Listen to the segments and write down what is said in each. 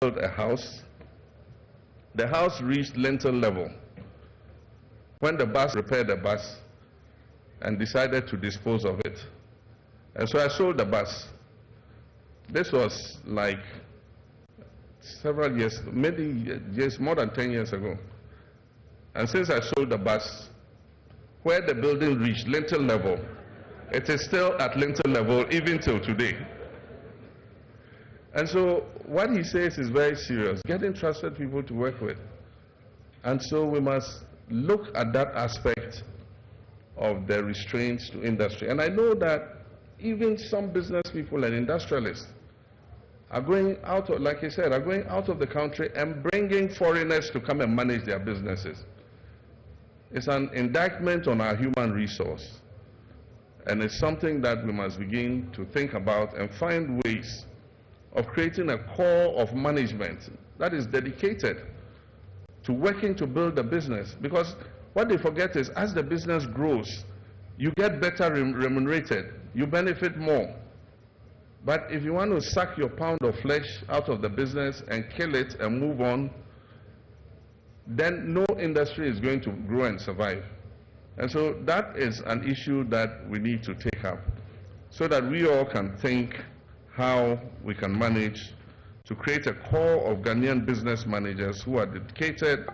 build a house. The house reached lintel level when the bus repaired the bus and decided to dispose of it. And so I sold the bus. This was like several years, maybe years, more than 10 years ago. And since I sold the bus, where the building reached lintel level, it is still at lintel level even till today. And so what he says is very serious, getting trusted people to work with. And so we must look at that aspect of the restraints to industry. And I know that even some business people and industrialists are going out of, like I said, are going out of the country and bringing foreigners to come and manage their businesses. It's an indictment on our human resource. And it's something that we must begin to think about and find ways of creating a core of management that is dedicated to working to build the business. Because what they forget is, as the business grows, you get better remunerated, you benefit more. But if you want to suck your pound of flesh out of the business and kill it and move on, then no industry is going to grow and survive. And so that is an issue that we need to take up so that we all can think how we can manage to create a core of Ghanaian business managers who are dedicated,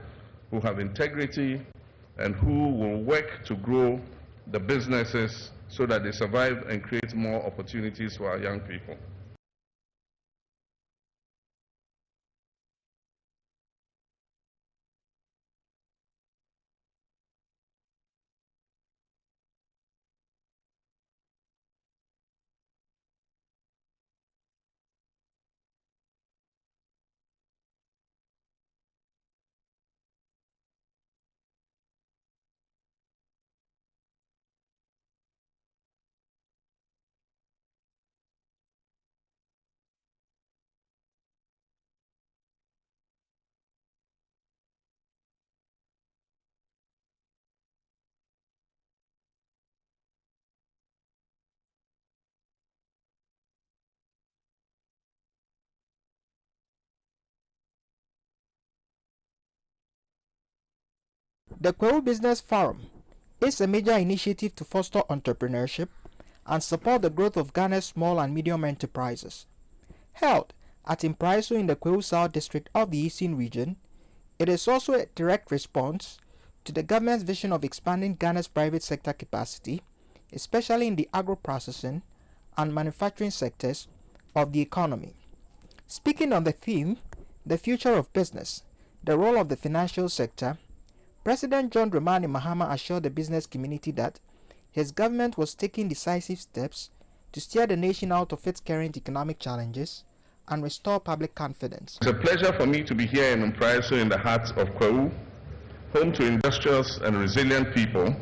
who have integrity, and who will work to grow the businesses so that they survive and create more opportunities for our young people. The Kwewu Business Forum is a major initiative to foster entrepreneurship and support the growth of Ghana's small and medium enterprises. Held at Impraiso in the Kwewu South District of the Eastern Region, it is also a direct response to the government's vision of expanding Ghana's private sector capacity, especially in the agro-processing and manufacturing sectors of the economy. Speaking on the theme, the future of business, the role of the financial sector, President John Dramani Mahama assured the business community that his government was taking decisive steps to steer the nation out of its current economic challenges and restore public confidence. It's a pleasure for me to be here in Impraiso in the heart of Kwewu, home to industrious and resilient people,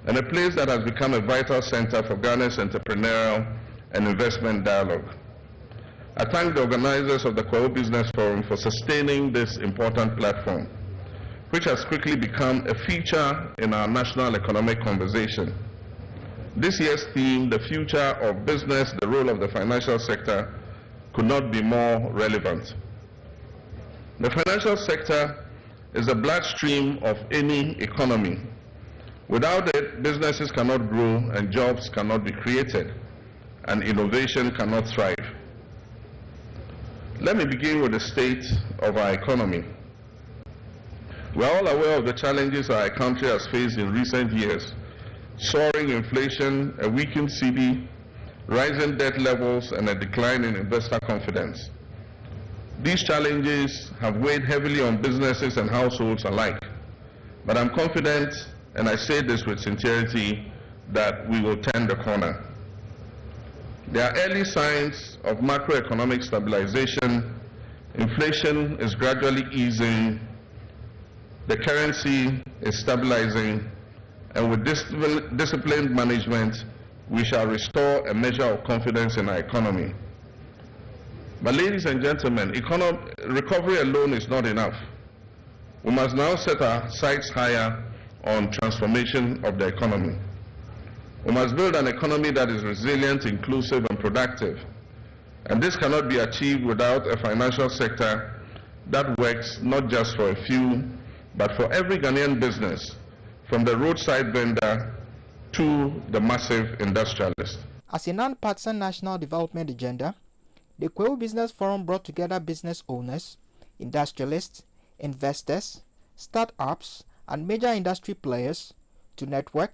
and a place that has become a vital center for Ghana's entrepreneurial and investment dialogue. I thank the organizers of the Kwewu Business Forum for sustaining this important platform, which has quickly become a feature in our national economic conversation. This year's theme, the future of business, the role of the financial sector, could not be more relevant. The financial sector is the bloodstream of any economy. Without it, businesses cannot grow and jobs cannot be created, and innovation cannot thrive. Let me begin with the state of our economy. We are all aware of the challenges our country has faced in recent years: soaring inflation, a weakened cedi, rising debt levels, and a decline in investor confidence. These challenges have weighed heavily on businesses and households alike. But I'm confident, and I say this with sincerity, that we will turn the corner. There are early signs of macroeconomic stabilization. Inflation is gradually easing. The currency is stabilizing, and with disciplined management, we shall restore a measure of confidence in our economy. But ladies and gentlemen, recovery alone is not enough. We must now set our sights higher on transformation of the economy. We must build an economy that is resilient, inclusive, and productive. And this cannot be achieved without a financial sector that works not just for a few, but for every Ghanaian business, from the roadside vendor to the massive industrialist. As a non-partisan national development agenda, the Kwewu Business Forum brought together business owners, industrialists, investors, start-ups, and major industry players to network,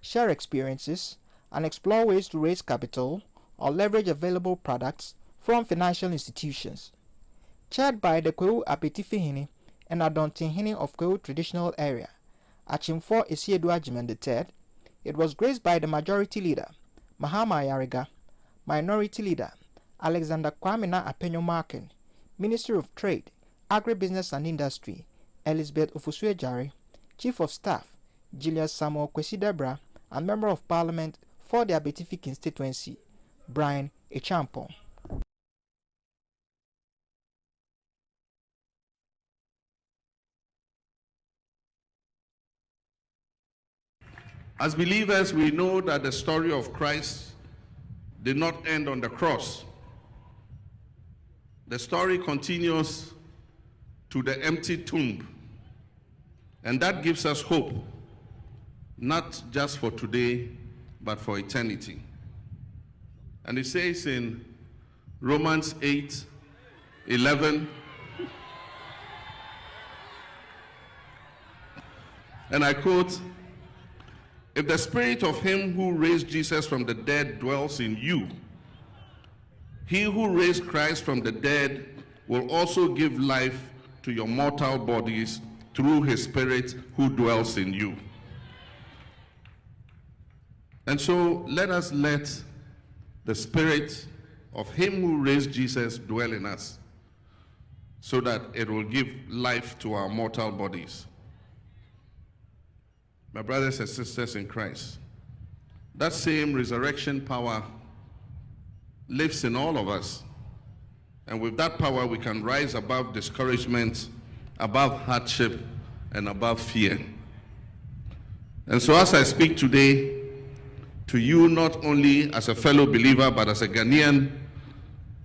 share experiences, and explore ways to raise capital or leverage available products from financial institutions. Chaired by the Kwewu Apetifihini and Adontihini of Kwewu Traditional Area, Achimfor Esiedu Ajiman III, it was graced by the Majority Leader, Mahama Yariga, Minority Leader, Alexander Kwamina Apenyo-Markin, Minister of Trade, Agribusiness and Industry, Elizabeth Ofusue-Jare, Chief of Staff, Julius Samuel Kwesi-Debra, and Member of Parliament for the Abetifi constituency, Brian Echampong. As believers, we know that the story of Christ did not end on the cross. The story continues to the empty tomb. And that gives us hope, not just for today, but for eternity. And it says in Romans 8:11, and I quote, "If the spirit of him who raised Jesus from the dead dwells in you, he who raised Christ from the dead will also give life to your mortal bodies through his spirit who dwells in you." And so let us let the spirit of him who raised Jesus dwell in us, so that it will give life to our mortal bodies. My brothers and sisters in Christ, that same resurrection power lives in all of us. And with that power, we can rise above discouragement, above hardship, and above fear. And so as I speak today to you, not only as a fellow believer, but as a Ghanaian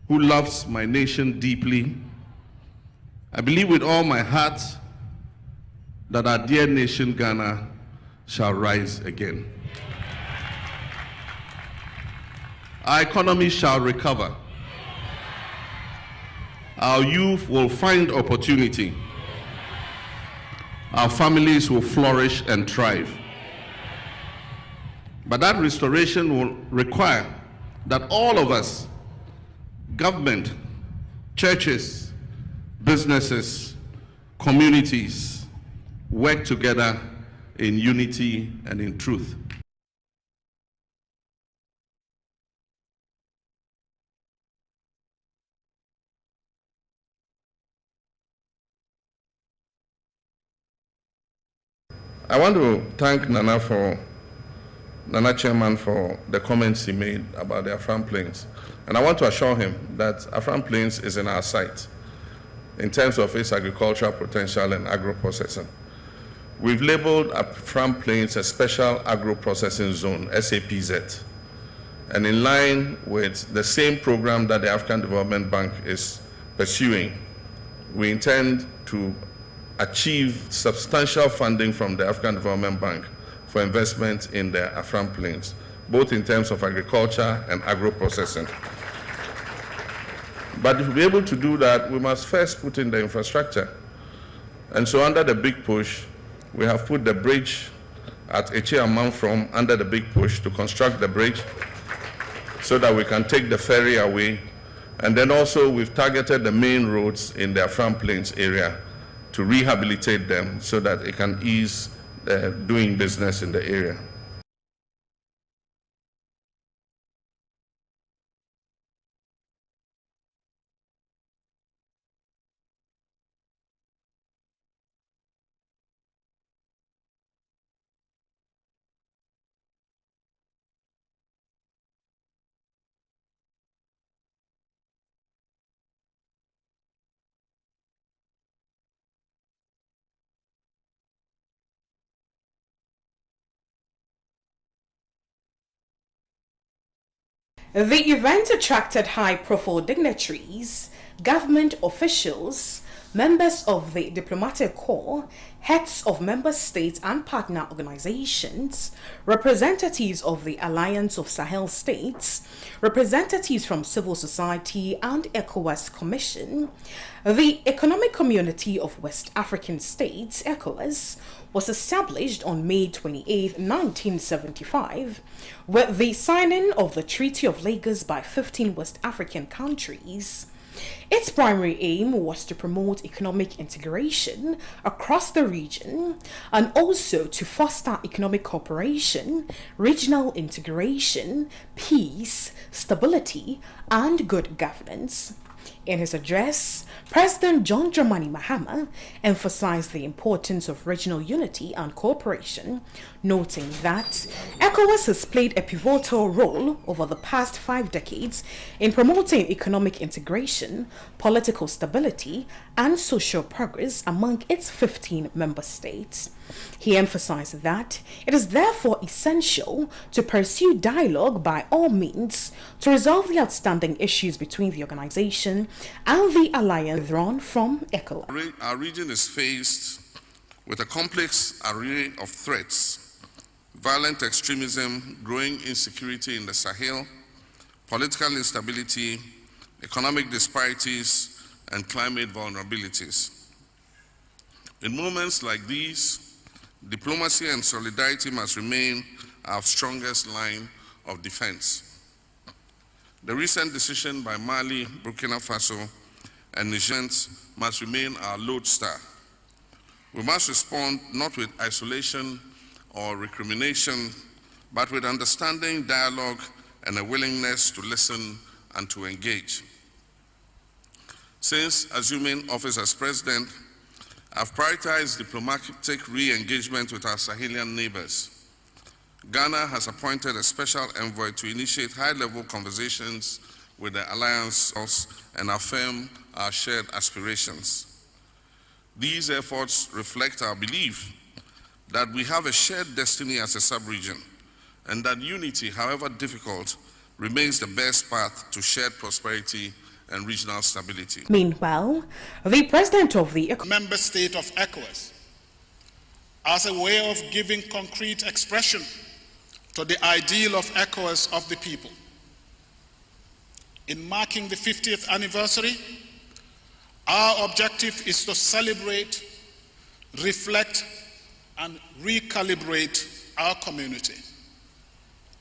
who loves my nation deeply, I believe with all my heart that our dear nation, Ghana, shall rise again. Our economy shall recover. Our youth will find opportunity. Our families will flourish and thrive. But that restoration will require that all of us, government, churches, businesses, communities, work together in unity and in truth. I want to thank Nana Chairman for the comments he made about the Afram Plains. And I want to assure him that Afram Plains is in our sight in terms of its agricultural potential and agro-processing. We've labeled Afram Plains a special agro-processing zone, SAPZ. And in line with the same program that the African Development Bank is pursuing, we intend to achieve substantial funding from the African Development Bank for investment in the Afram Plains, both in terms of agriculture and agro-processing. But to be able to do that, we must first put in the infrastructure. And so under the big push, we have put the bridge at Echiamam from under the big push to construct the bridge so that we can take the ferry away. And then also we've targeted the main roads in the Afram Plains area to rehabilitate them so that it can ease doing business in the area. The event attracted high-profile dignitaries, government officials, members of the diplomatic corps, heads of member states and partner organizations, representatives of the Alliance of Sahel States, representatives from civil society and ECOWAS Commission. The Economic Community of West African States, ECOWAS, was established on May 28, 1975, with the signing of the Treaty of Lagos by 15 West African countries. Its primary aim was to promote economic integration across the region and also to foster economic cooperation, regional integration, peace, stability, and good governance. In his address, President John Dramani Mahama emphasized the importance of regional unity and cooperation, noting that ECOWAS has played a pivotal role over the past 5 decades in promoting economic integration, political stability, and social progress among its 15 member states. He emphasized that it is therefore essential to pursue dialogue by all means to resolve the outstanding issues between the organization and the alliance withdrawn from ECOWAS. Our region is faced with a complex array of threats: violent extremism, growing insecurity in the Sahel, political instability, economic disparities, and climate vulnerabilities. In moments like these, diplomacy and solidarity must remain our strongest line of defense. The recent decision by Mali, Burkina Faso, and Niger must remain our lodestar. We must respond not with isolation or recrimination, but with understanding, dialogue, and a willingness to listen and to engage. Since assuming office as president, I've prioritized diplomatic re-engagement with our Sahelian neighbors. Ghana has appointed a special envoy to initiate high-level conversations with the alliance and affirm our shared aspirations. These efforts reflect our belief that we have a shared destiny as a sub-region, and that unity, however difficult, remains the best path to shared prosperity and regional stability. Meanwhile, the president of the member state of ECOWAS, as a way of giving concrete expression to the ideal of ECOWAS of the people. In marking the 50th anniversary, our objective is to celebrate, reflect, and recalibrate our community.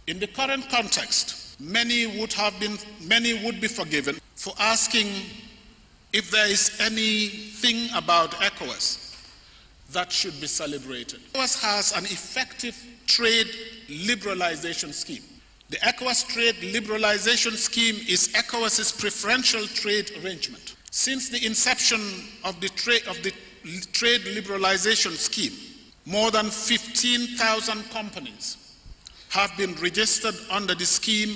In the current context, many would be forgiven for asking if there is anything about ECOWAS that should be celebrated. ECOWAS has an effective trade liberalization scheme. The ECOWAS trade liberalization scheme is ECOWAS's preferential trade arrangement. Since the inception of the trade liberalization scheme, more than 15,000 companies have been registered under the scheme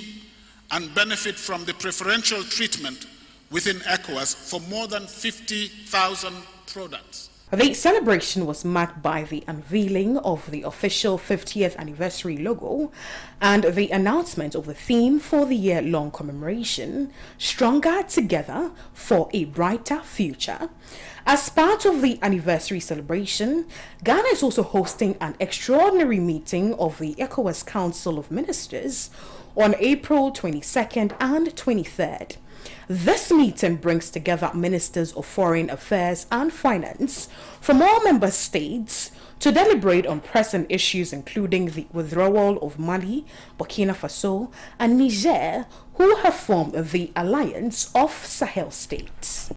and benefit from the preferential treatment within ECOWAS for more than 50,000 products. The celebration was marked by the unveiling of the official 50th anniversary logo and the announcement of the theme for the year-long commemoration, Stronger Together for a Brighter Future. As part of the anniversary celebration, Ghana is also hosting an extraordinary meeting of the ECOWAS Council of Ministers on April 22nd and 23rd. This meeting brings together ministers of foreign affairs and finance from all member states to deliberate on pressing issues including the withdrawal of Mali, Burkina Faso, and Niger, who have formed the Alliance of Sahel States.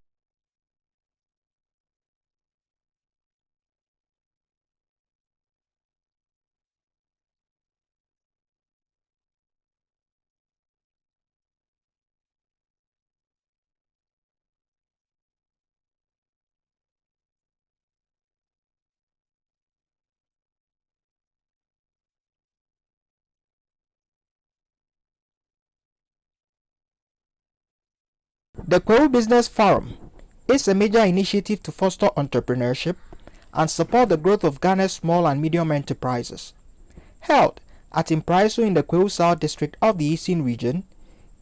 The Kwewu Business Forum is a major initiative to foster entrepreneurship and support the growth of Ghana's small and medium enterprises. Held at Impriso in the Kwewu South District of the Eastern Region,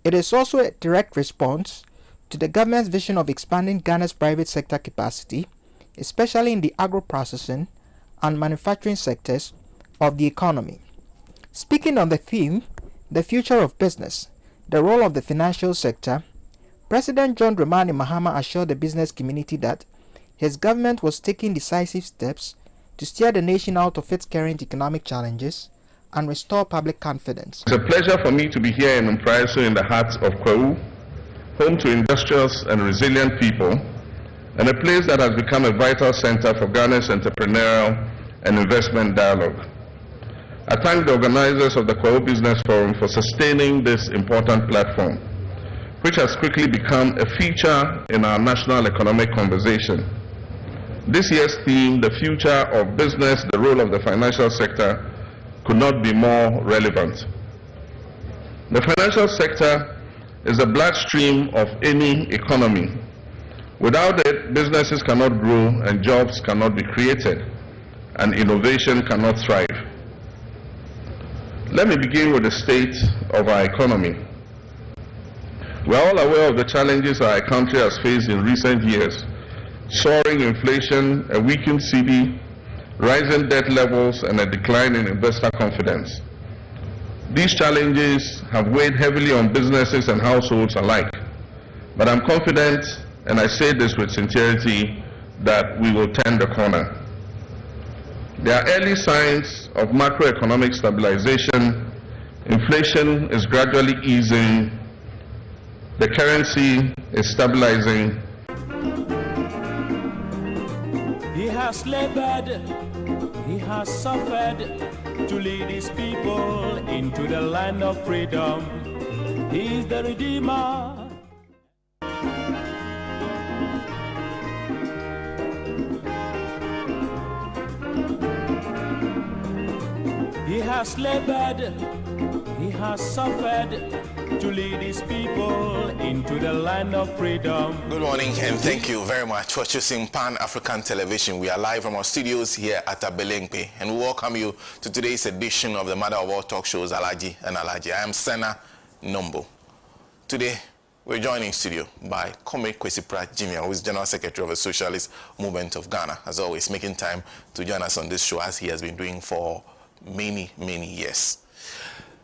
It is also a direct response to the government's vision of expanding Ghana's private sector capacity, especially in the agro-processing and manufacturing sectors of the economy. Speaking on the theme, the future of business, the role of the financial sector, President John Dramani Mahama assured the business community that his government was taking decisive steps to steer the nation out of its current economic challenges and restore public confidence. It's a pleasure for me to be here in Mpraiso in the heart of Kwahu, home to industrious and resilient people, and a place that has become a vital center for Ghana's entrepreneurial and investment dialogue. I thank the organizers of the Kwahu Business Forum for sustaining this important platform, which has quickly become a feature in our national economic conversation. This year's theme, the future of business, the role of the financial sector, could not be more relevant. The financial sector is the bloodstream of any economy. Without it, businesses cannot grow and jobs cannot be created, and innovation cannot thrive. Let me begin with the state of our economy. We are all aware of the challenges our country has faced in recent years: soaring inflation, a weakened cedi, rising debt levels, and a decline in investor confidence. These challenges have weighed heavily on businesses and households alike, but I'm confident, and I say this with sincerity, that we will turn the corner. There are early signs of macroeconomic stabilization. Inflation is gradually easing. The currency is stabilizing. He has labored, he has suffered to lead his people into the land of freedom. He is the Redeemer. He has labored, he has suffered to lead his people into the land of freedom. Good morning and thank you very much for choosing Pan-African Television. We are live from our studios here at Abelengpe, and we welcome you to today's edition of the mother of all talk shows, Alhaji&Alhaji. I am SENA, NOMBO. Today, we're joined in studio by Comrade Kwesi Pratt Jr., who is General Secretary of the Socialist Movement of Ghana, as always, making time to join us on this show, as he has been doing for many years.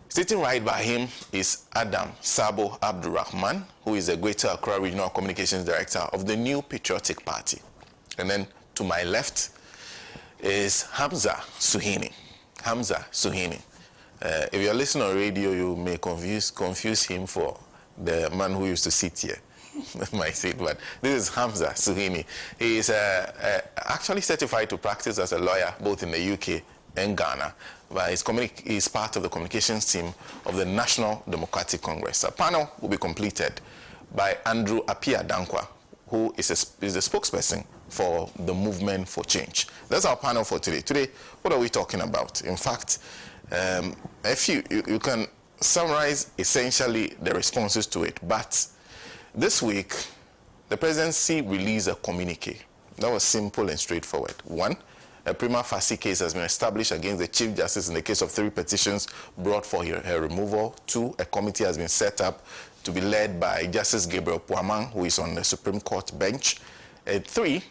Sitting right by him is Adam Sabo Abdurrahman, who is the Greater Accra Regional Communications Director of the New Patriotic Party. And then to my left is Hamza Suhini. Hamza Suhini. If you're listening on radio, you may confuse him for the man who used to sit here. My seat, but this is Hamza Suhini. He is actually certified to practice as a lawyer both in the UK and Ghana, but he's part of the communications team of the National Democratic Congress. A panel will be completed by Andrew Appiah Dankwa, who is the spokesperson for the Movement for Change. That's our panel for today. Today, what are we talking about? In fact, if you can summarize essentially the responses to it, but this week, the presidency released a communique that was simple and straightforward. One, a prima facie case has been established against the Chief Justice in the case of 3 petitions brought for her removal. 2, a committee has been set up to be led by Justice Gabriel Puaman, who is on the Supreme Court bench. 3,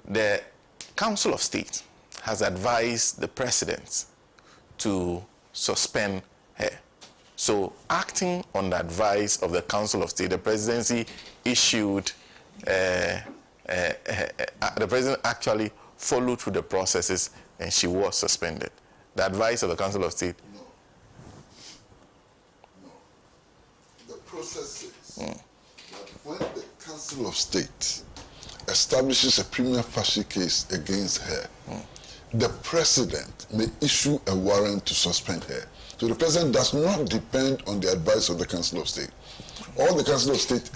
the Council of State has advised the President to suspend her. So, acting on the advice of the Council of State, the Presidency issued, the President actually followed through the processes and she was suspended. The advice of the Council of State. No. The process is that when the Council of State establishes a prima facie case against her, the President may issue a warrant to suspend her. So the President does not depend on the advice of the Council of State. All the Council of State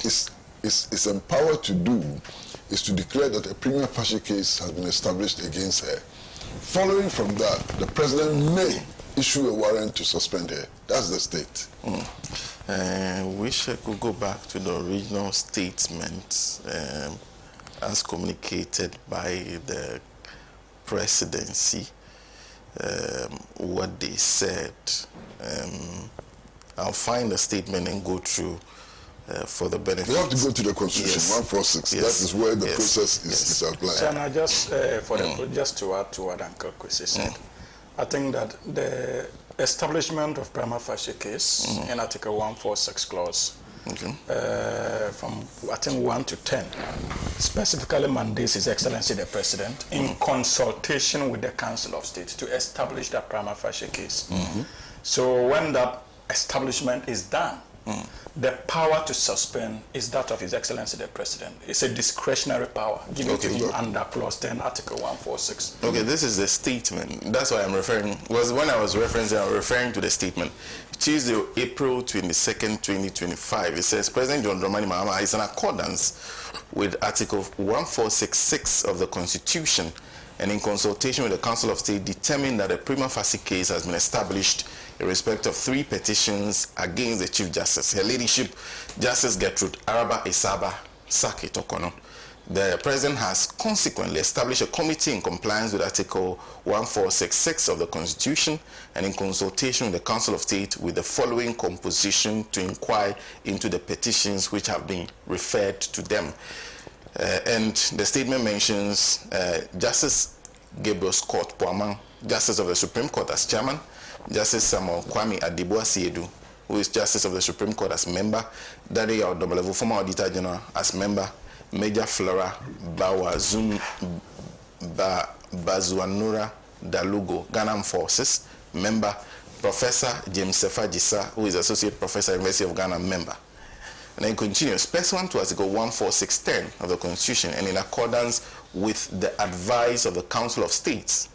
is empowered to do is to declare that a prima facie case has been established against her. Following from that, the President may issue a warrant to suspend her. That's the state. Wish I could go back to the original statement as communicated by the Presidency, what they said. I'll find the statement and go through for the benefit. You have to go to the Constitution, Yes. 146. Yes. That is where the Yes. process is applied. Sena, just just to add to what Uncle Kwesi said, I think that the establishment of prima facie case in Article 146 clause from I think 1 to 10 specifically mandates His Excellency the President in consultation with the Council of State to establish that prima facie case. So when that establishment is done, the power to suspend is that of His Excellency the President. It's a discretionary power given to him under Clause 10, Article 146. Okay, this is the statement. That's why I'm referring. Was when I was referencing, I'm referring to the statement. Tuesday, April 22nd, 2025. It says President John Dramani Mahama is in accordance with Article 1466 of the Constitution and in consultation with the Council of State determined that a prima facie case has been established in respect of 3 petitions against the Chief Justice, Her Ladyship Justice Gertrude Araba Isaba Saki Tokono. The President has consequently established a committee in compliance with Article 1466 of the Constitution and in consultation with the Council of State with the following composition to inquire into the petitions which have been referred to them. And the statement mentions Justice Gabriel Scott Poamang, Justice of the Supreme Court as chairman, Justice Samuel Kwame Adeboah-Siedu, who is Justice of the Supreme Court as member, Daddy Double former Auditor General as member, Major Flora Bazuanura Dalugo, Ghana Armed Forces, member, Professor James Sefa Jisa, who is Associate Professor, University of Ghana, member. And then continues, pursuant to Article 14610 of the Constitution and in accordance with the advice of the Council of States,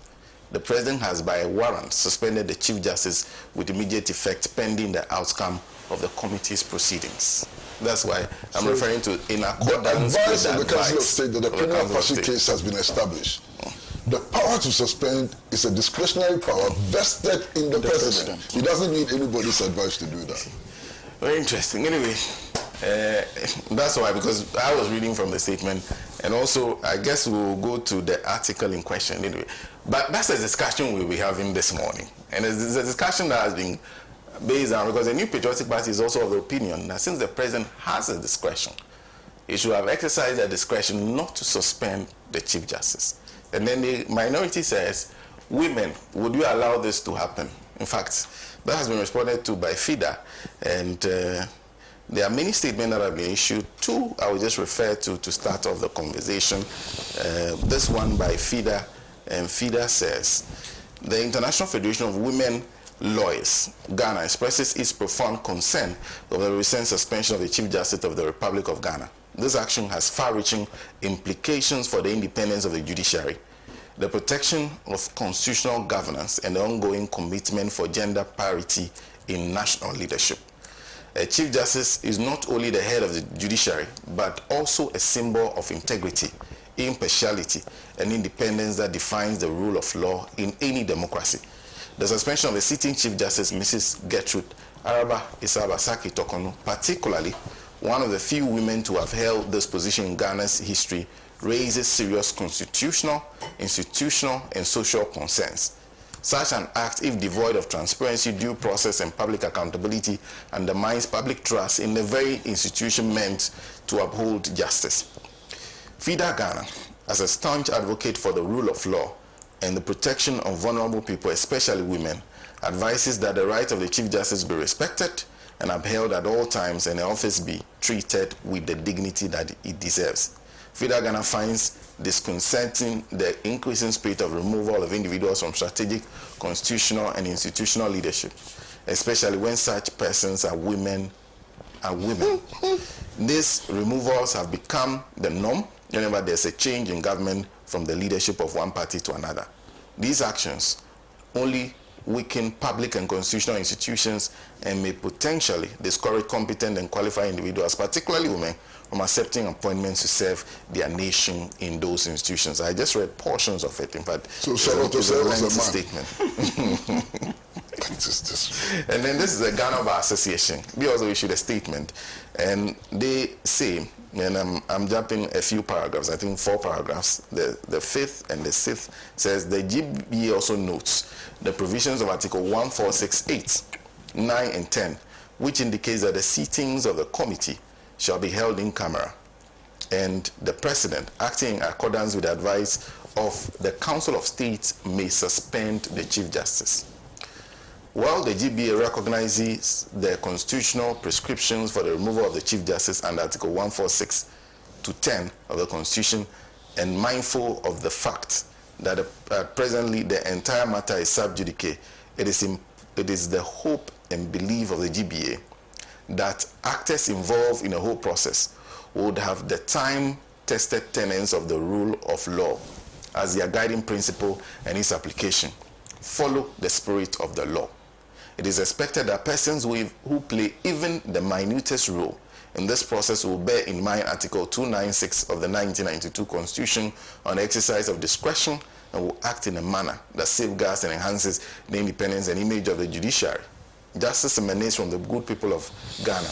the President has by a warrant suspended the Chief Justice with immediate effect pending the outcome of the committee's proceedings. That's why I'm referring to in accordance with the advice of the Council of State that the prima facie case has been established. The power to suspend is a discretionary power vested in the President. He doesn't need anybody's advice to do that. Very interesting. Anyway, that's why, because I was reading from the statement, and also I guess we'll go to the article in question anyway. But that's a discussion we'll be having this morning, and it's a discussion that has been based on, because the New Patriotic Party is also of the opinion that since the President has a discretion, he should have exercised that discretion not to suspend the Chief Justice. And then the minority says, women, would you allow this to happen? In fact, that has been responded to by FIDA, and there are many statements that have been issued. 2 I will just refer to start off the conversation. This one by FIDA, and FIDA says, the International Federation of Women Lawyers, Ghana, expresses its profound concern over the recent suspension of the Chief Justice of the Republic of Ghana. This action has far-reaching implications for the independence of the judiciary, the protection of constitutional governance, and the ongoing commitment for gender parity in national leadership. A Chief Justice is not only the head of the judiciary, but also a symbol of integrity, impartiality, and independence that defines the rule of law in any democracy. The suspension of the sitting Chief Justice, Mrs. Gertrude Araba Isaba Saki Tokono, particularly one of the few women to have held this position in Ghana's history, raises serious constitutional, institutional, and social concerns. Such an act, if devoid of transparency, due process, and public accountability, undermines public trust in the very institution meant to uphold justice. FIDA Ghana, as a staunch advocate for the rule of law and the protection of vulnerable people, especially women, advises that the right of the Chief Justice be respected and upheld at all times, and the office be treated with the dignity that it deserves. FIDA Ghana finds disconcerting the increasing spirit of removal of individuals from strategic, constitutional, and institutional leadership, especially when such persons are women. These removals have become the norm whenever there's a change in government from the leadership of one party to another. These actions only weaken public and constitutional institutions and may potentially discourage competent and qualified individuals, particularly women, from accepting appointments to serve their nation in those institutions. I just read portions of it, in fact. So Charlotte was a man. Statement. And then this is the Ghana Bar Association. They also issued a statement, and they say, and I'm jumping a few paragraphs, I think 4 paragraphs. The 5th and the 6th says the GBA also notes the provisions of Article 1468, 9 and 10, which indicates that the sittings of the committee shall be held in camera, and the President, acting in accordance with the advice of the Council of State, may suspend the Chief Justice. While the GBA recognizes the constitutional prescriptions for the removal of the Chief Justice under Article 146 to 10 of the Constitution, and mindful of the fact that presently the entire matter is sub judice, it is the hope and belief of the GBA that actors involved in the whole process would have the time-tested tenets of the rule of law as their guiding principle and its application. Follow the spirit of the law. It is expected that persons who play even the minutest role in this process will bear in mind Article 296 of the 1992 Constitution on the exercise of discretion, and will act in a manner that safeguards and enhances the independence and image of the judiciary. Justice emanates from the good people of Ghana,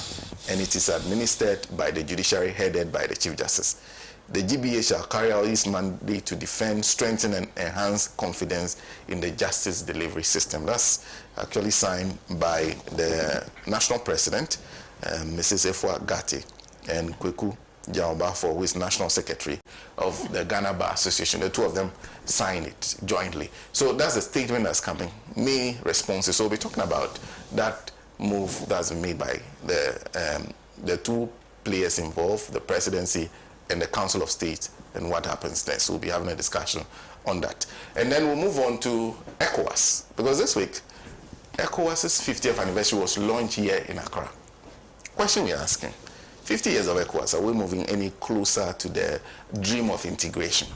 and it is administered by the judiciary headed by the Chief Justice. The GBA shall carry out its mandate to defend, strengthen, and enhance confidence in the justice delivery system. That's actually signed by the National President, Mrs. Efua Gatti, and Kweku Jaobafo, who is National Secretary of the Ghana Bar Association. The two of them signed it jointly. So that's the statement that's coming. Many responses. So we'll be talking about that move that's been made by the two players involved, the presidency and the Council of State, and what happens next. So we'll be having a discussion on that. And then we'll move on to ECOWAS, because this week, ECOWAS's 50th anniversary was launched here in Accra. Question we're asking, 50 years of ECOWAS, are we moving any closer to the dream of integration?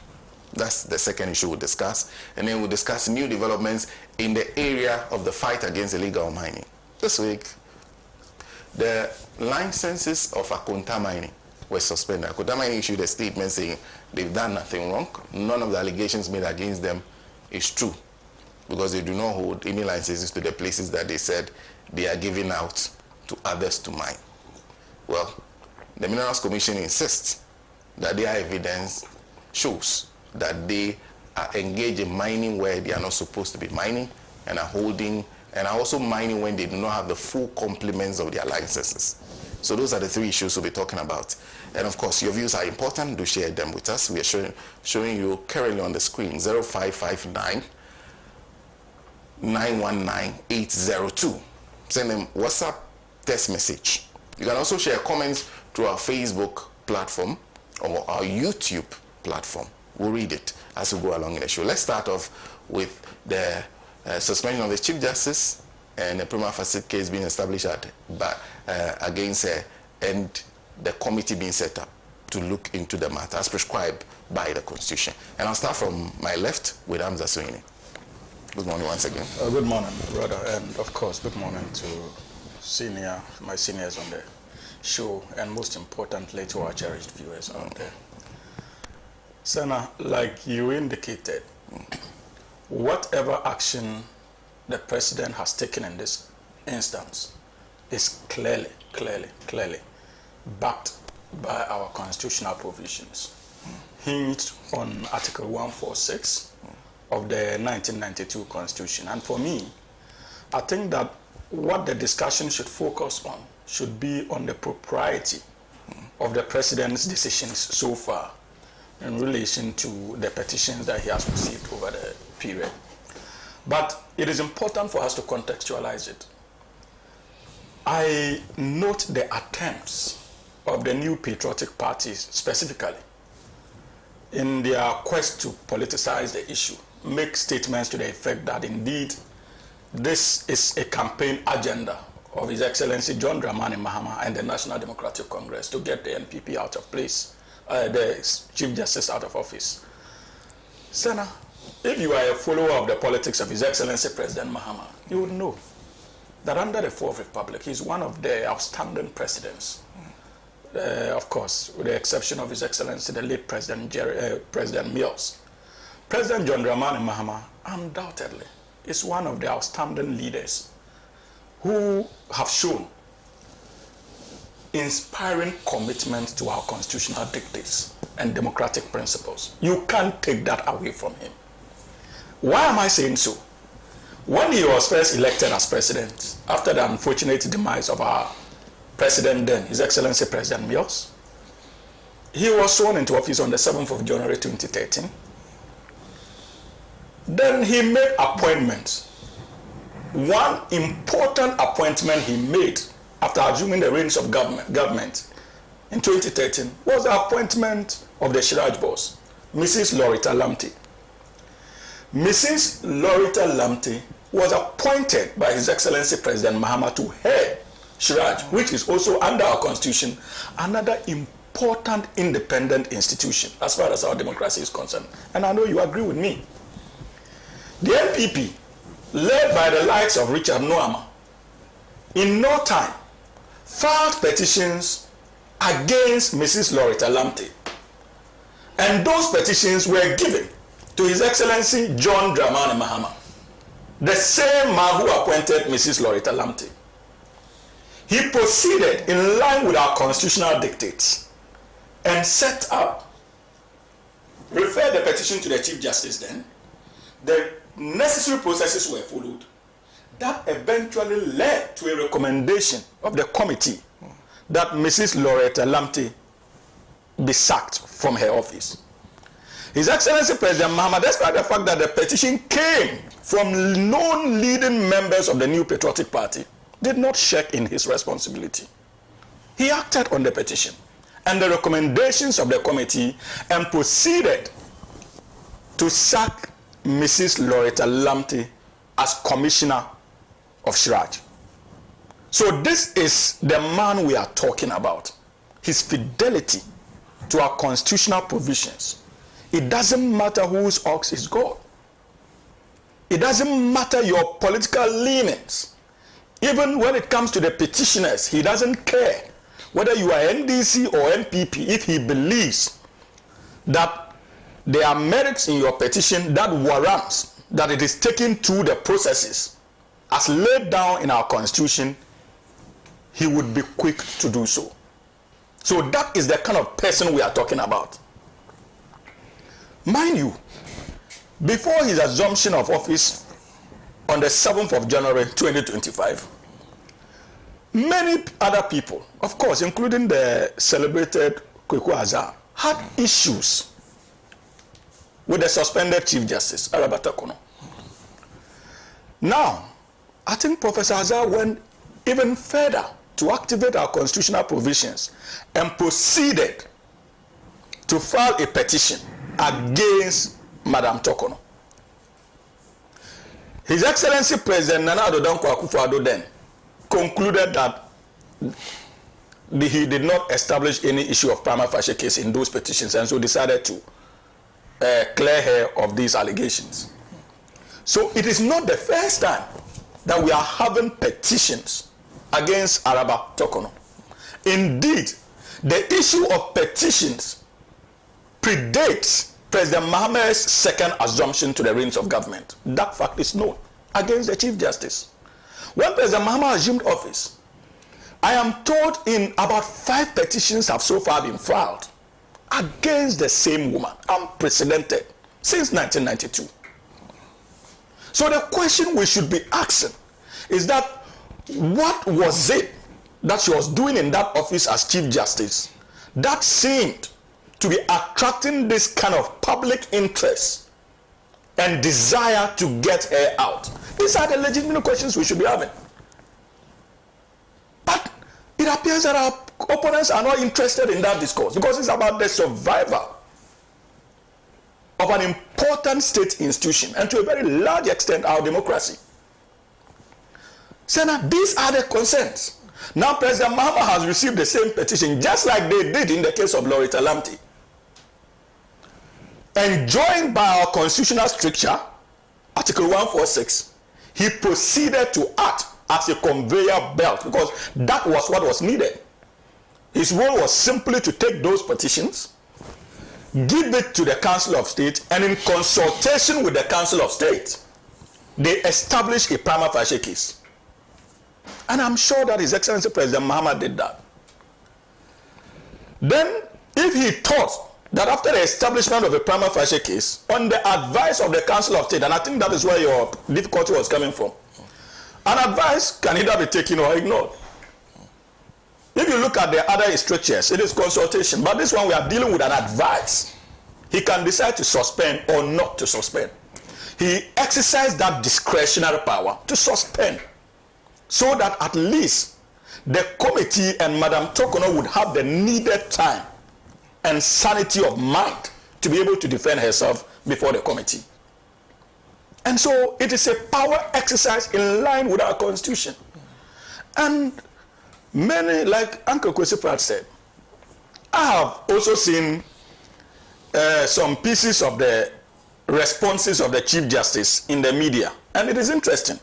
That's the second issue we'll discuss. And then we'll discuss new developments in the area of the fight against illegal mining. This week, the licenses of Akonta mining were suspended. Akonta mining issued a statement saying they've done nothing wrong. None of the allegations made against them is true, because they do not hold any licenses to the places that they said they are giving out to others to mine. Well, the Minerals Commission insists that their evidence shows that they are engaged in mining where they are not supposed to be mining, and are holding and are also mining when they do not have the full complements of their licenses. So those are the three issues we'll be talking about. And of course, your views are important. Do share them with us. We are showing you currently on the screen 0559 919 802. Send them WhatsApp text message. You can also share comments through our Facebook platform or our YouTube platform. We'll read it as we go along in the show. Let's start off with the suspension of the Chief Justice and the prima facie case being established against her, and the committee being set up to look into the matter as prescribed by the Constitution. And I'll start from my left with Hamza Sweeney. Good morning once again. Good morning, brother, and of course, good morning to my seniors on the show, and most importantly to our cherished viewers out there. SENA, like you indicated, whatever action the president has taken in this instance is clearly backed by our constitutional provisions, hinged on Article 146 of the 1992 Constitution. And for me, I think that what the discussion should focus on should be on the propriety of the president's decisions so far in relation to the petitions that he has received over the period. But it is important for us to contextualize it. I note the attempts of the new patriotic parties specifically in their quest to politicize the issue, make statements to the effect that indeed this is a campaign agenda of His Excellency John Dramani Mahama and the National Democratic Congress to get the NPP out of place, the Chief Justice out of office. SENA, if you are a follower of the politics of His Excellency President Mahama, you would know that under the Fourth Republic, he's one of the outstanding presidents. Of course, with the exception of His Excellency, the late President Mills. President John Dramani Mahama, undoubtedly, is one of the outstanding leaders who have shown inspiring commitment to our constitutional dictates and democratic principles. You can't take that away from him. Why am I saying so? When he was first elected as president, after the unfortunate demise of our president then, His Excellency President Mills, he was sworn into office on the 7th of January 2013. Then he made appointments. One important appointment he made after assuming the reins of government in 2013 was the appointment of the Shiraj boss, Mrs. Loretta Lamte. Mrs. Loretta Lamte was appointed by His Excellency President Mahama to head Shiraj, which is also under our constitution, another important independent institution as far as our democracy is concerned. And I know you agree with me. The NPP, led by the likes of Richard Noama, in no time filed petitions against Mrs. Loretta Lamte. And those petitions were given to His Excellency John Dramani Mahama, the same man who appointed Mrs. Loretta Lamte. He proceeded in line with our constitutional dictates and set up, referred the petition to the Chief Justice then. The necessary processes were followed. That eventually led to a recommendation of the committee that Mrs. Loretta Lamte be sacked from her office. His Excellency President Mahama, despite the fact that the petition came from known leading members of the New Patriotic Party, did not shirk in his responsibility. He acted on the petition and the recommendations of the committee and proceeded to sack Mrs. Loretta Lamte as Commissioner of Shiraj. So this is the man we are talking about. His fidelity to our constitutional provisions. It doesn't matter whose ox is God. It doesn't matter your political leanings. Even when it comes to the petitioners, he doesn't care whether you are NDC or NPP. If he believes that there are merits in your petition that warrants that it is taken through the processes as laid down in our constitution, he would be quick to do so. So that is the kind of person we are talking about. Mind you, before his assumption of office on the 7th of January 2025, many other people, of course, including the celebrated Kweku Azar, had issues with the suspended Chief Justice, Arabata Kono. Now, I think Professor Azar went even further to activate our constitutional provisions and proceeded to file a petition against Madam Tokono. His Excellency President Nana Addo Dankwa Akufo-Addo then concluded that he did not establish any issue of prima facie case in those petitions, and so decided to clear her of these allegations. So it is not the first time that we are having petitions against Araba Tokono. Indeed, the issue of petitions predates President Mahama's second assumption to the reins of government. That fact is known against the Chief Justice. When President Mahama assumed office, I am told in about 5 petitions have so far been filed against the same woman, unprecedented, since 1992. So the question we should be asking is that what was it that she was doing in that office as Chief Justice that seemed to be attracting this kind of public interest and desire to get her out? These are the legitimate questions we should be having. But it appears that our opponents are not interested in that discourse because it's about the survival of an important state institution and to a very large extent our democracy. SENA, these are the concerns. Now President Mahama has received the same petition just like they did in the case of Loretta Lamte. And joined by our constitutional stricture, Article 146, he proceeded to act as a conveyor belt because that was what was needed. His role was simply to take those petitions, give it to the Council of State, and in consultation with the Council of State, they established a prima facie case. And I'm sure that His Excellency President Mahama did that. Then, if he thought that after the establishment of a prima facie case, on the advice of the Council of State, and I think that is where your difficulty was coming from, an advice can either be taken or ignored. If you look at the other strictures, it is consultation, but this one we are dealing with an advice. He can decide to suspend or not to suspend. He exercised that discretionary power to suspend, so that at least the committee and Madam Tokono would have the needed time and sanity of mind to be able to defend herself before the committee. And so it is a power exercise in line with our constitution. And many, like Uncle Kwesi Pratt said, I have also seen some pieces of the responses of the Chief Justice in the media, and it is interesting.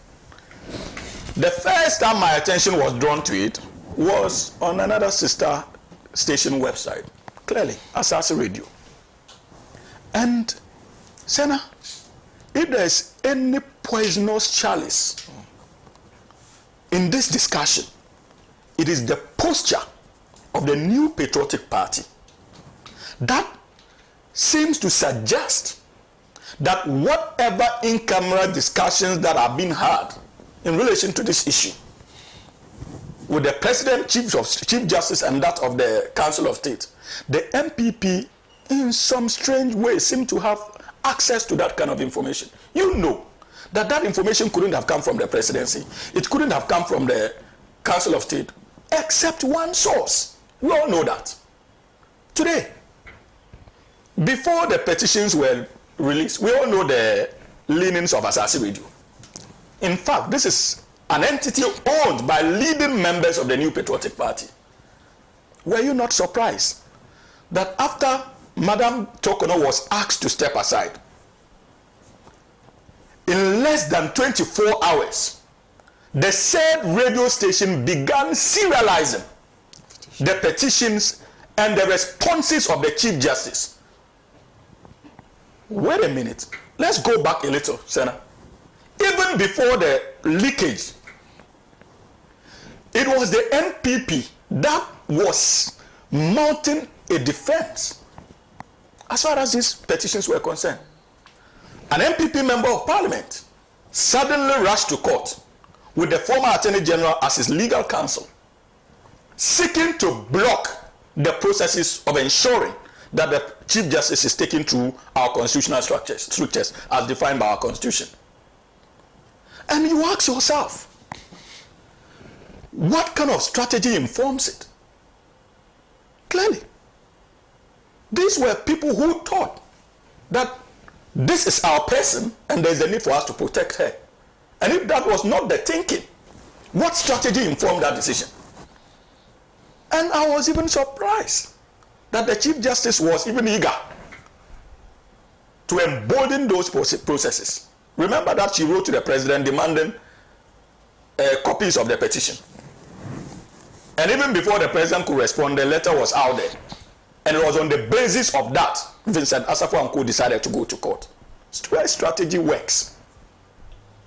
The first time my attention was drawn to it was on another sister station website, clearly, Asase Radio. And, SENA, if there is any poisonous chalice in this discussion, it is the posture of the New Patriotic Party that seems to suggest that whatever in-camera discussions that are being had in relation to this issue with the President, Chief Justice, and that of the Council of State, the MPP in some strange way seem to have access to that kind of information. You know that that information couldn't have come from the presidency. It couldn't have come from the Council of State, except one source. We all know that. Today, before the petitions were released, we all know the leanings of Asase Radio. In fact, this is an entity owned by leading members of the New Patriotic Party. Were you not surprised that after Madam Tokono was asked to step aside, in less than 24 hours, the said radio station began serializing the petitions and the responses of the Chief Justice? Wait a minute. Let's go back a little, SENA. Even before the leakage, it was the NPP that was mounting a defense as far as these petitions were concerned. An MPP member of parliament suddenly rushed to court with the former Attorney General as his legal counsel, seeking to block the processes of ensuring that the Chief Justice is taken through our constitutional structures as defined by our Constitution. And you ask yourself, what kind of strategy informs it? Clearly, these were people who thought that this is our person and there's a need for us to protect her. And if that was not the thinking, what strategy informed that decision? And I was even surprised that the Chief Justice was even eager to embolden those processes. Remember that she wrote to the President demanding copies of the petition. And even before the President could respond, the letter was out there. And it was on the basis of that Vincent Asafo and Co decided to go to court. Where strategy works,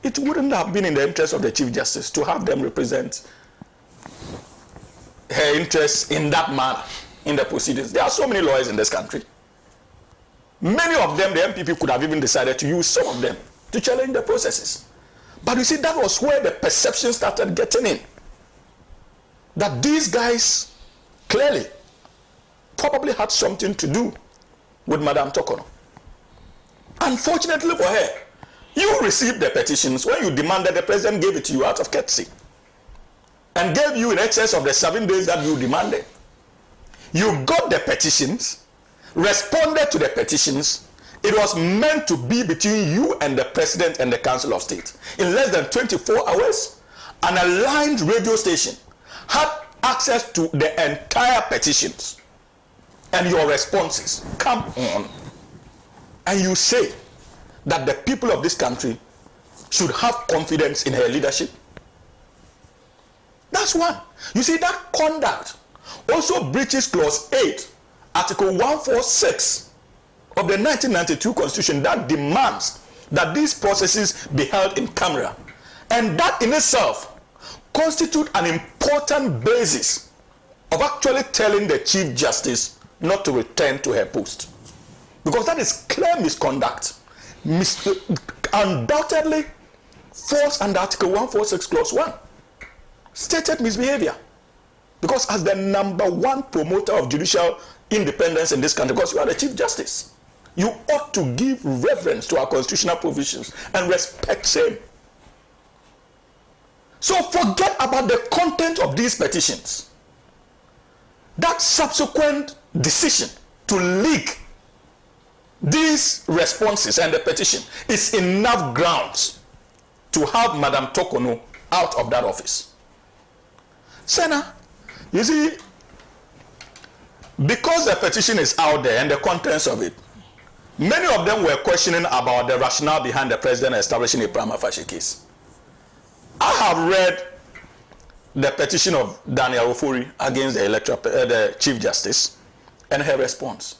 it wouldn't have been in the interest of the Chief Justice to have them represent her interests in that manner in the proceedings. There are so many lawyers in this country. Many of them, the MPP could have even decided to use some of them to challenge the processes. But you see, that was where the perception started getting in. That these guys clearly probably had something to do with Madam Tokono. Unfortunately for her, you received the petitions when you demanded. The President gave it to you out of courtesy and gave you in excess of the 7 days that you demanded. You got the petitions, responded to the petitions. It was meant to be between you and the President and the Council of State. In less than 24 hours, an aligned radio station had access to the entire petitions and your responses. Come on. And you say that the people of this country should have confidence in her leadership? That's one. You see, that conduct also breaches Clause 8, Article 146 of the 1992 Constitution that demands that these processes be held in camera. And that in itself constitutes an important basis of actually telling the Chief Justice not to return to her post. Because that is clear misconduct. Undoubtedly falls under Article 146 Clause 1. Stated misbehavior. Because as the #1 promoter of judicial independence in this country, because you are the Chief Justice, you ought to give reverence to our constitutional provisions and respect same. So forget about the content of these petitions. That subsequent decision to leak these responses and the petition is enough grounds to have Madam Tokono out of that office. SENA, you see, because the petition is out there and the contents of it, many of them were questioning about the rationale behind the president establishing a prima facie case. I have read the petition of Daniel Ofori against the Chief Justice and her response.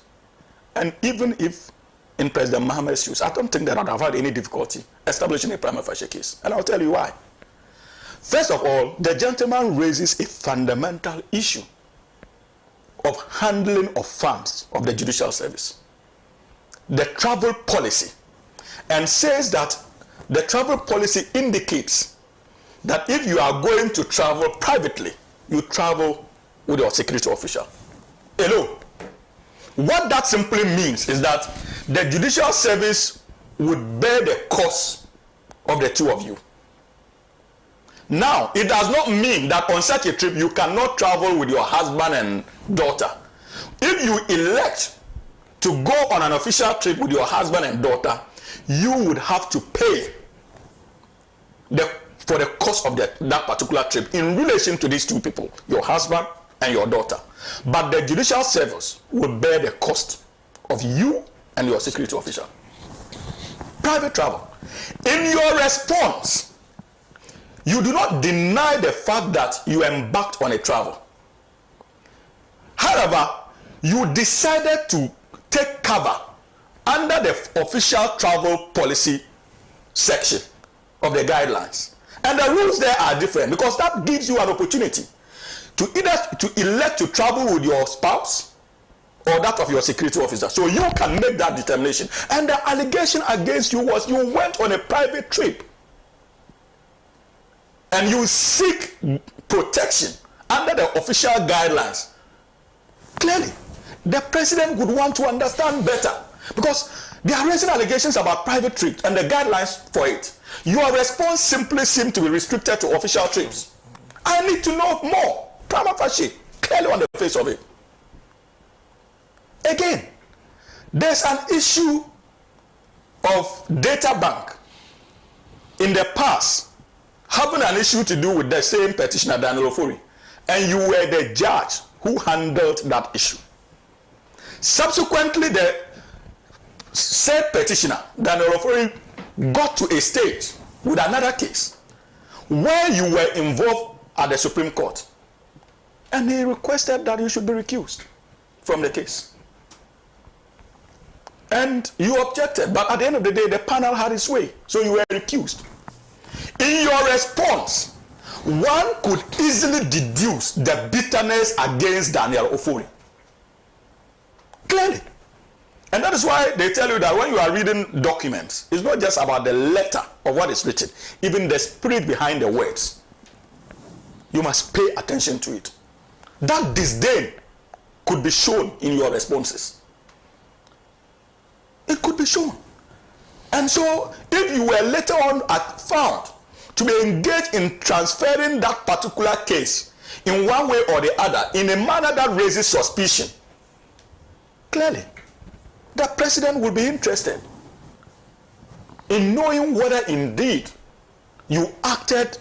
And even if in President Mohammed's shoes, I don't think that I would have had any difficulty establishing a prima facie case. And I'll tell you why. First of all, the gentleman raises a fundamental issue of handling of funds of the judicial service, the travel policy, and says that the travel policy indicates that if you are going to travel privately, you travel with your security official alone. What that simply means is that the judicial service would bear the cost of the two of you. Now, it does not mean that on such a trip you cannot travel with your husband and daughter. If you elect to go on an official trip with your husband and daughter, you would have to pay for the cost of that particular trip in relation to these two people, your husband and your daughter. But the judicial service will bear the cost of you and your security official. Private travel. In your response, you do not deny the fact that you embarked on a travel. However, you decided to take cover under the official travel policy section of the guidelines. And the rules there are different because that gives you an opportunity to either to elect to travel with your spouse or that of your security officer. So you can make that determination. And the allegation against you was you went on a private trip and you seek protection under the official guidelines. Clearly, the president would want to understand better because they are raising allegations about private trips and the guidelines for it. Your response simply seems to be restricted to official trips. I need to know more. Prima facie, clearly on the face of it. Again, there's an issue of data bank in the past having an issue to do with the same petitioner, Daniel Ofori, and you were the judge who handled that issue. Subsequently, the said petitioner, Daniel Ofori, got to a stage with another case where you were involved at the Supreme Court, and he requested that you should be recused from the case. And you objected, but at the end of the day, the panel had its way, so you were recused. In your response, one could easily deduce the bitterness against Daniel Ofori. Clearly. And that is why they tell you that when you are reading documents, it's not just about the letter of what is written, even the spirit behind the words. You must pay attention to it. That disdain could be shown in your responses. It could be shown. And so, if you were later on found to be engaged in transferring that particular case in one way or the other, in a manner that raises suspicion, clearly, the president will be interested in knowing whether indeed you acted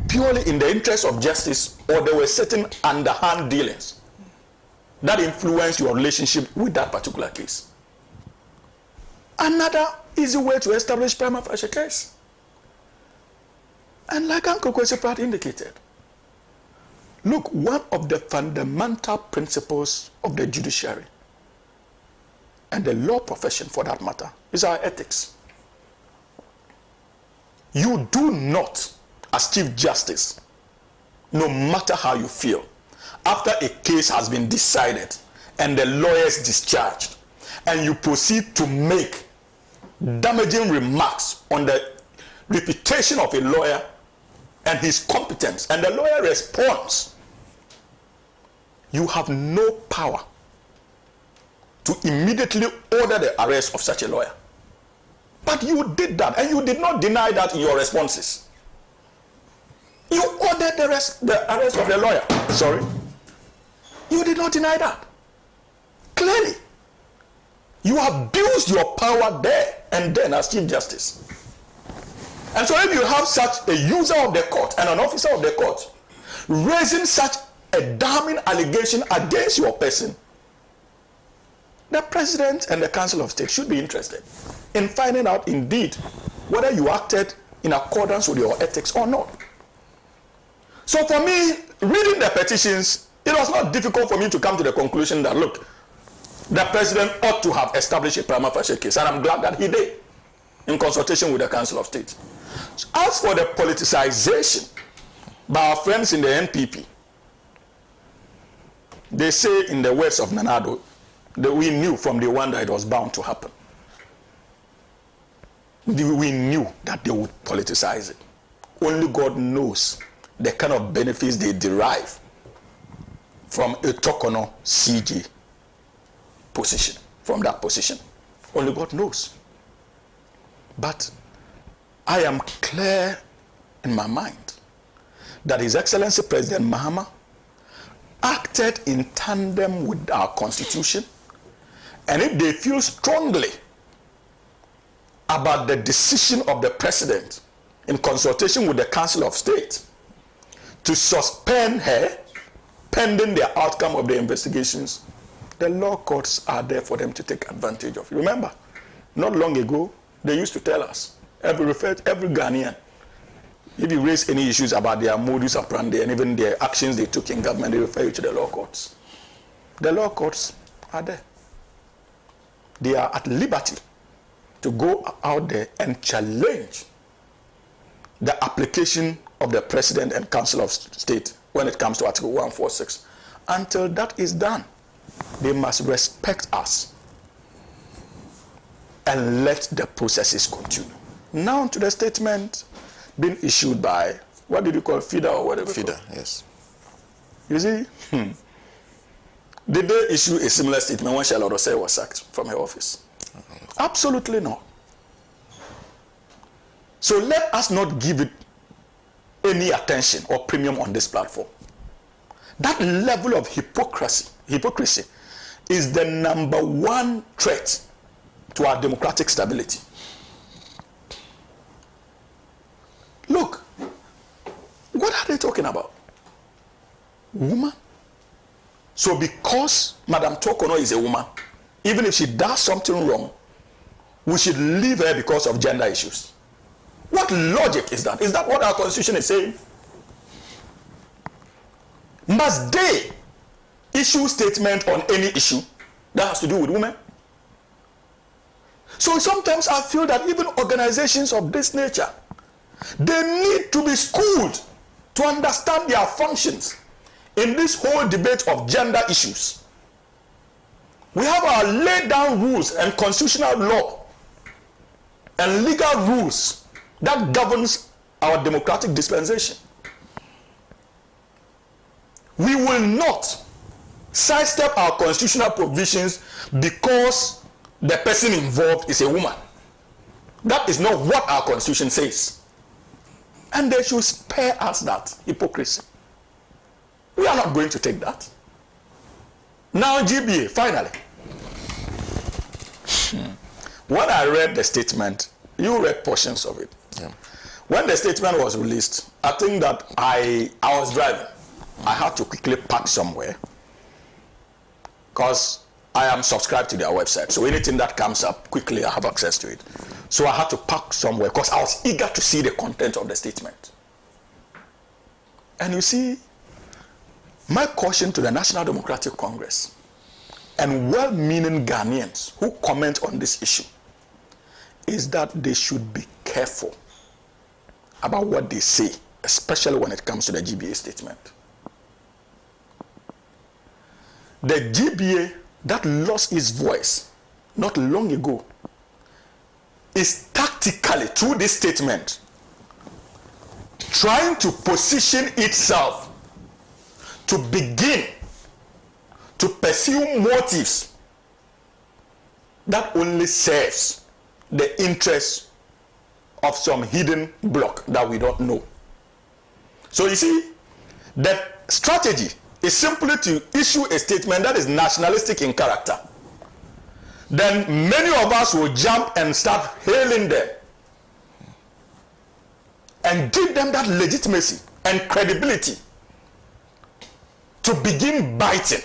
purely in the interest of justice or there were certain underhand dealings that influenced your relationship with that particular case. Another easy way to establish prima facie case. And like Uncle Kwesi Pratt indicated, look, one of the fundamental principles of the judiciary and the law profession for that matter is our ethics. You do not, as Chief Justice, no matter how you feel, after a case has been decided and the lawyers discharged, and you proceed to make damaging remarks on the reputation of a lawyer and his competence, and the lawyer responds, you have no power to immediately order the arrest of such a lawyer. But you did that, and you did not deny that in your responses. You ordered the arrest of the lawyer. Sorry. You did not deny that. Clearly. You abused your power there and then as Chief Justice. And so if you have such a user of the court and an officer of the court raising such a damning allegation against your person, the President and the Council of State should be interested in finding out indeed whether you acted in accordance with your ethics or not. So for me, reading the petitions, it was not difficult for me to come to the conclusion that, look, the President ought to have established a prima facie case, and I'm glad that he did, in consultation with the Council of State. As for the politicization by our friends in the NPP, they say in the words of Nanado that we knew from the one that it was bound to happen. We knew that they would politicize it. Only God knows the kind of benefits they derive from a Tokono CG position, from that position. Only God knows. But I am clear in my mind that His Excellency President Mahama acted in tandem with our Constitution, and if they feel strongly about the decision of the President in consultation with the Council of State to suspend her pending the outcome of the investigations, the law courts are there for them to take advantage of. Remember, not long ago, they used to tell us, every Ghanaian, if you raise any issues about their modus operandi and even their actions they took in government, they refer you to the law courts. The law courts are there. They are at liberty to go out there and challenge the application of the President and Council of State when it comes to Article 146. Until that is done, they must respect us and let the processes continue. Now to the statement being issued by, what did you call, FIDA or whatever? FIDA, yes. You see, did they issue a similar statement when Charlotte Osei was sacked from her office? Absolutely not. So let us not give it any attention or premium on this platform. That level of hypocrisy is the #1 threat to our democratic stability. Look, what are they talking about? Woman? So because Madam Tokono is a woman, even if she does something wrong, we should leave her because of gender issues. What logic is that? Is that what our Constitution is saying? Must they issue statement on any issue that has to do with women? So sometimes I feel that even organizations of this nature, they need to be schooled to understand their functions in this whole debate of gender issues. We have our laid down rules and constitutional law and legal rules that governs our democratic dispensation. We will not sidestep our constitutional provisions because the person involved is a woman. That is not what our Constitution says. And they should spare us that hypocrisy. We are not going to take that. Now GBA, finally. When I read the statement, you read portions of it. Yeah. When the statement was released, I think that I was driving. I had to quickly park somewhere because I am subscribed to their website. So anything that comes up, quickly I have access to it. So I had to park somewhere because I was eager to see the content of the statement. And you see, my caution to the National Democratic Congress and well-meaning Ghanaians who comment on this issue is that they should be careful about what they say, especially when it comes to the GBA statement. The GBA that lost its voice not long ago, is tactically, through this statement, trying to position itself to begin to pursue motives that only serves the interests of some hidden bloc that we don't know. So you see, the strategy is simply to issue a statement that is nationalistic in character. Then many of us will jump and start hailing them and give them that legitimacy and credibility to begin biting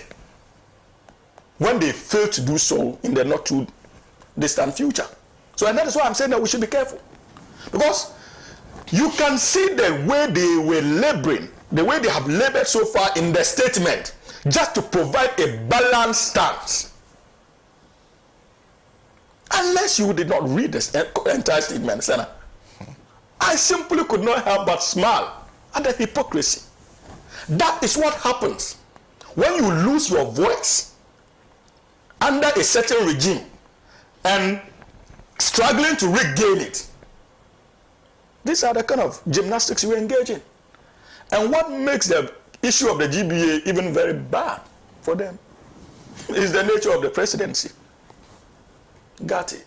when they fail to do so in the not too distant future. So, and that is why I'm saying that we should be careful, because you can see the way they were laboring, the way they have labored so far in the statement, just to provide a balanced stance. Unless you did not read this entire statement, Senna, I simply could not help but smile at the hypocrisy. That is what happens when you lose your voice under a certain regime and struggling to regain it. These are the kind of gymnastics we engage in. And what makes the issue of the GBA even very bad for them is the nature of the presidency. Gatti.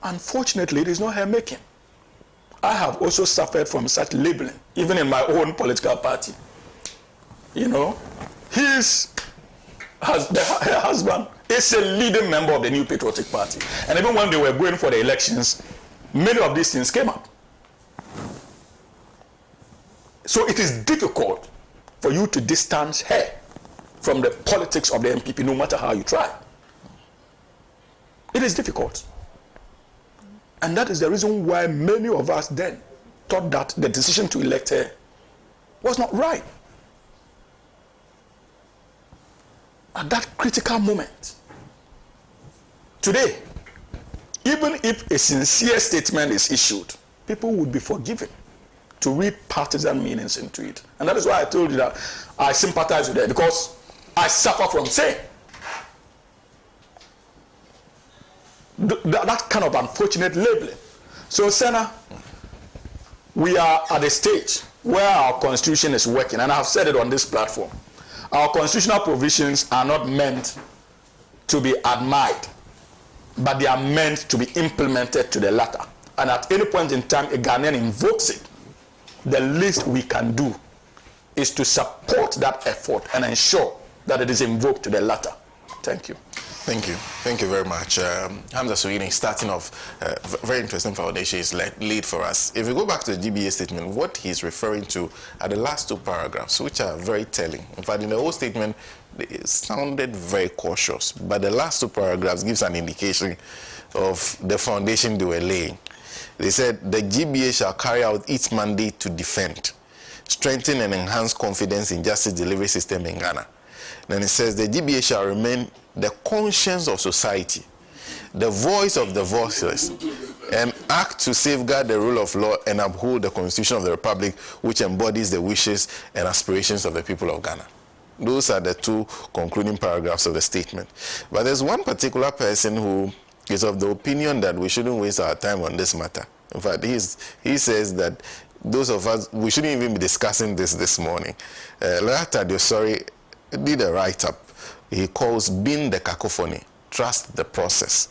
Unfortunately, it is not her making. I have also suffered from such labeling, even in my own political party. You know, her husband is a leading member of the New Patriotic Party. And even when they were going for the elections, many of these things came up. So it is difficult for you to distance her from the politics of the MPP, no matter how you try. It is difficult. And that is the reason why many of us then thought that the decision to elect her was not right. At that critical moment. Today, even if a sincere statement is issued, people would be forgiven to read partisan meanings into it. And that is why I told you that I sympathize with her, because I suffer from saying that kind of unfortunate labeling. So, SENA, we are at a stage where our constitution is working, and I've said it on this platform. Our constitutional provisions are not meant to be admired, but they are meant to be implemented to the latter. And at any point in time, a Ghanaian invokes it, the least we can do is to support that effort and ensure that it is invoked to the latter. Thank you. Thank you. Thank you very much. Hamza Suini, starting off, very interesting foundation is laid for us. If we go back to the GBA statement, what he's referring to are the last two paragraphs, which are very telling. In fact, in the whole statement, it sounded very cautious, but the last two paragraphs gives an indication of the foundation they were laying. They said, the GBA shall carry out its mandate to defend, strengthen and enhance confidence in justice delivery system in Ghana. Then it says, the GBA shall remain the conscience of society, the voice of the voiceless, and act to safeguard the rule of law and uphold the Constitution of the Republic, which embodies the wishes and aspirations of the people of Ghana. Those are the two concluding paragraphs of the statement. But there's one particular person who is of the opinion that we shouldn't waste our time on this matter. In fact, he says that those of us, we shouldn't even be discussing this morning. Lata Diosori did a write-up. He calls being the cacophony, trust the process.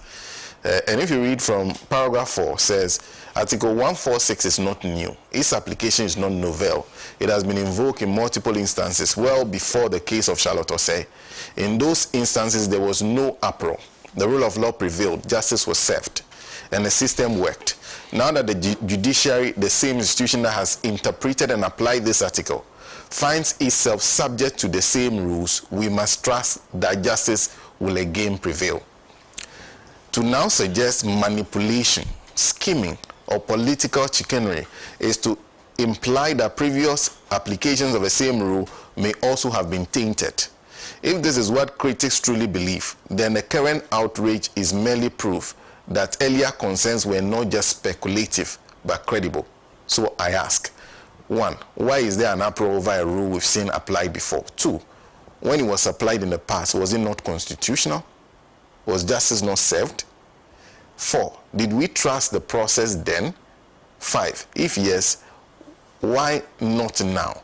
And if you read from paragraph 4, says, Article 146 is not new. Its application is not novel. It has been invoked in multiple instances well before the case of Charlotte Osei. In those instances, there was no uproar. The rule of law prevailed, justice was served, and the system worked. Now that the judiciary, the same institution that has interpreted and applied this article, finds itself subject to the same rules, we must trust that justice will again prevail. To now suggest manipulation, scheming, or political chicanery is to imply that previous applications of the same rule may also have been tainted. If this is what critics truly believe, then the current outrage is merely proof that earlier concerns were not just speculative, but credible. So I ask, 1, why is there an uproar over a rule we've seen applied before? 2, when it was applied in the past, was it not constitutional? Was justice not served? 4, did we trust the process then? 5, if yes, why not now?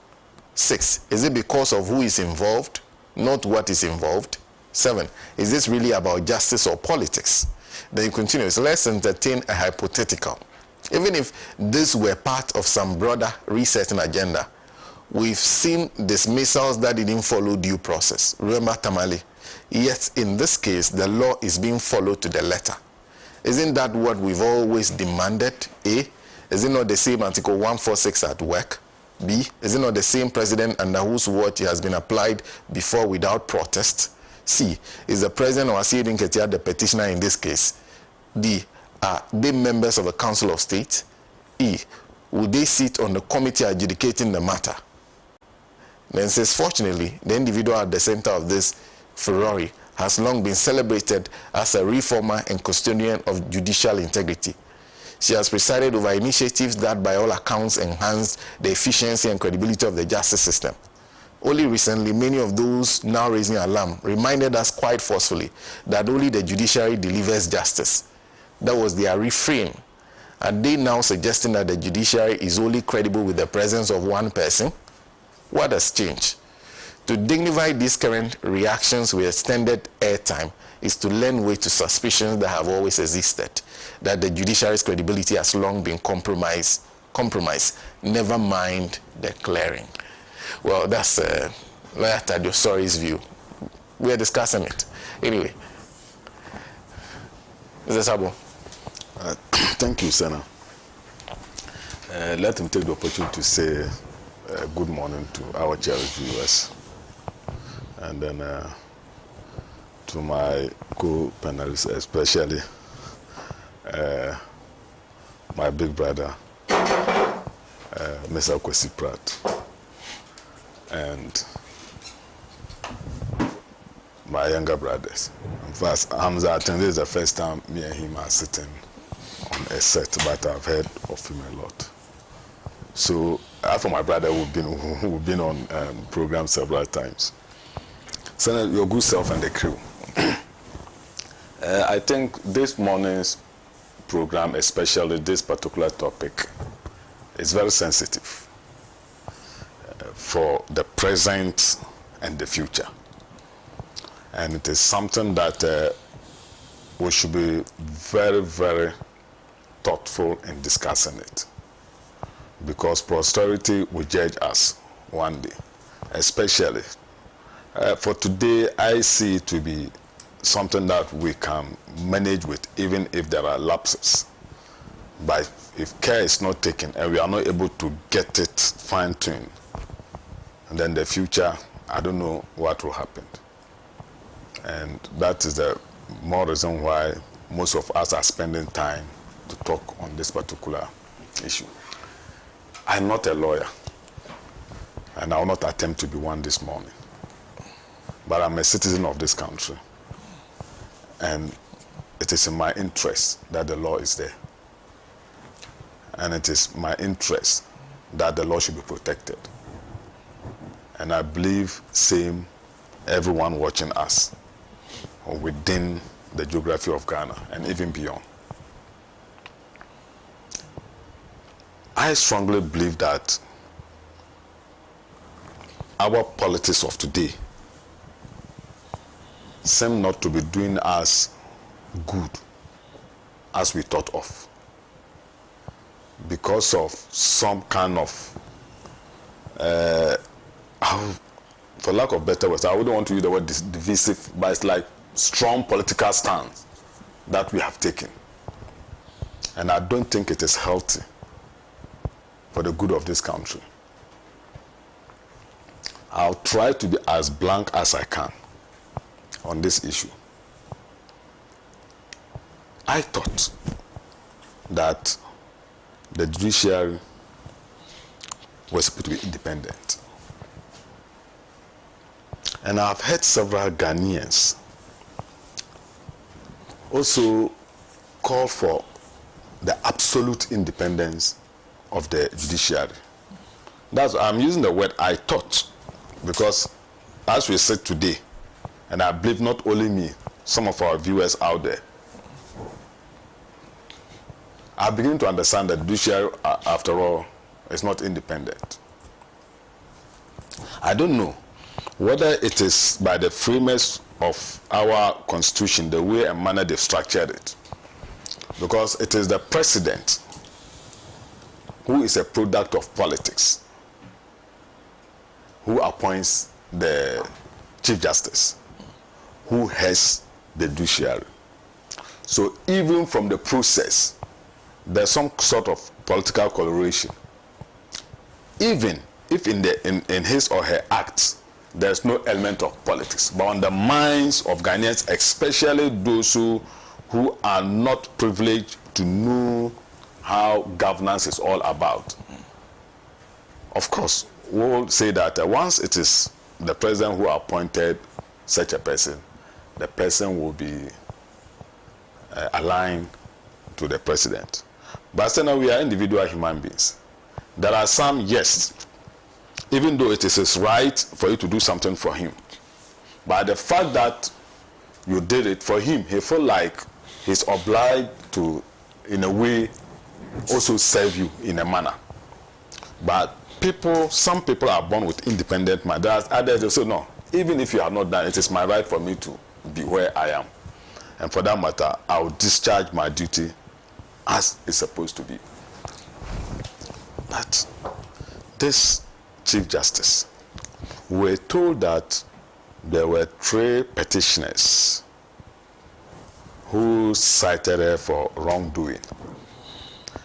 6, is it because of who is involved, not what is involved? 7, is this really about justice or politics? Then you continue. So let's entertain a hypothetical. Even if this were part of some broader resetting agenda, we've seen dismissals that didn't follow due process. Remember Tamale? Yet in this case, the law is being followed to the letter. Isn't that what we've always demanded? A, is it not the same Article 146 at work? B, is it not the same president under whose watch it has been applied before without protest? C, is the president or Asiedu Nketia the petitioner in this case? D, are they members of the Council of State? E, would they sit on the committee adjudicating the matter? Then says, fortunately, the individual at the center of this furore has long been celebrated as a reformer and custodian of judicial integrity. She has presided over initiatives that by all accounts enhanced the efficiency and credibility of the justice system. Only recently, many of those now raising alarm reminded us quite forcefully that only the judiciary delivers justice. That was their refrain. Are they now suggesting that the judiciary is only credible with the presence of one person? What has changed? To dignify these current reactions with extended airtime is to lend way to suspicions that have always existed, that the judiciary's credibility has long been compromised, never mind the clearing. Well, that's Lawyer Tadio Sori's view. We are discussing it. Anyway, Mr. Sabo. Thank you, Sena. Let me take the opportunity to say good morning to our cherished viewers, and then to my co-panelists, especially my big brother, Mr. Kwesi Pratt, and my younger brothers. In fact, Hamza, I think this is the first time me and him are sitting on a set, but I've heard of him a lot. So, after my brother, we've been on programs several times. Senator, your good self and the crew. I think this morning's program, especially this particular topic, is very sensitive for the present and the future. And it is something that we should be very, very thoughtful in discussing it. Because posterity will judge us one day. Especially for today, I see it to be something that we can manage with, even if there are lapses. But if care is not taken and we are not able to get it fine-tuned, and then the future, I don't know what will happen. And that is the more reason why most of us are spending time to talk on this particular issue. I'm not a lawyer, and I will not attempt to be one this morning. But I'm a citizen of this country, and it is in my interest that the law is there. And it is my interest that the law should be protected. And I believe same everyone watching us within the geography of Ghana and even beyond. I strongly believe that our politics of today seem not to be doing us good as we thought of, because of some kind of, for lack of better words, I wouldn't want to use the word divisive, but it's like strong political stance that we have taken. And I don't think it is healthy for the good of this country. I'll try to be as blank as I can on this issue. I thought that the judiciary was supposed to be independent. And I've heard several Ghanaians also call for the absolute independence of the judiciary. I'm using the word I thought, because as we said today, and I believe not only me, some of our viewers out there, I begin to understand that the judiciary, after all, is not independent. I don't know whether it is by the framers of our constitution, the way and manner they've structured it, because it is the president who is a product of politics who appoints the Chief Justice, who has the judiciary. So even from the process, there's some sort of political coloration. Even if in his or her acts, there's no element of politics, but on the minds of Ghanaians, especially those who are not privileged to know how governance is all about. Of course, we'll say that once it is the president who appointed such a person, the person will be aligned to the president. But SENA, we are individual human beings. There are some, yes, even though it is his right for you to do something for him, but the fact that you did it for him, he felt like he's obliged to, in a way, also serve you in a manner. But some people are born with independent mind. There are others who say, no, even if you have not done it, is my right for me to be where I am. And for that matter, I will discharge my duty as it's supposed to be. But this Chief Justice, we were told that there were 3 petitioners who cited her for wrongdoing.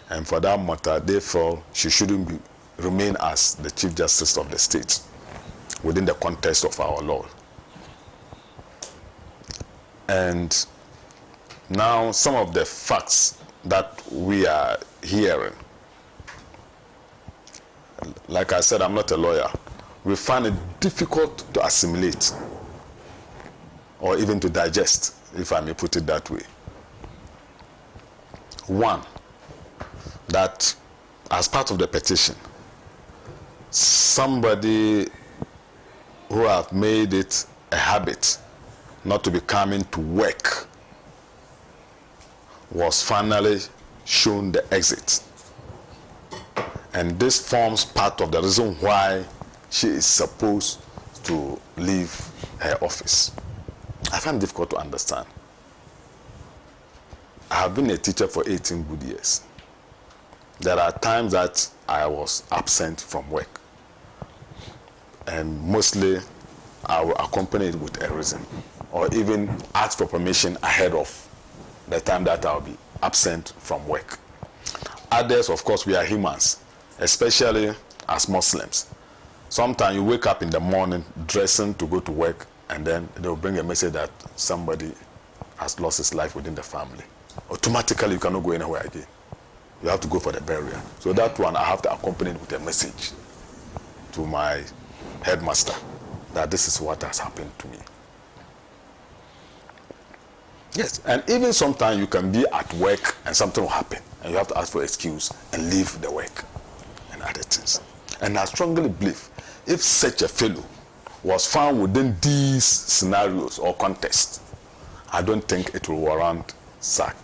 And for that matter, they felt she shouldn't remain as the Chief Justice of the state within the context of our law. And now some of the facts that we are hearing, like I said, I'm not a lawyer, we find it difficult to assimilate or even to digest, if I may put it that way. One, that as part of the petition, somebody who have made it a habit not to be coming to work was finally shown the exit. And this forms part of the reason why she is supposed to leave her office. I find it difficult to understand. I have been a teacher for 18 good years. There are times that I was absent from work. And mostly I will accompany it with a reason, or even ask for permission ahead of the time that I'll be absent from work. Others, of course, we are humans, especially as Muslims. Sometimes you wake up in the morning dressing to go to work, and then they'll bring a message that somebody has lost his life within the family. Automatically, you cannot go anywhere again. You have to go for the burial. So that one, I have to accompany it with a message to my headmaster that this is what has happened to me. Yes, and even sometimes you can be at work and something will happen, and you have to ask for excuse and leave the work and other things. And I strongly believe if such a fellow was found within these scenarios or context, I don't think it will warrant sack.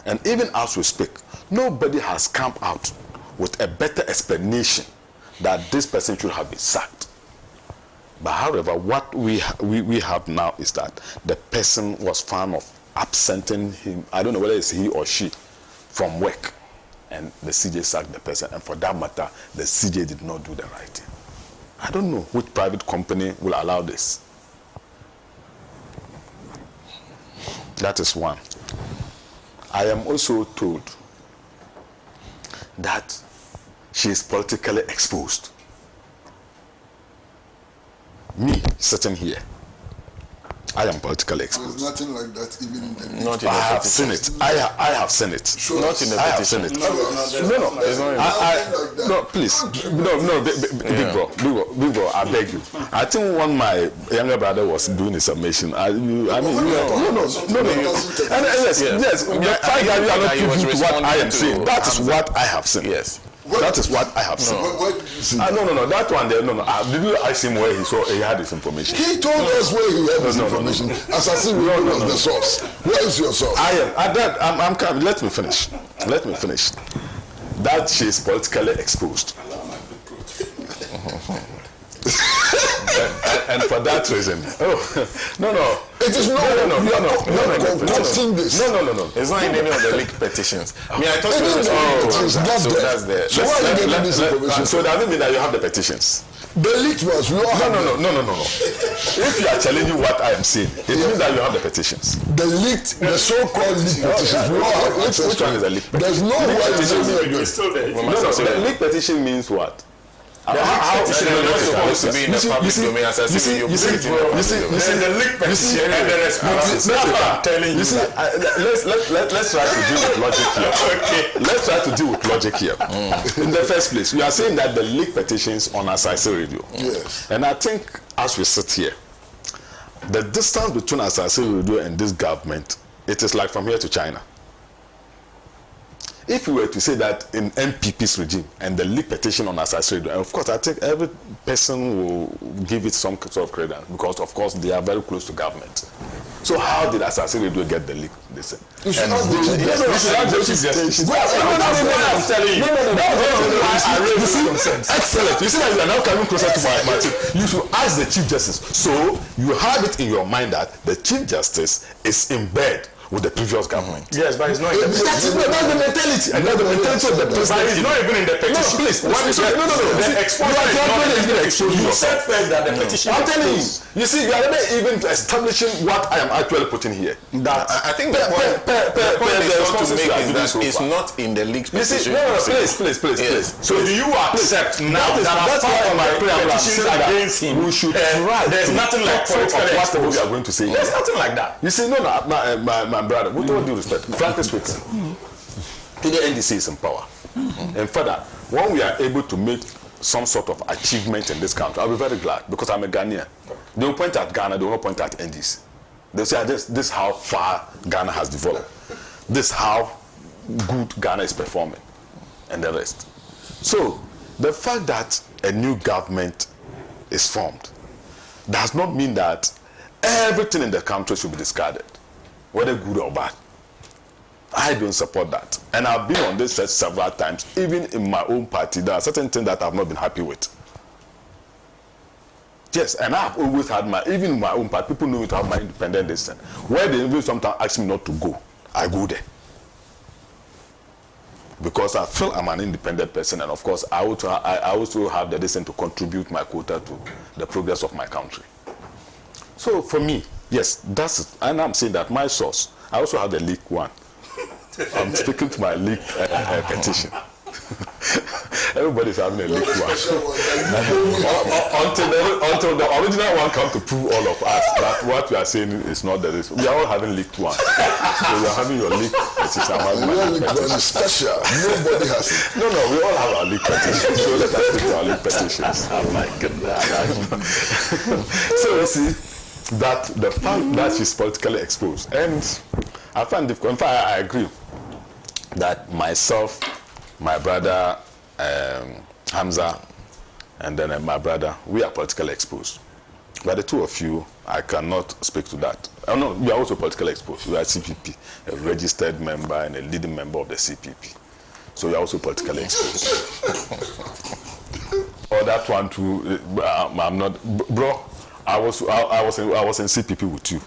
And even as we speak, nobody has come out with a better explanation that this person should have been sacked. But however, what we have now is that the person was found of absenting him, I don't know whether it's he or she, from work. And the CJ sacked the person. And for that matter, the CJ did not do the right thing. I don't know which private company will allow this. That is one. I am also told that she is politically exposed. Me, sitting here, I am politically exposed. There's nothing like that even in the Not in I the have seen it. I have seen it. Sure. Not in the I have petition. seen it. No. No, please. No, big bro, I beg you. I think when my younger brother was doing his submission, no. Yes. The fact that you are not privy to what I am saying, that is what I have seen. Yes. That is what I have seen. Where did you see no. That one there, no. Did you ask him where he had his information? He told us where he had his information. Assassin was the source. Where is your source? I'm coming. Let me finish. That she is politically exposed. and for that reason, no. It is not. No. It's not in any of the leaked petitions. I thought you were so that's there. So why are you getting this information? So does it mean that you have the petitions? The leaked ones, we all have. No. If you are challenging what I am saying, it means that you have the petitions. The so-called leaked petitions, we all have access. Which one is a leaked petition? There's no way it's still there. No, the leaked petition means what? How is supposed to be in the public domain as I see you see the leaked petition and the response. I'm telling you. Let's try to deal with logic here. Okay. Let's try to deal with logic here. In the first place, we are saying that the leaked petitions on Asase Radio. Yes. And I think as we sit here, the distance between Asase Radio and this government, it is like from here to China. If we were to say that in MPP's regime and the leaked petition on Asase Radio, and of course I think every person will give it some sort of credit because of course they are very close to government. So how did Asase Radio get the leak? Listen. You should not I'm telling you. Excellent. You see that you are now coming closer to my team. You should ask the Chief Justice. So you have it in your mind that the Chief Justice is in bed with the previous government. Yes, but it's not in the petition. That's the mentality. And that's the mentality of the president. It's not even in the petition. No, please. The exposure you said first that the petition. I'm telling you. You see, you are not even establishing what I am actually putting here. That I think the point they want to make is that it's not in the leaked petition. No, please. So do you accept now that as part of my petitions against him, we should try? There's nothing like political exposure. We are going to say. There's nothing like that. You see, my brother, with all due respect, frankly speaking, the NDC is in power. And further, when we are able to make some sort of achievement in this country, I'll be very glad because I'm a Ghanaian. They will point at Ghana, they will not point at NDC. They say this is how far Ghana has developed. This is how good Ghana is performing and the rest. So the fact that a new government is formed does not mean that everything in the country should be discarded, whether good or bad. I don't support that. And I've been on this set several times. Even in my own party, there are certain things that I've not been happy with. Yes, and I've always had even in my own party, people know me to have my independent decision. Where they even sometimes ask me not to go, I go there. Because I feel I'm an independent person, and of course, I also have the decision to contribute my quota to the progress of my country. So for me, yes, that's it. And I'm saying that my source, I also have the leaked one. I'm speaking to my leaked petition. Everybody's having a leaked one. Until the original one comes to prove all of us that what we are saying is not the risk. We are all having leaked one. So you are having your leaked petition. Your leaked one is special. Nobody has it. No, we all have our leaked petition. So let us take our leaked petitions. Oh my goodness. So you see, that the fact that she's politically exposed, and I find difficult. In fact, I agree that myself, my brother Hamza, and then my brother, we are politically exposed. But the two of you, I cannot speak to that. Oh no, we are also politically exposed. We are CPP, a registered member and a leading member of the CPP. So we are also politically exposed. Or that one too, I'm not, bro. I was in CPP with you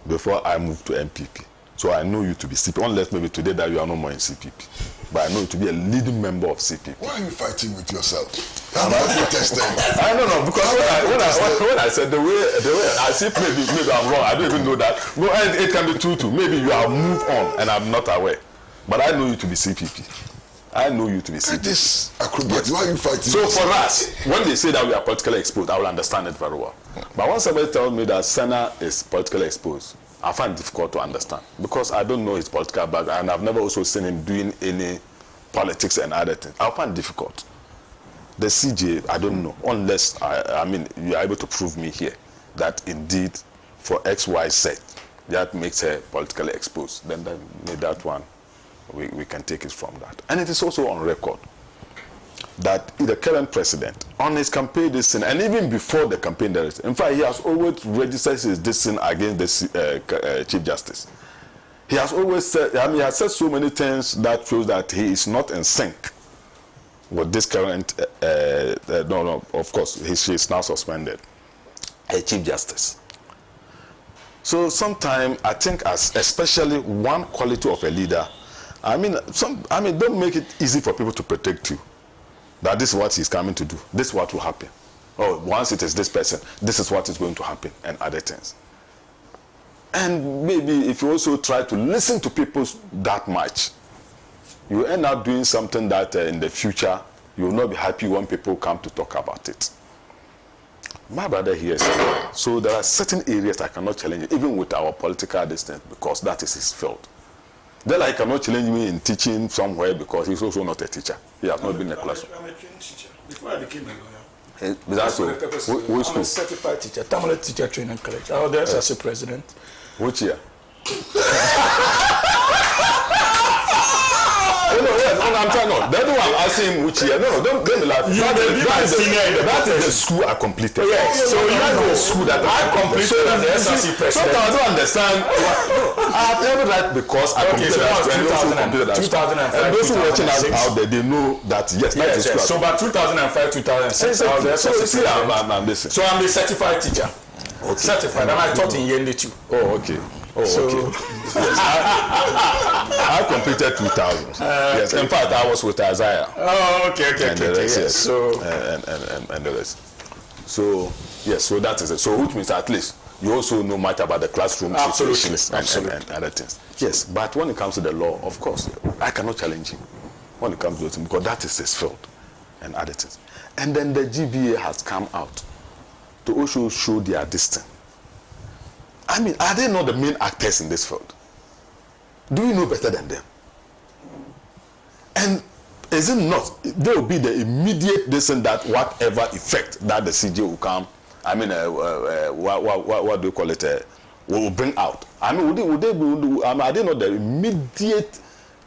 before I moved to MPP. So I know you to be CPP, unless maybe today that you are no more in CPP. But I know you to be a leading member of CPP. Why are you fighting with yourself? I'm not protesting. I don't know, because when I said the way I see maybe I'm wrong, I don't even know that. Well, it can be true too. Maybe you have moved on and I'm not aware. But I know you to be CPP. I know you to be CPP. This acrobat, why are you fighting? So for us, when they say that we are politically exposed, I will understand it very well. But when somebody tells me that SENA is politically exposed, I find it difficult to understand because I don't know his political background and I've never also seen him doing any politics and other things. I find it difficult. The CJ, I don't know, unless you are able to prove me here that indeed for XYZ that makes her politically exposed. Then that one we can take it from that. And it is also on record that the current president, on his campaign this thing, and even before the campaign, in fact, he has always registered his dissent against the Chief Justice. He has always said, I mean, he has said so many things that shows that he is not in sync with this current, no, of course, she is now suspended, a Chief Justice. So sometimes I think, especially one quality of a leader, I mean, don't make it easy for people to protect you. That this is what he's coming to do. This is what will happen. Oh, once it is this person, this is what is going to happen, and other things. And maybe if you also try to listen to people that much, you end up doing something that in the future you will not be happy when people come to talk about it. My brother here said, so there are certain areas I cannot challenge, even with our political distance, because that is his field. Then I cannot challenge me in teaching somewhere because he's also not a teacher. He has not been in a classroom. I'm a trained teacher. Before I became a lawyer, That's so. I'm a certified teacher, Tamale Teacher Training College. I was there as a president. Which year? I'm trying not. That's why I'm asking him which year. No, don't me laugh. That is the school I completed. Yes. So you know the school that I completed as the SRC president. Sometimes I don't understand. I have never read because I completed that. 2005. And those who are watching us out there, they know that yes, that is school. So by 2005, 2006, I was the SRC president. So I'm a certified teacher. Okay. Certified, and I taught in Yendi too. Oh, okay. Oh, so, okay. Yes, I completed 2000. Yes, in fact, I was with Isaiah. Oh, okay. Yes. So and the rest. So yes, so that is it. So which means at least you also know much about the classroom situations and other things. Yes, but when it comes to the law, of course, I cannot challenge him when it comes to it because that is his field and other things. And then the GBA has come out to also show their distance. I mean, are they not the main actors in this field? Do you know better than them? And is it not, there will be the immediate distance that whatever effect that the CJ will come, I mean, what do you call it, will bring out? I mean, are they not the immediate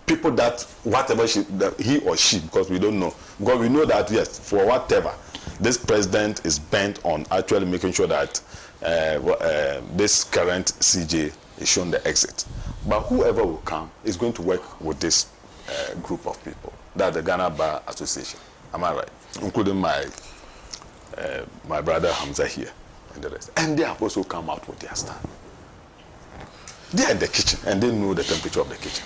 people that whatever he or she, because we don't know, because we know that, yes, for whatever, this president is bent on actually making sure that this current CJ is shown the exit. But whoever will come is going to work with this group of people. That's the Ghana Bar Association. Am I right? Including my brother Hamza here and the rest. And they have also come out with their stand. They are in the kitchen and they know the temperature of the kitchen.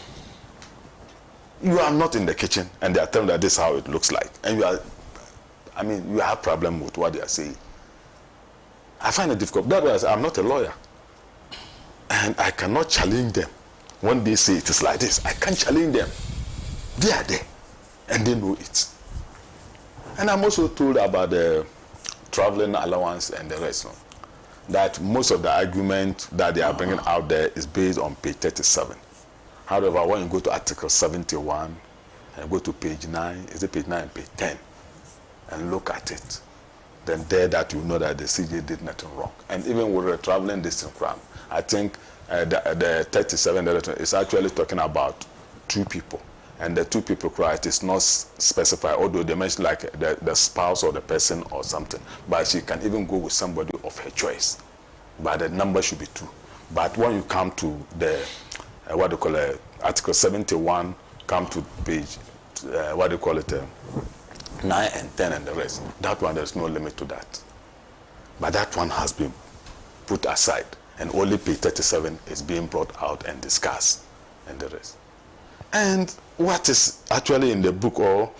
You are not in the kitchen and they are telling that this is how it looks like. And you are, I mean, you have a problem with what they are saying. I find it difficult. That's why I'm not a lawyer. And I cannot challenge them. When they say it is like this, I can't challenge them. They are there. And they know it. And I'm also told about the traveling allowance and the rest. That most of the argument that they are bringing out there is based on page 37. However, when you go to Article 71 and go to page 9, is it page 9, page 10, and look at it, then there that you know that the CJ did nothing wrong. And even with the traveling distance crime, I think the 37 is actually talking about 2 people. And the 2 people cry, it is not specified, although they mention like the spouse or the person or something. But she can even go with somebody of her choice. But the number should be 2. But when you come to the, what do you call it, Article 71, come to page, 9 and 10 and the rest. That one, there's no limit to that. But that one has been put aside. And only page 37 is being brought out and discussed and the rest. And what is actually in the book, or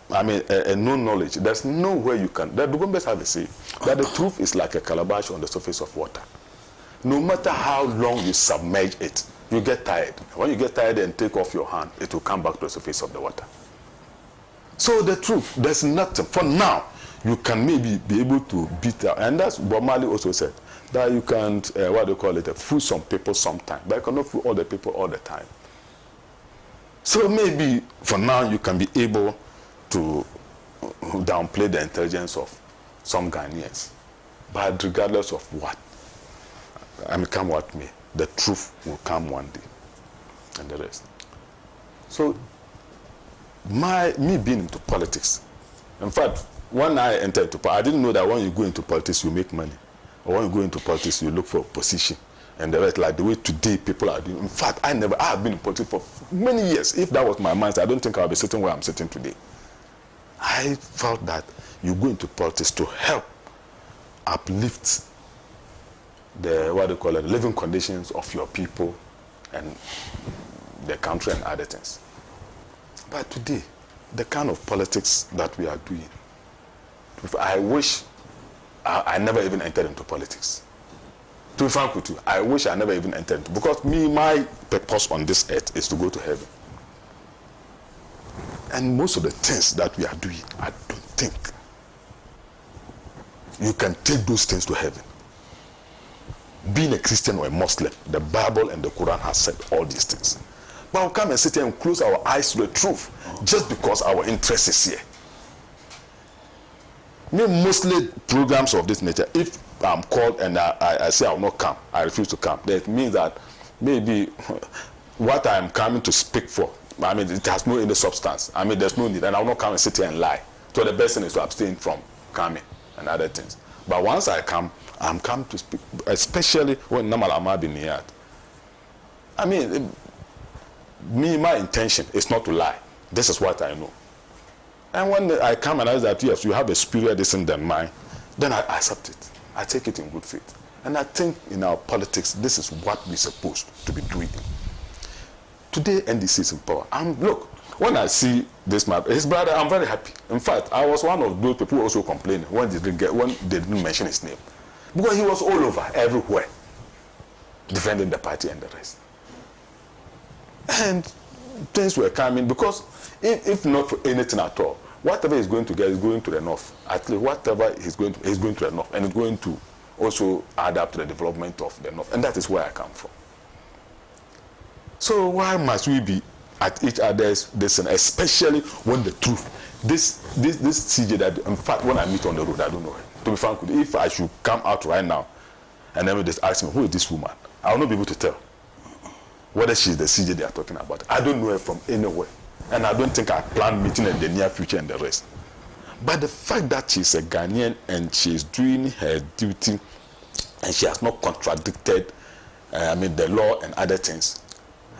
I mean, a known knowledge, there's no way you can, the Dugombes have a say, that the truth is like a calabash on the surface of water. No matter how long you submerge it, you get tired. When you get tired and take off your hand, it will come back to the surface of the water. So the truth, there's nothing. For now, you can maybe be able to beat out. And that's what Mali also said, that you can't, fool some people sometime, but you cannot fool all the people all the time. So maybe for now you can be able to downplay the intelligence of some Ghanaians. But regardless of what, I mean, come what may, the truth will come one day and the rest. So me being into politics In fact, when I entered into politics, I didn't know that when you go into politics, you make money. Or when you go into politics, you look for a position. And the rest, like the way today people are doing. In fact, I have been in politics for many years. If that was my mindset, I don't think I would be sitting where I'm sitting today. I felt that you go into politics to help uplift the, living conditions of your people and the country and other things. But today, the kind of politics that we are doing, I wish I never even entered into politics. To be frank with you, I wish I never even entered into, because my purpose on this earth is to go to heaven. And most of the things that we are doing, I don't think you can take those things to heaven. Being a Christian or a Muslim, the Bible and the Quran has said all these things. But we'll come and sit here and close our eyes to the truth just because our interest is here. Mostly programs of this nature, if I'm called and I say I will not come, I refuse to come, that means that maybe what I'm coming to speak for, it has no any substance. There's no need, and I will not come and sit here and lie. So the best thing is to abstain from coming and other things. But once I come, I'm come to speak, especially when Namal Ahmad bin Niyad. My intention is not to lie. This is what I know. And when I come and I say that, yes, you have a superior this than mine, then I accept it. I take it in good faith. And I think in our politics, this is what we're supposed to be doing. Today, NDC is in power. Look, when I see this man, his brother, I'm very happy. In fact, I was one of those people who also complaining when they didn't mention his name. Because he was all over, everywhere, defending the party and the rest. And things were coming, because if not for anything at all, whatever he's going to get is going to the north. At least whatever he's going to the north, and it's going to also add up to the development of the north. And that is where I come from. So why must we be at each other's distance, especially when the truth, this CJ that, in fact, when I meet on the road, I don't know her. To be frank with you, if I should come out right now and then just ask me, who is this woman? I will not be able to tell whether she's the CJ they are talking about. I don't know her from anywhere. And I don't think I plan meeting in the near future and the rest. But the fact that she's a Ghanaian and she's doing her duty and she has not contradicted the law and other things,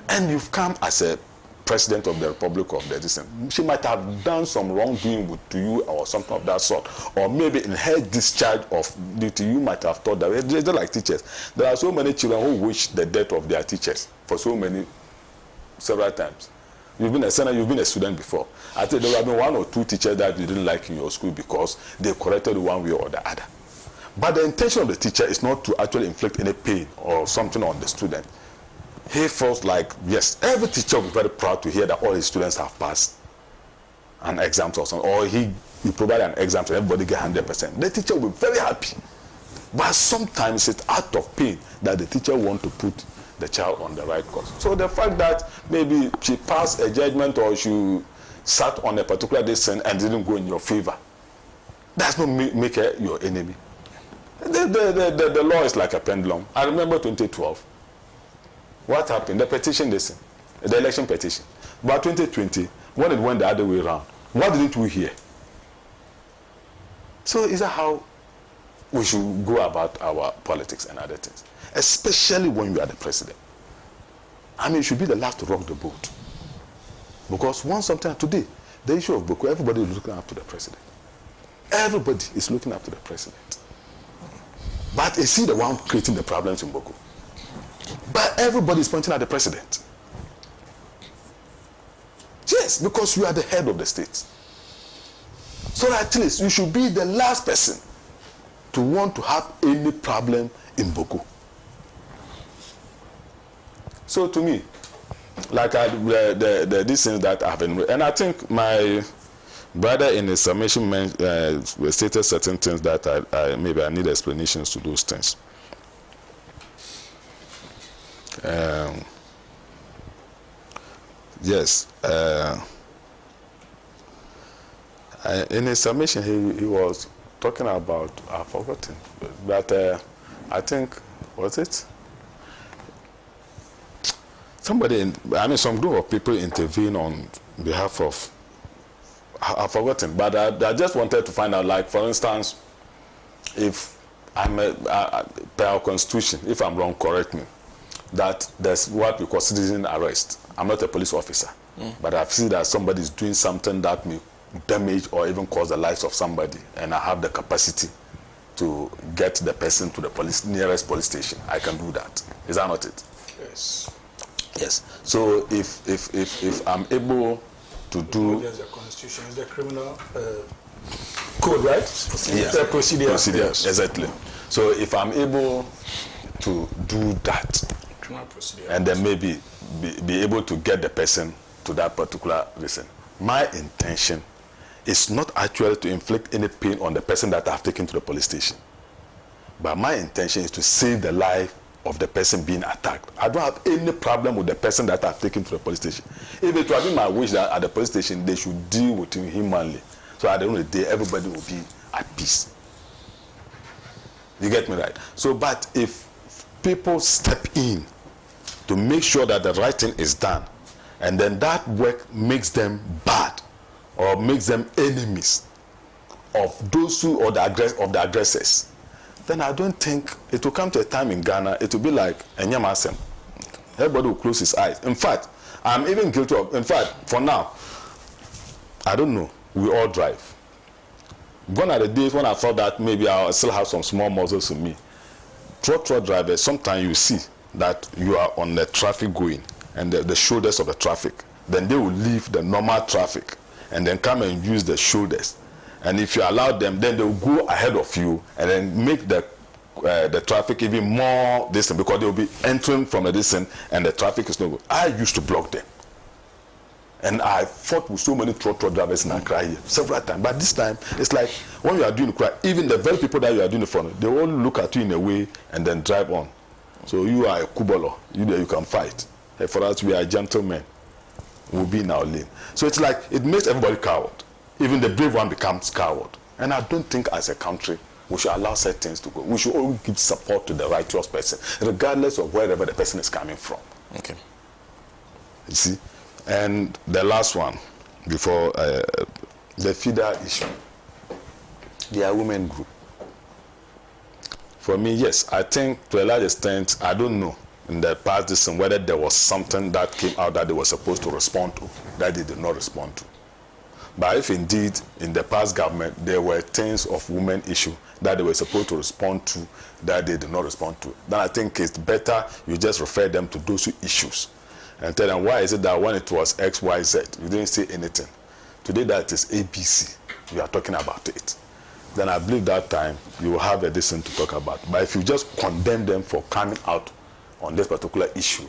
and you've come as a president of the Republic of the Distance, she might have done some wrongdoing to you or something of that sort. Or maybe in her discharge of duty, you might have thought that, just like teachers, there are so many children who wish the death of their teachers for several times. You've been a SENA, you've been a student before. I think there have been one or two teachers that you didn't like in your school because they corrected one way or the other. But the intention of the teacher is not to actually inflict any pain or something on the student. He feels like, yes, every teacher will be very proud to hear that all his students have passed an exam or something, or he provide an exam so everybody get 100%. The teacher will be very happy. But sometimes it's out of pain that the teacher wants to put the child on the right course. So the fact that maybe she passed a judgment or she sat on a particular distance and didn't go in your favor, does not make her your enemy. The law is like a pendulum. I remember 2012. What happened? The election petition. But 2020, when it went the other way around, what didn't we hear? So is that how we should go about our politics and other things? Especially when you are the president. You should be the last to rock the boat. Because sometime today, the issue of Boko, everybody is looking up to the president. Everybody is looking up to the president. But is he the one creating the problems in Boko? But everybody is pointing at the president. Yes, because you are the head of the state. So at least you should be the last person to want to have any problem in Boko. So to me, like these things that have been, and I think my brother in his submission stated certain things that maybe I need explanations to those things. Yes. In his submission, he was talking about, I've forgotten, but I think, was it? Somebody, some group of people intervene on behalf of I've forgotten, but I just wanted to find out, like, for instance, if I'm per our constitution, if I'm wrong, correct me, that there's what we call citizen arrest. I'm not a police officer, but I've seen that somebody is doing something that may damage or even cause the lives of somebody, and I have the capacity to get the person to the nearest police station. I can do that. Is that not it? Yes. Yes. So if I'm able to do... There's a constitution, it's the criminal code, right? Yes. The procedure. Yes. Exactly. So if I'm able to do that, criminal procedure, and then maybe be able to get the person to that particular reason, my intention is not actually to inflict any pain on the person that I've taken to the police station, but my intention is to save the life of the person being attacked. I don't have any problem with the person that I've taken to the police station. If it was my wish that at the police station they should deal with him humanly, so at the end of the day everybody will be at peace. You get me right? So, but if people step in to make sure that the right thing is done, and then that work makes them bad or makes them enemies of those who or the aggressors, then I don't think it will come to a time in Ghana, it will be like Enyamasem. Everybody will close his eyes. In fact, I'm even guilty of, in fact, for now, I don't know, we all drive. Gone are the days when I thought that maybe I'll still have some small muscles in me. Truck drivers, sometimes you see that you are on the traffic going, and the shoulders of the traffic. Then they will leave the normal traffic and then come and use the shoulders. And if you allow them, then they will go ahead of you and then make the traffic even more distant, because they will be entering from a distance and the traffic is not good. I used to block them. And I fought with so many truck drivers in Accra here several times. But this time, it's like when you are doing crime, even the very people that you are doing it for, they all look at you in a way and then drive on. So you are a kubolo. You can fight. And for us, we are gentlemen. We'll be in our lane. So it's like it makes everybody coward. Even the brave one becomes coward. And I don't think as a country we should allow certain things to go. We should always give support to the righteous person, regardless of wherever the person is coming from. Okay. You see? And the last one, before the feeder issue, they are women group. For me, yes, I think to a large extent, I don't know in the past decision whether there was something that came out that they were supposed to respond to that they did not respond to. But if indeed in the past government there were things of women issue that they were supposed to respond to that they did not respond to, then I think it's better you just refer them to those issues and tell them, why is it that when it was X, Y, Z, you didn't say anything? Today that is ABC, you are talking about it. Then I believe that time you will have a decision to talk about. But if you just condemn them for coming out on this particular issue,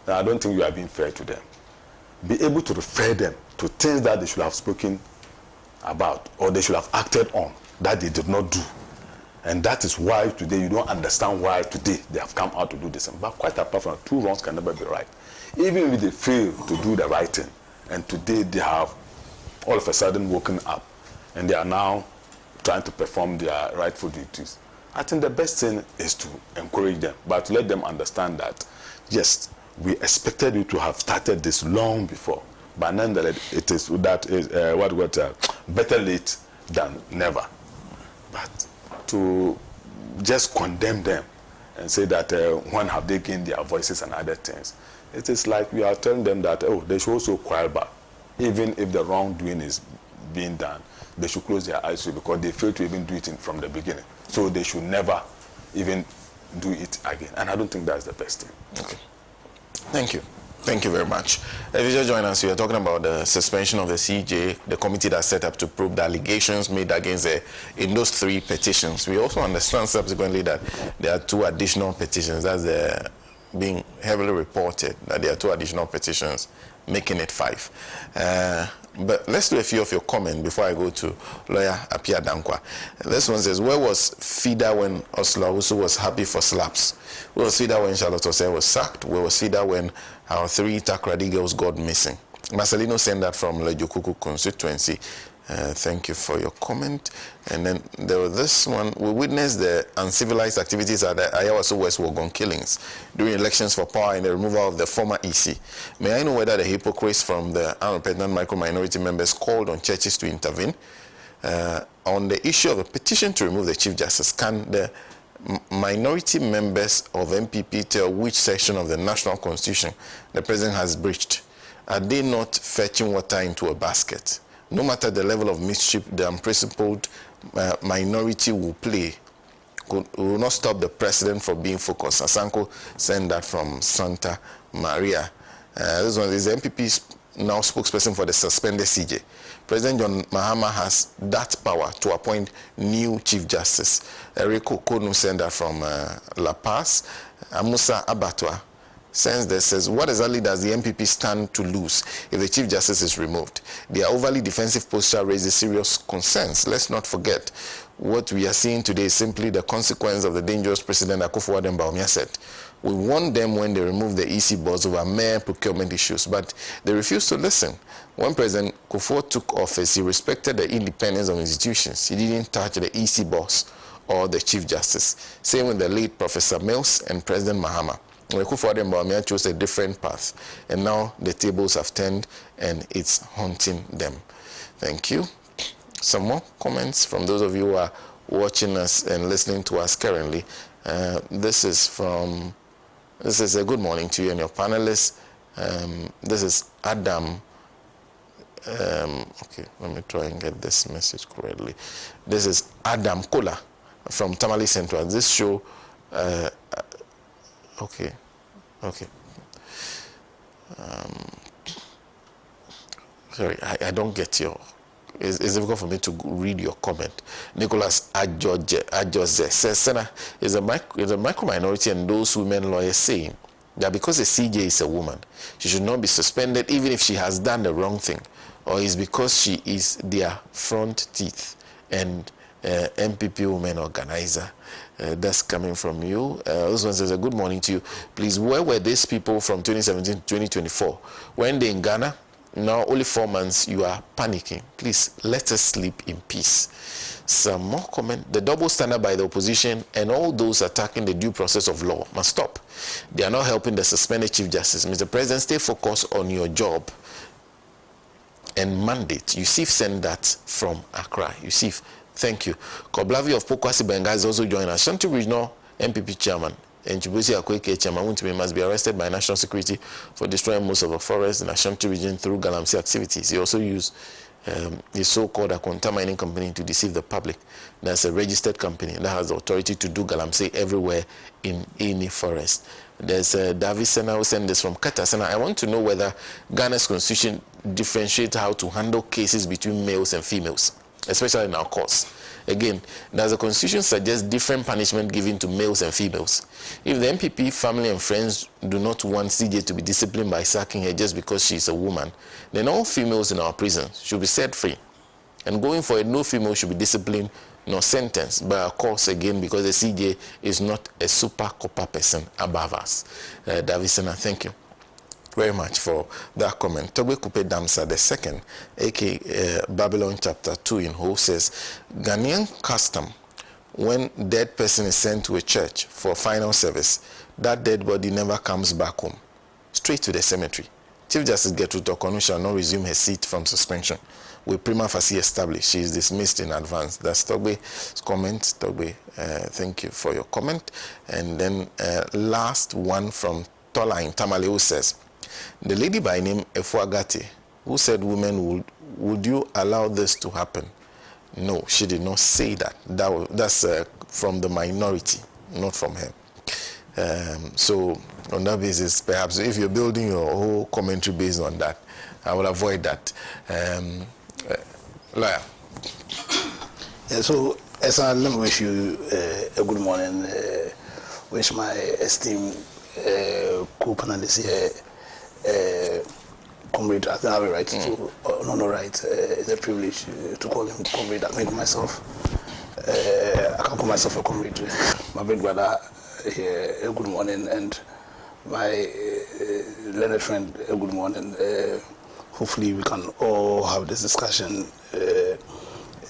then I don't think you are being fair to them. Be able to refer them to things that they should have spoken about or they should have acted on that they did not do. And that is why today you don't understand why today they have come out to do this. But quite apart from that, two wrongs can never be right. Even if they fail to do the right thing, and today they have all of a sudden woken up and they are now trying to perform their rightful duties, I think the best thing is to encourage them, but to let them understand that, yes, we expected you to have started this long before, but nonetheless, it is that is better late than never. But to just condemn them and say that when have they gained their voices and other things, it is like we are telling them that, oh, they should also cry back. Even if the wrongdoing is being done, they should close their eyes to it because they failed to even do it from the beginning. So they should never even do it again. And I don't think that's the best thing. Okay. Thank you. Thank you very much. If you just join us, we are talking about the suspension of the CJ, the committee that's set up to probe the allegations made against in those 3 petitions. We also understand subsequently that there are 2 additional petitions. That's being heavily reported that there are 2 additional petitions, making it 5. But let's do a few of your comments before I go to lawyer Apia Dankwa. This one says, where was FIDA when Oslo also was happy for slaps? Where was FIDA when Charlotte Osei was sacked? Where was FIDA when our 3 Takrady girls got missing? Marcelino sent that from Lejokuku constituency. Thank you for your comment. And then there was this one. We witnessed the uncivilized activities at the Ayawaso West Wogon killings during elections for power and the removal of the former EC. May I know whether the hypocrites from the unrepentant micro-minority members called on churches to intervene? On the issue of a petition to remove the Chief Justice, can the minority members of MPP tell which section of the National Constitution the President has breached? Are they not fetching water into a basket? No matter the level of mischief the unprincipled minority will play, will not stop the President from being focused. Asanko sent that from Santa Maria. This one is the MPP's now spokesperson for the suspended CJ. President John Mahama has that power to appoint new Chief Justice. Eriko Konu sent that from La Paz. Amusa Abatwa sends this, says, what exactly does the MPP stand to lose if the Chief Justice is removed? Their overly defensive posture raises serious concerns. Let's not forget, what we are seeing today is simply the consequence of the dangerous President Akufo-Addo Bawumia said. We warned them when they removed the EC boards over mere procurement issues, but they refused to listen. When President Kufuor took office, he respected the independence of institutions. He didn't touch the EC boss or the Chief Justice. Same with the late Professor Mills and President Mahama. Akufo-Addo Bawumia chose a different path, and now the tables have turned and it's haunting them. Thank you. Some more comments from those of you who are watching us and listening to us currently. This is a good morning to you and your panelists. This is Adam. Okay, let me try and get this message correctly. This is Adam Kola from Tamale Central. This show, okay. Sorry, I don't get your. It's difficult for me to read your comment. Nicholas Ajose says, SENA is a micro-minority and those women lawyers saying that because a CJ is a woman, she should not be suspended even if she has done the wrong thing, or is because she is their front teeth and MPP women organizer. That's coming from you. This one says, good morning to you. Please, where were these people from 2017 to 2024? When they in Ghana? Now, only 4 months, you are panicking. Please, let us sleep in peace. Some more comment. The double standard by the opposition and all those attacking the due process of law must stop. They are not helping the suspended Chief Justice. Mr. President, stay focused on your job and mandate. Yusuf sent that from Accra. Yusuf, thank you. Koblavi of Pokwasi Benga is also joining us. Shanti Regional MPP Chairman and Chibusi Akweke Chairman must be arrested by national security for destroying most of the forest in Ashanti region through Galamsey activities. He also used his so-called Akonta mining company to deceive the public. That's a registered company that has the authority to do Galamsey everywhere in any forest. There's David Sena who sent this from Qatar. Sena, I want to know whether Ghana's constitution differentiates how to handle cases between males and females, especially in our courts. Again, does the constitution suggest different punishment given to males and females? If the MPP family and friends do not want CJ to be disciplined by sacking her just because she is a woman, then all females in our prisons should be set free. And going forward, no female should be disciplined nor sentenced by our courts again, because the CJ is not a super copper person above us. David Sena, thank you very much for that comment. Togbe Kupe Damsa II, aka Babylon chapter 2 in Ho, says, Ghanaian custom, when dead person is sent to a church for final service, that dead body never comes back home, straight to the cemetery. Chief Justice Gertrude Okonu shall not resume her seat from suspension. With prima facie established, she is dismissed in advance. That's Togbe's comment. Togbe, thank you for your comment. And then last one from Tola in Tamale, who says, the lady by name Efuagati, who said women would you allow this to happen? No, she did not say that. That's from the minority, not from her. So on that basis, perhaps if you're building your whole commentary based on that, I will avoid that. Lawyer. Yeah, so as I let me wish you a good morning. Wish my esteemed co-panelist here, comrade, I have a right to, no right, it's a privilege to call him comrade. I make myself, I can call myself a comrade. My big brother here, a good morning, and my learned friend, a good morning. Hopefully we can all have this discussion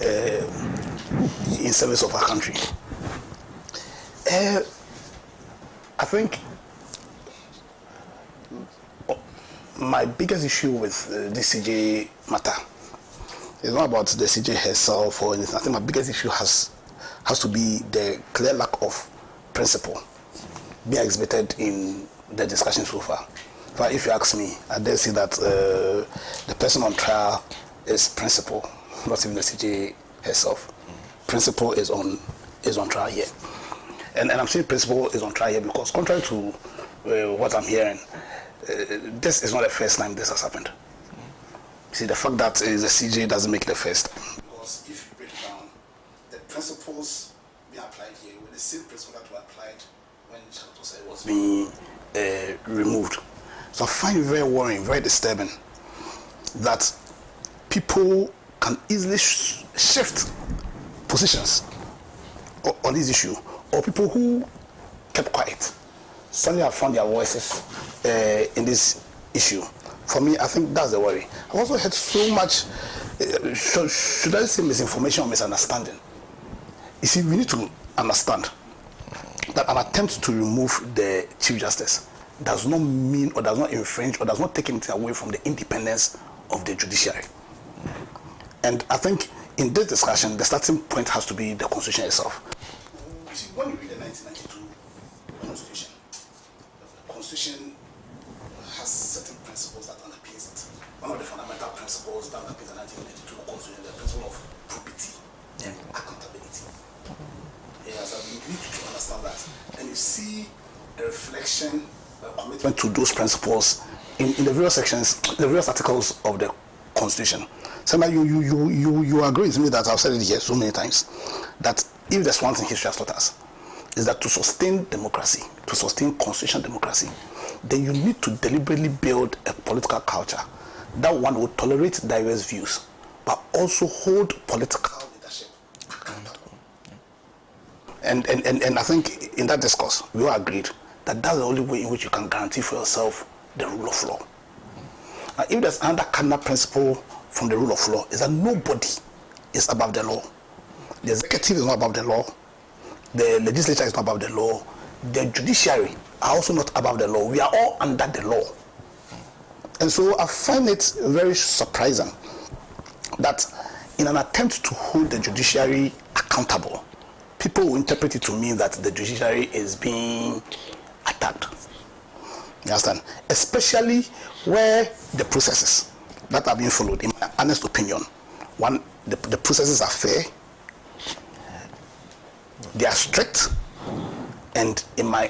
in service of our country. I think my biggest issue with the CJ matter is not about the CJ herself or anything. I think my biggest issue has to be the clear lack of principle being exhibited in the discussion so far. But if you ask me, I dare say that the person on trial is principle, not even the CJ herself. Principle is on trial here. And I'm saying principle is on trial here because contrary to what I'm hearing, this is not the first time this has happened. See, the fact that the CJ doesn't make it the first time. Because if you break it down, the principles being applied here were the same principles that were applied when Chatotose was being removed. So I find it very worrying, very disturbing that people can easily shift positions on this issue, or people who kept quiet suddenly have found their voices in this issue. For me, I think that's the worry. I've also heard so much, should I say misinformation or misunderstanding? You see, we need to understand that an attempt to remove the Chief Justice does not mean or does not infringe or does not take anything away from the independence of the judiciary. And I think in this discussion, the starting point has to be the Constitution itself. You see, when you read the 1992 Constitution, the Constitution has certain principles that underpins it. One of the fundamental principles that underpins the 1992 Constitution is the principle of probity and accountability. Yes, we need to understand that. And you see a reflection, a commitment to those principles in the various sections, the various articles of the Constitution. Somebody, you agree with me that I've said it here so many times, that if there's one thing history has taught us, is that to sustain democracy, to sustain constitutional democracy, then you need to deliberately build a political culture that one would tolerate diverse views, but also hold political leadership accountable. And I think in that discourse, we all agreed that that's the only way in which you can guarantee for yourself the rule of law. Now, if there's another cardinal principle from the rule of law, is that nobody is above the law. The executive is not above the law. The legislature is not above the law. The judiciary are also not above the law. We are all under the law. And so I find it very surprising that in an attempt to hold the judiciary accountable, people will interpret it to mean that the judiciary is being attacked. You understand? Especially where the processes that are being followed, in my honest opinion, one, the processes are fair, they are strict, and in my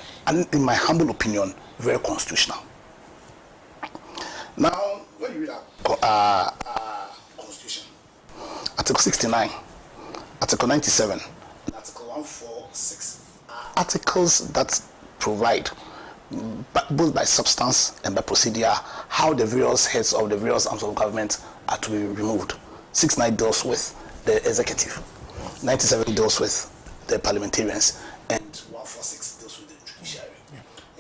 humble opinion, very constitutional. Now, when you read our Constitution, Article 69, Article 97, and Article 146 are articles that provide, both by substance and by procedure, how the various heads of the various arms of government are to be removed. 69 deals with the executive, 97 deals with the parliamentarians, and 146 deals with the judiciary.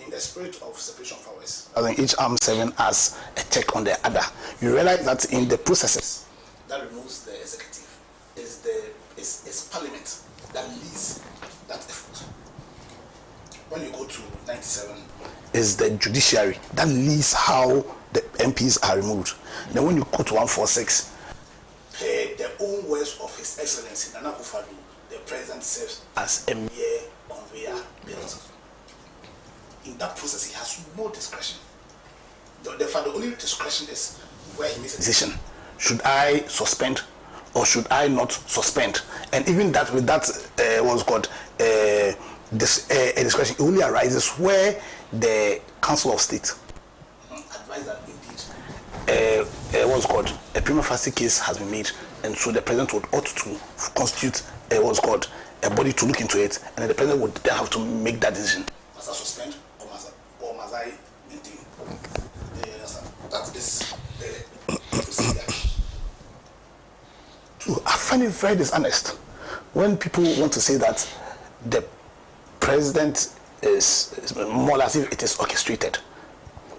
In the spirit of separation of powers, I think each arm serving as a check on the other. You realize that in the processes that removes the executive is parliament that leads that effort. When you go to 97, is the judiciary that leads how the MPs are removed. Then when you go to 146, the own words of His Excellency Nana Akufo-Addo, the president serves as a mere conveyor belt. In that process, he has no discretion. The only discretion is where he makes a decision. Should I suspend or should I not suspend? And even that, with that, what's called a discretion, it only arises where the Council of State advise that indeed what's called a prima facie case has been made, and so the president would ought to constitute what's called a body to look into it, and then the president would then have to make that decision. Must I suspend or must I maintain? That is the procedure. I find it very dishonest when people want to say that the president is more as if it is orchestrated.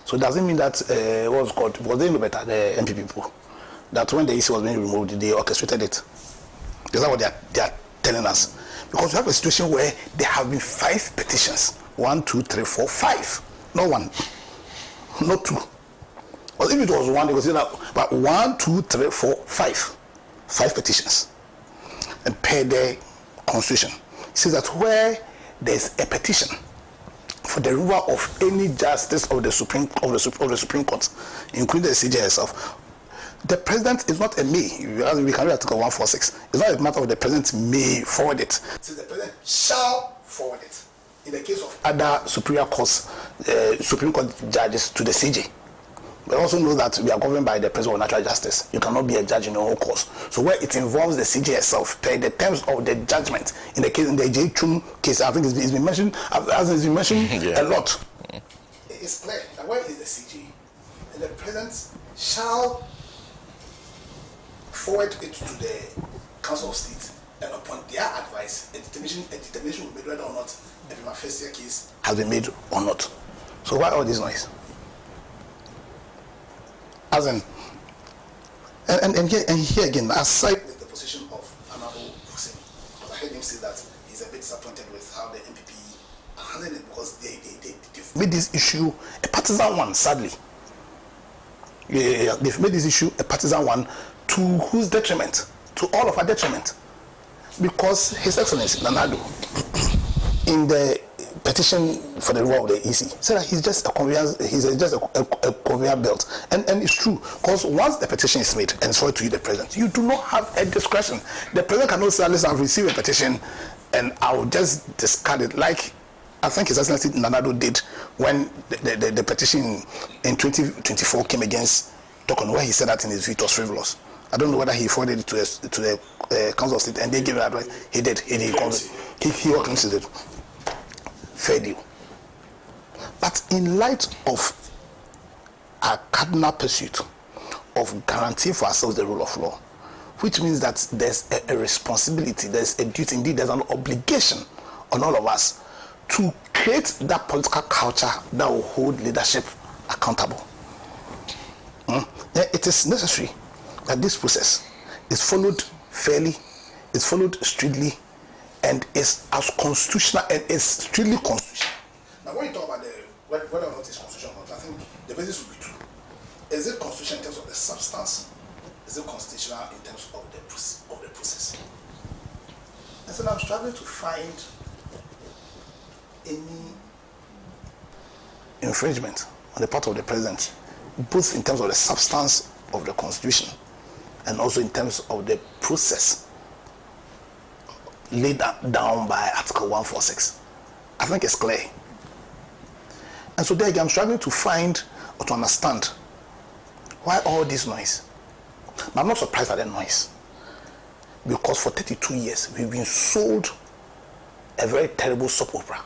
So does it mean that was they know better, the MP people, that when the EC was being removed, they orchestrated it? Is that what they are telling us? Because we have a situation where there have been 5 petitions. 1, 2, 3, 4, 5. Not 1, not 2. Well, if it was 1, they would say that. But 1, 2, 3, 4, 5. 5 petitions. And per the Constitution, it says that where there's a petition for the removal of any justice of the Supreme Court, including the CJ itself, the president is not a may. We can read Article 146. It's not a matter of the president may forward it. So the president shall forward it. In the case of other Supreme Court judges to the CJ. But also know that we are governed by the principle of natural justice. You cannot be a judge in your own cause. So where it involves the CJ itself, per the terms of the judgment, in the case in the J. Chum case, I think it's been mentioned, as it's been mentioned a lot. It's clear that where is the CJ, and the president shall forward it to the Council of State, and upon their advice, a determination will be made whether or not the prima facie case has been made or not. So why all this noise? As in, and here again, aside with the position of Honorable Hussein, because I heard him say that he's a bit disappointed with how the MPP are handling it, because they've made this issue a partisan one, sadly. Yeah, they've made this issue a partisan one, to whose detriment? To all of our detriment. Because His Excellency Nanado, in the petition for the removal of the EC, said that he's just a conveyor belt, and it's true, because once the petition is made and forwarded to you, the president, you do not have a discretion. The president cannot say, listen, I've received a petition and I will just discard it, like I think His Excellency Nanado did when the petition in 2024 came against Tokon, where he said that in his view it was frivolous. I don't know whether he forwarded it to the Council of State and they gave it advice. He did. He considered fair deal. But in light of our cardinal pursuit of guaranteeing for ourselves the rule of law, which means that there's a responsibility, there's a duty, indeed there's an obligation on all of us to create that political culture that will hold leadership accountable. It is necessary that this process is followed fairly, is followed strictly, and is as constitutional and is strictly constitutional. Now, when you talk about whether or not it's constitutional or not, I think the basis will be two. Is it constitutional in terms of the substance? Is it constitutional in terms of the process? And so now I'm struggling to find any infringement on the part of the president, both in terms of the substance of the Constitution and also in terms of the process laid down by Article 146. I think it's clear. And so there again, I'm struggling to find or to understand why all this noise. But I'm not surprised at the noise, because for 32 years we've been sold a very terrible soap opera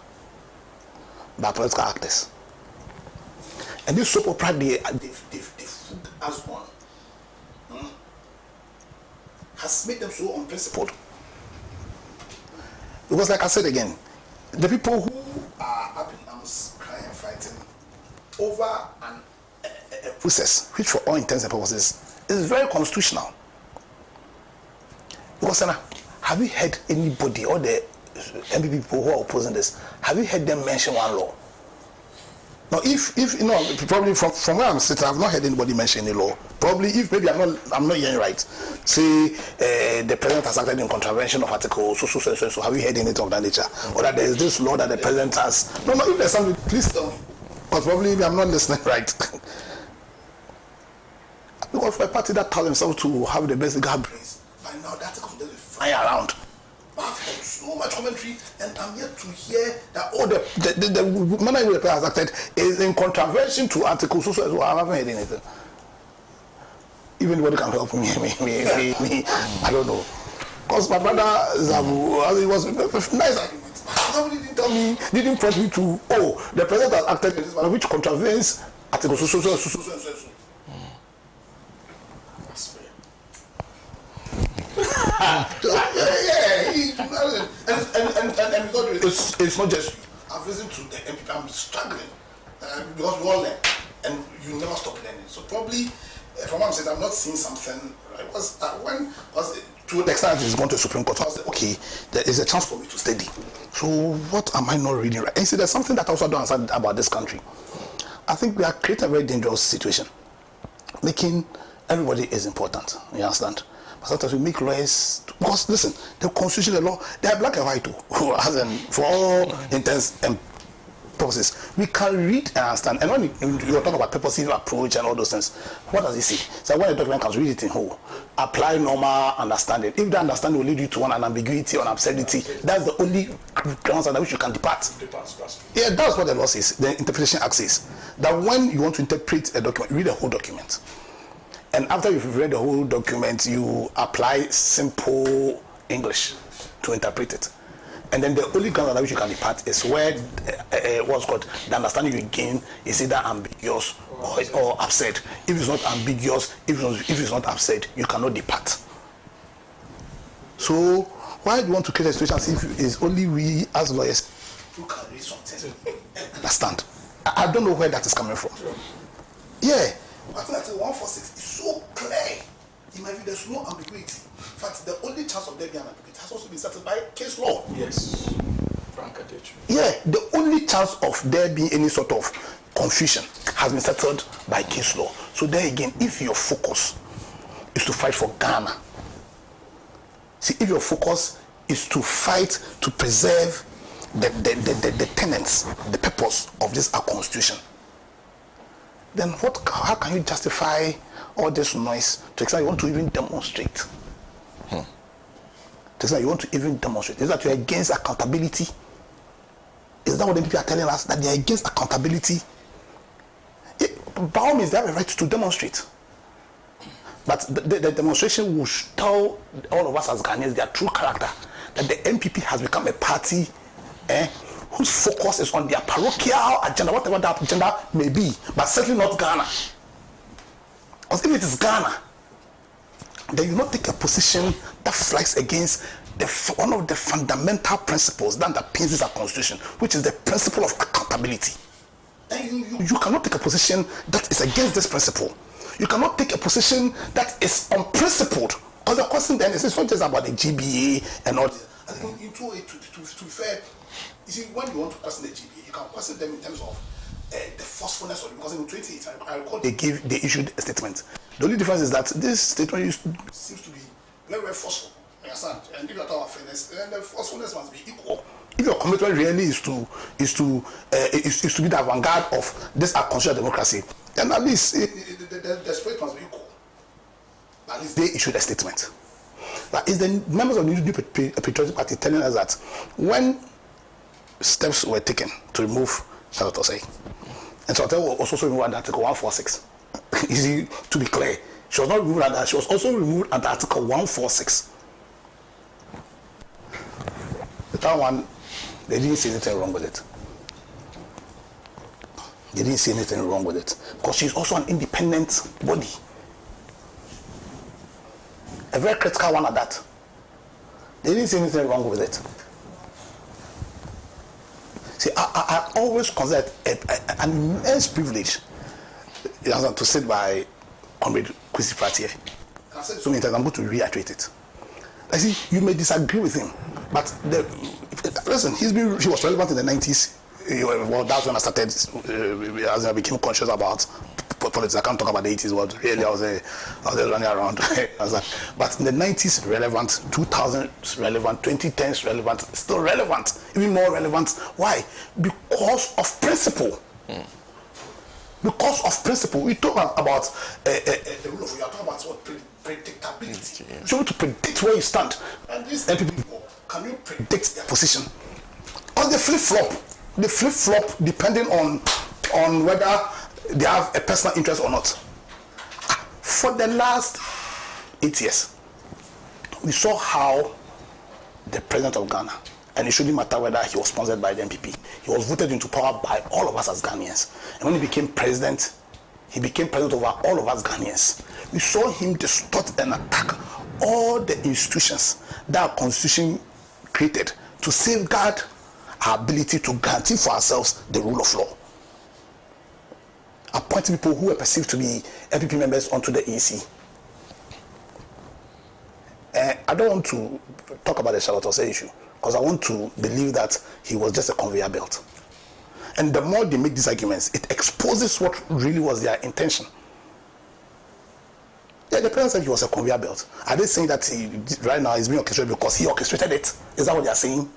by political actors. And this soap opera they've fooled us on has made them so unprincipled. Because like I said again, the people who are up in arms, crying and fighting over a process which for all intents and purposes is very constitutional. Because have you heard anybody or the MPP people who are opposing this, have you heard them mention one law? Now, if you know, probably from where I'm sitting, I've not heard anybody mention any law. Probably, if maybe I'm not hearing right. Say the president has acted in contravention of article so. Have you heard anything of that nature? Or that there is this law that the president has? No. If there's something, please tell me. But probably I'm not listening right. Because for a party that tells themselves to have the best legal brains, by now that article will just be flying around. I've heard so much commentary, and I'm yet to hear that the manner in which the president has acted is in contravention to article so. I haven't heard anything. If anybody can help me, I don't know. Because my brother Zabu, it was a nice argument. Somebody didn't tell me, didn't press me to, the president has acted in this manner which contravenes article so. It's not just you. I've listened to the MP. I'm struggling because we all learn, and you never stop learning. So probably from what I'm saying, I'm not seeing something. Right? To the extent it's going to the Supreme Court, I was like, okay, there is a chance for me to study. So what am I not reading right? And see, there's something that I also don't understand about this country. I think we are creating a very dangerous situation, making everybody is important. You understand? But sometimes we make lawyers, because listen, the Constitution, the law, they are black and white too. For all intents and purposes, we can read and understand. And when you talk about purposive approach and all those things, what does it say? So when a document comes, read it in whole. Apply normal understanding. If the understanding will lead you to an ambiguity or an absurdity, that's the only grounds on which you can depart. Yeah, that's what the law says. The Interpretation Act says that when you want to interpret a document, read the whole document. And after you've read the whole document, you apply simple English to interpret it. And then the only ground on which you can depart is where what's called the understanding you gain is either ambiguous or absurd. If it's not ambiguous, if it's not absurd, you cannot depart. So why do you want to create a situation if it's only we as lawyers who can read something and understand? I don't know where that is coming from. Yeah, I think that 146 is so clear. In my view, there's no ambiguity. In fact, the only chance of there being ambiguity has also been settled by case law. Yes. Yeah, the only chance of there being any sort of confusion has been settled by case law. So there again, if your focus is to fight for Ghana, see, if your focus is to fight to preserve the tenets, the purpose of this our constitution, then how can you justify all this noise to extent you want to even demonstrate? To extent you want to even demonstrate. Is that you're against accountability? Is that what the people are telling us? That they're against accountability? By all means, they have a right to demonstrate. But the demonstration will tell all of us as Ghanaians their true character. That the MPP has become a party whose focus is on their parochial agenda, whatever that agenda may be, but certainly not Ghana. Because if it is Ghana, then you not take a position that flies against one of the fundamental principles that underpins this constitution, which is the principle of accountability. And you cannot take a position that is against this principle. You cannot take a position that is unprincipled. Because the question then is, it's not just about the GBA and all this. I think to be fair, you see, when you want to question the GBA, you can question them in terms of the forcefulness of it. Because in 2018, I recall they issued a statement. The only difference is that this statement seems to be very, very forceful. You understand? And if you're talking about fairness, then the forcefulness must be equal. If your commitment really is to be the avant-garde of this constitutional democracy, then at least the spirit must be equal. At least they issued a statement. But it's the members of the New Patriotic Party telling us that when steps were taken to remove Charlotte Osei, and Charlotte was also removed under Article 146. Easy to be clear, she was not removed under. She was also removed under Article 146. That one, they didn't see anything wrong with it. They didn't see anything wrong with it because she's also an independent body. A very critical one at that. They didn't see anything wrong with it. See, I always consider an immense privilege to sit by Comrade Kwesi Pratie. I've said so many times, I'm going to reiterate it. I see, you may disagree with him, but listen, he was relevant in the 90s. Well, that's when I started, as I became conscious about politics. I can't talk about the 80s, but really I was running around. But in the 90s, relevant, 2000s, relevant, 2010s, relevant, still relevant, even more relevant. Why? Because of principle. Because of principle. We talk about the rule of law. You are talking about what? Predictability. Yeah. You want to predict where you stand. And these MPP people, can you predict their position? Or they flip-flop. They flip-flop depending on whether they have a personal interest or not. For the last 8 years, we saw how the president of Ghana, and it shouldn't matter whether he was sponsored by the MPP, he was voted into power by all of us as Ghanaians. And when he became president over all of us Ghanaians. We saw him distort and attack all the institutions that our constitution created to safeguard our ability to guarantee for ourselves the rule of law. appointing people who were perceived to be MPP members onto the EC. I don't want to talk about the Charlotte issue because I want to believe that he was just a conveyor belt. And the more they make these arguments, it exposes what really was their intention. Yeah, the president said he was a conveyor belt. Are they saying that right now he's being orchestrated because he orchestrated it? Is that what they are saying?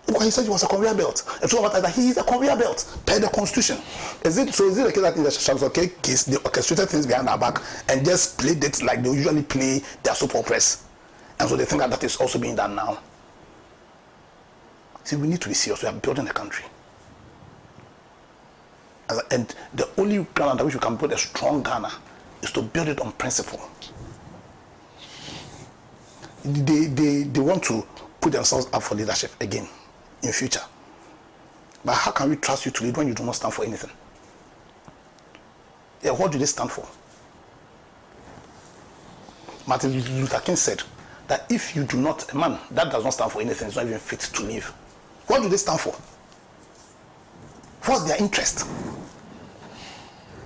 Because he said he was a conveyor belt. And so that he is a conveyor belt per the constitution. Is it the case that in the Charlotte case they orchestrated things behind our back and just played it like they usually play their soap operas? And so they think that that is also being done now. See, we need to be serious. We are building a country. And the only ground under which we can build a strong Ghana is to build it on principle. They want to put themselves up for leadership again in future. But how can we trust you to lead when you do not stand for anything? Yeah, what do they stand for? Martin Luther King said that if you do not, a man that does not stand for anything is not even fit to live. What do they stand for? What's their interest?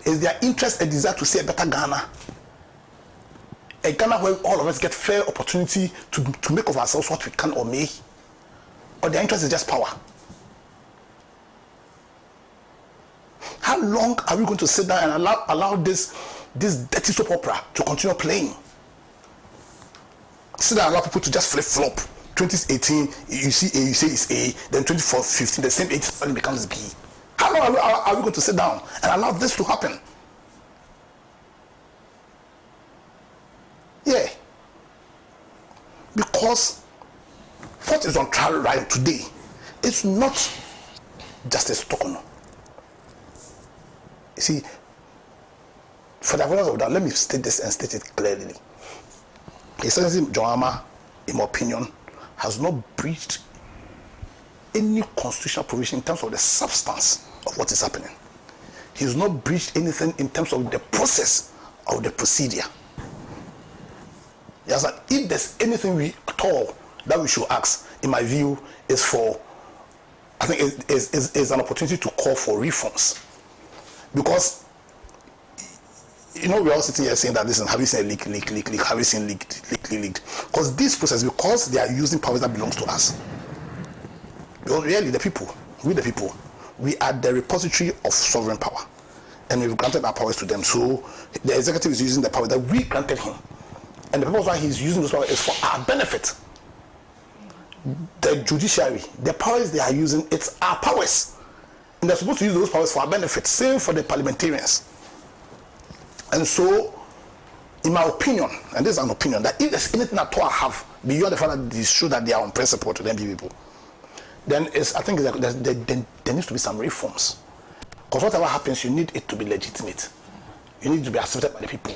Is their interest a desire to see a better Ghana? A Ghana where all of us get fair opportunity to make of ourselves what we can or may? Or their interest is just power? How long are we going to sit down and allow this dirty soap opera to continue playing? Sit down and allow people to just flip-flop. 2018, you see A, you say it's A, then 2015, the same A suddenly becomes B. How long are we going to sit down and allow this to happen? Yeah. Because what is on trial right today is not Justice Tokono. You see, for the avoidance of that, let me state this and state it clearly. His Excellency John Mahama, in my opinion, has not breached any constitutional provision in terms of the substance of what is happening. He has not breached anything in terms of the process of the procedure. Yes, if there's anything at all that we should ask, in my view, is for, I think is an opportunity to call for reforms. Because, you know, we're all sitting here saying that, listen, have you seen a leak, have you seen leak? Because this process, because they are using power that belongs to us. Because really, the people, we are the repository of sovereign power. And we've granted our powers to them. So the executive is using the power that we granted him. And the purpose why he's using those powers is for our benefit. The judiciary, the powers they are using, it's our powers. And they're supposed to use those powers for our benefit. Same for the parliamentarians. And so, in my opinion, and this is an opinion, that if there's anything at all I have, beyond the fact that they show that they are on principle to them people, then I think there needs to be some reforms. Because whatever happens, you need it to be legitimate. You need it to be accepted by the people.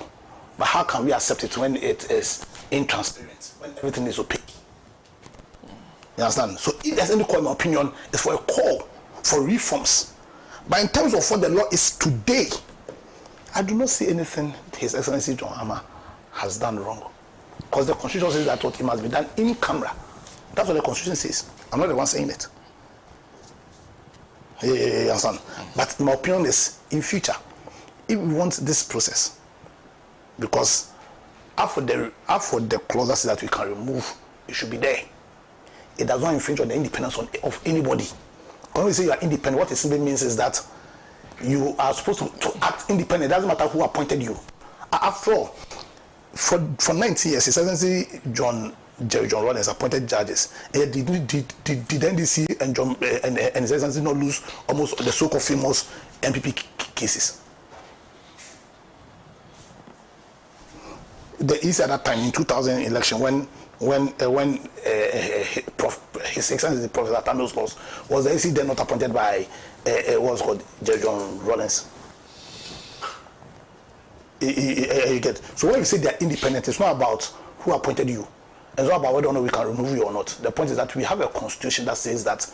But how can we accept it when it is intransparent, when everything is opaque? You understand? So if there's any call, in my opinion, it's for a call for reforms. But in terms of what the law is today, I do not see anything His Excellency John Mahama has done wrong. Because the Constitution says that what it must be done in camera. That's what the Constitution says. I'm not the one saying it. You understand? But my opinion is, in future, if we want this process, because after the clauses that we can remove, it should be there. It does not infringe on the independence of anybody. When we say you are independent, what it simply means is that you are supposed to act independent. It doesn't matter who appointed you. After all, for 90 years, His Excellency Jerry John Rawlings appointed judges. Did NDC and His Excellency not lose almost the so-called famous MPP cases? The EC at that time in 2000 election, when His Excellency Professor Tamils was the EC then not appointed by what's called Jerry John Rawlings. You get. So when you say they are independent, it's not about who appointed you. It's not about whether or not we can remove you or not. The point is that we have a constitution that says that,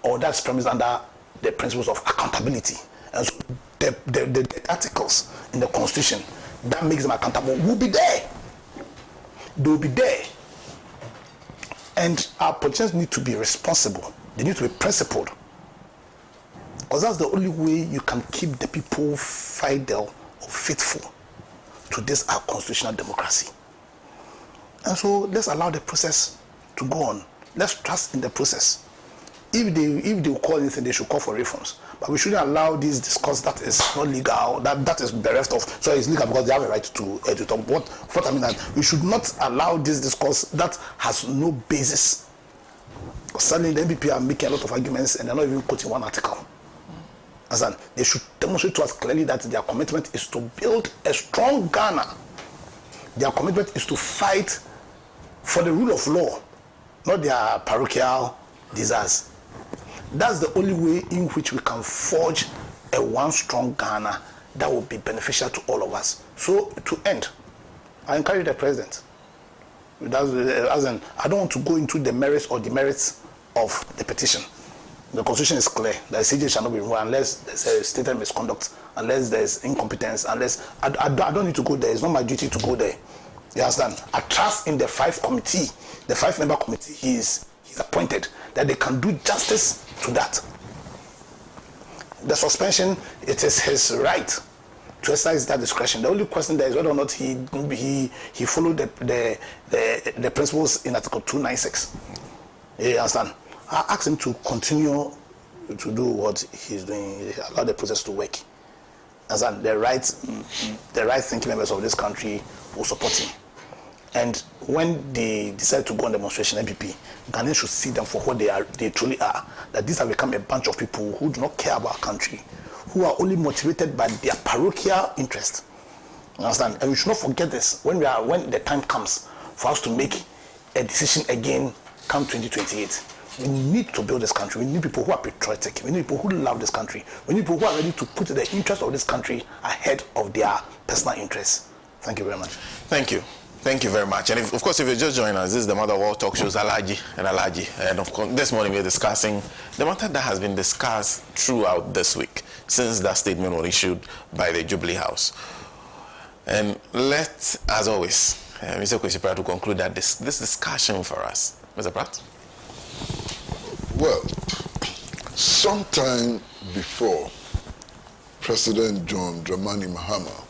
or that's premised under the principles of accountability. And so the articles in the constitution that makes them accountable will be there. They will be there. And our politicians need to be responsible. They need to be principled. Because that's the only way you can keep the people fidel or faithful to this our constitutional democracy. And so let's allow the process to go on. Let's trust in the process. If they call anything, they should call for reforms. But we shouldn't allow this discourse that is not legal, that is bereft of, so it's legal because they have a right to talk. What I mean that we should not allow this discourse that has no basis. Suddenly the MPP are making a lot of arguments and they're not even quoting one article. As in, they should demonstrate to us clearly that their commitment is to build a strong Ghana. Their commitment is to fight for the rule of law, not their parochial desires. That's the only way in which we can forge a one strong Ghana that will be beneficial to all of us. So to end, I encourage the president. As in, I don't want to go into the merits or demerits of the petition. The constitution is clear that CJ shall not be removed unless there's a stated misconduct, unless there's incompetence, unless I don't need to go there. It's not my duty to go there. You understand? I trust in the 5-member committee he's appointed, that they can do justice to that. The suspension, it is his right to exercise that discretion. The only question there is whether or not he followed the principles in Article 296. You understand? I asked him to continue to do what he's doing, allow the process to work. As the right thinking members of this country will support him. And when they decide to go on demonstration, MPP, Ghanaians should see them for what they truly are. That these have become a bunch of people who do not care about our country, who are only motivated by their parochial interest. You understand? And we should not forget this when the time comes for us to make a decision again come 2028. We need to build this country. We need people who are patriotic. We need people who love this country. We need people who are ready to put the interest of this country ahead of their personal interests. Thank you very much. Thank you. Thank you very much. And of course, if you're just joining us, this is the Mother of All Talk Shows, Alhaji&Alhaji. And of course, this morning we're discussing the matter that has been discussed throughout this week since that statement was issued by the Jubilee House. And let's, as always, Mr. Kwesi Pratt, to conclude that this discussion for us. Mr. Pratt? Well, sometime before President John Dramani Mahama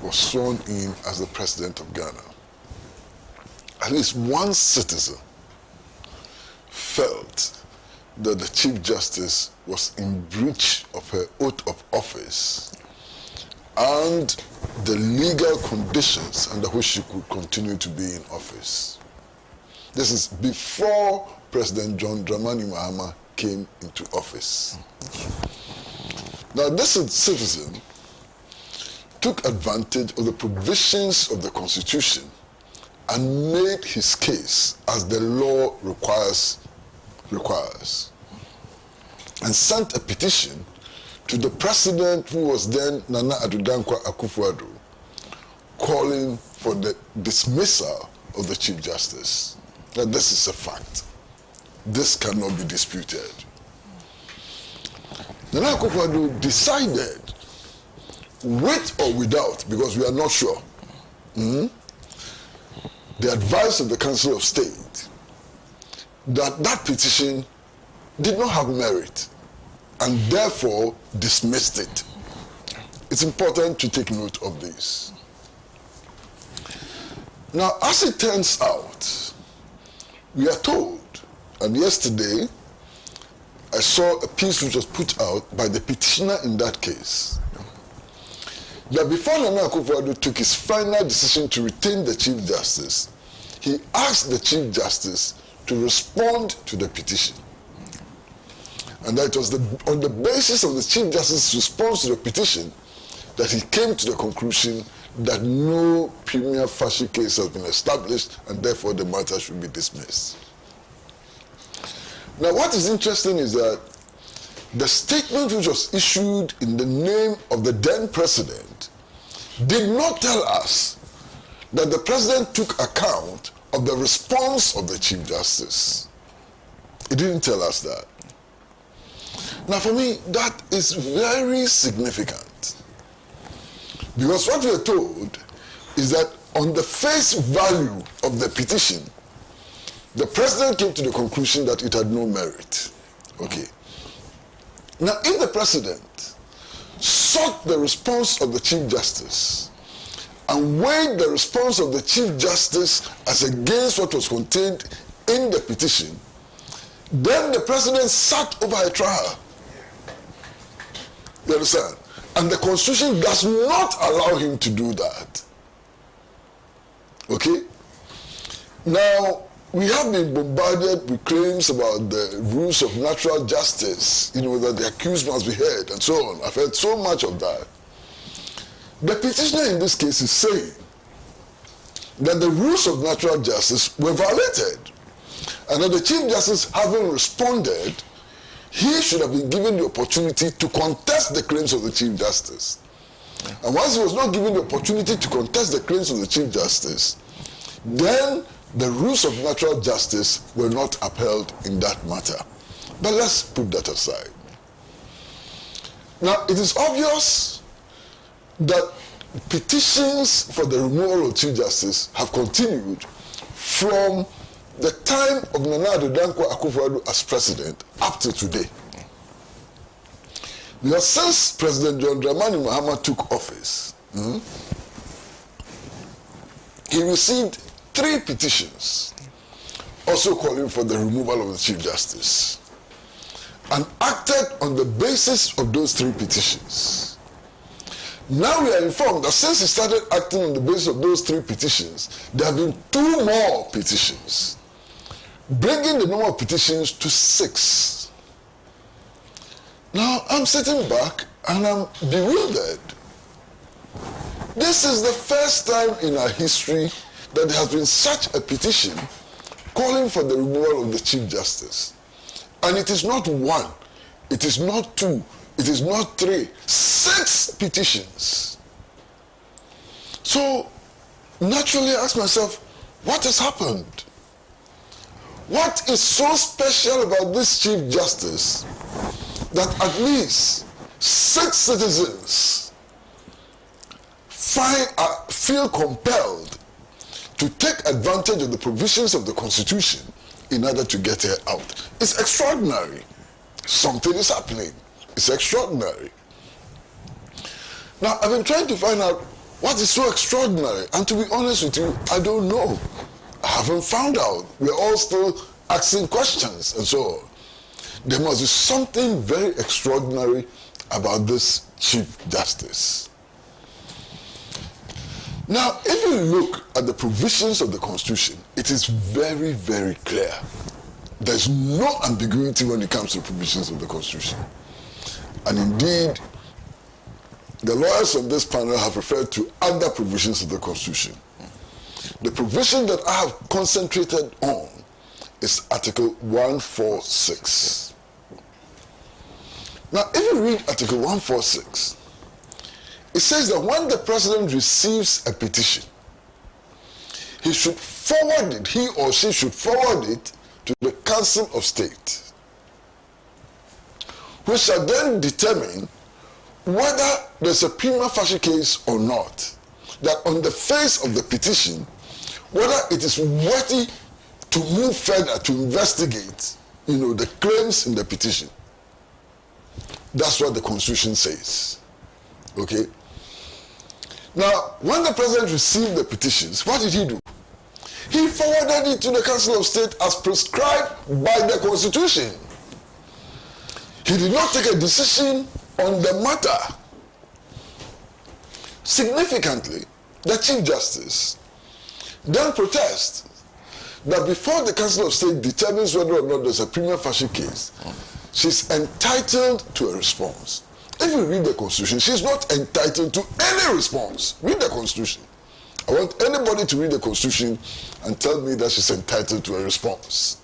was sworn in as the president of Ghana, at least one citizen felt that the Chief Justice was in breach of her oath of office and the legal conditions under which she could continue to be in office. This is before President John Dramani Mahama came into office. Now, this citizen took advantage of the provisions of the Constitution and made his case as the law requires, and sent a petition to the president, who was then Nana Addo Dankwa Akufo-Addo, calling for the dismissal of the Chief Justice. Now, this is a fact. This cannot be disputed. Nana Akufo-Addo decided, with or without, because we are not sure, the advice of the Council of State, that petition did not have merit and therefore dismissed it. It's important to take note of this. Now, as it turns out, we are told, and yesterday I saw a piece which was put out by the petitioner in that case, that before Nana Akufo-Addo took his final decision to retain the Chief Justice, he asked the Chief Justice to respond to the petition. And that was on the basis of the Chief Justice's response to the petition that he came to the conclusion that no prima facie case has been established and therefore the matter should be dismissed. Now, what is interesting is that the statement which was issued in the name of the then president did not tell us that the president took account of the response of the Chief Justice. It didn't tell us that. Now, for me, that is very significant, because what we are told is that on the face value of the petition, the president came to the conclusion that it had no merit. Okay. Now, if the president sought the response of the Chief Justice and weighed the response of the Chief Justice as against what was contained in the petition, then the president sat over a trial. You understand? And the Constitution does not allow him to do that. Okay? Now, we have been bombarded with claims about the rules of natural justice, that the accused must be heard and so on. I've heard so much of that. The petitioner in this case is saying that the rules of natural justice were violated, and that the Chief Justice, having responded, he should have been given the opportunity to contest the claims of the Chief Justice. And once he was not given the opportunity to contest the claims of the Chief Justice, then the rules of natural justice were not upheld in that matter. But let's put that aside. Now, it is obvious that petitions for the removal of Chief Justice have continued from the time of Nana Addo Dankwa Akufo-Addo as president up to today. Because since President John Dramani Mahama took office, he received 3 petitions also calling for the removal of the Chief Justice, and acted on the basis of those 3 petitions. Now we are informed that since he started acting on the basis of those 3 petitions, there have been 2 more petitions, bringing the number of petitions to 6. Now I'm sitting back and I'm bewildered. This is the first time in our history that there has been such a petition calling for the removal of the Chief Justice. And it is not 1, it is not 2, it is not 3, 6 petitions. So naturally I ask myself, what has happened? What is so special about this Chief Justice that at least 6 citizens feel compelled to take advantage of the provisions of the Constitution in order to get her out? It's extraordinary. Something is happening. It's extraordinary. Now, I've been trying to find out what is so extraordinary, and to be honest with you, I don't know. I haven't found out. We're all still asking questions and so on. There must be something very extraordinary about this Chief Justice. Now, if you look at the provisions of the Constitution, it is very, very clear. There's no ambiguity when it comes to the provisions of the Constitution. And indeed, the lawyers on this panel have referred to other provisions of the Constitution. The provision that I have concentrated on is Article 146. Now, if you read Article 146, it says that when the president receives a petition, he should forward it, he or she should forward it to the Council of State, which shall then determine whether there's a prima facie case or not, that on the face of the petition, whether it is worthy to move further to investigate, the claims in the petition. That's what the Constitution says. Okay? Now, when the president received the petitions, what did he do? He forwarded it to the Council of State as prescribed by the Constitution. He did not take a decision on the matter. Significantly, the Chief Justice then protests that before the Council of State determines whether or not there's a prima facie case, she's entitled to a response. If you read the Constitution, she's not entitled to any response. Read the Constitution. I want anybody to read the Constitution and tell me that she's entitled to a response.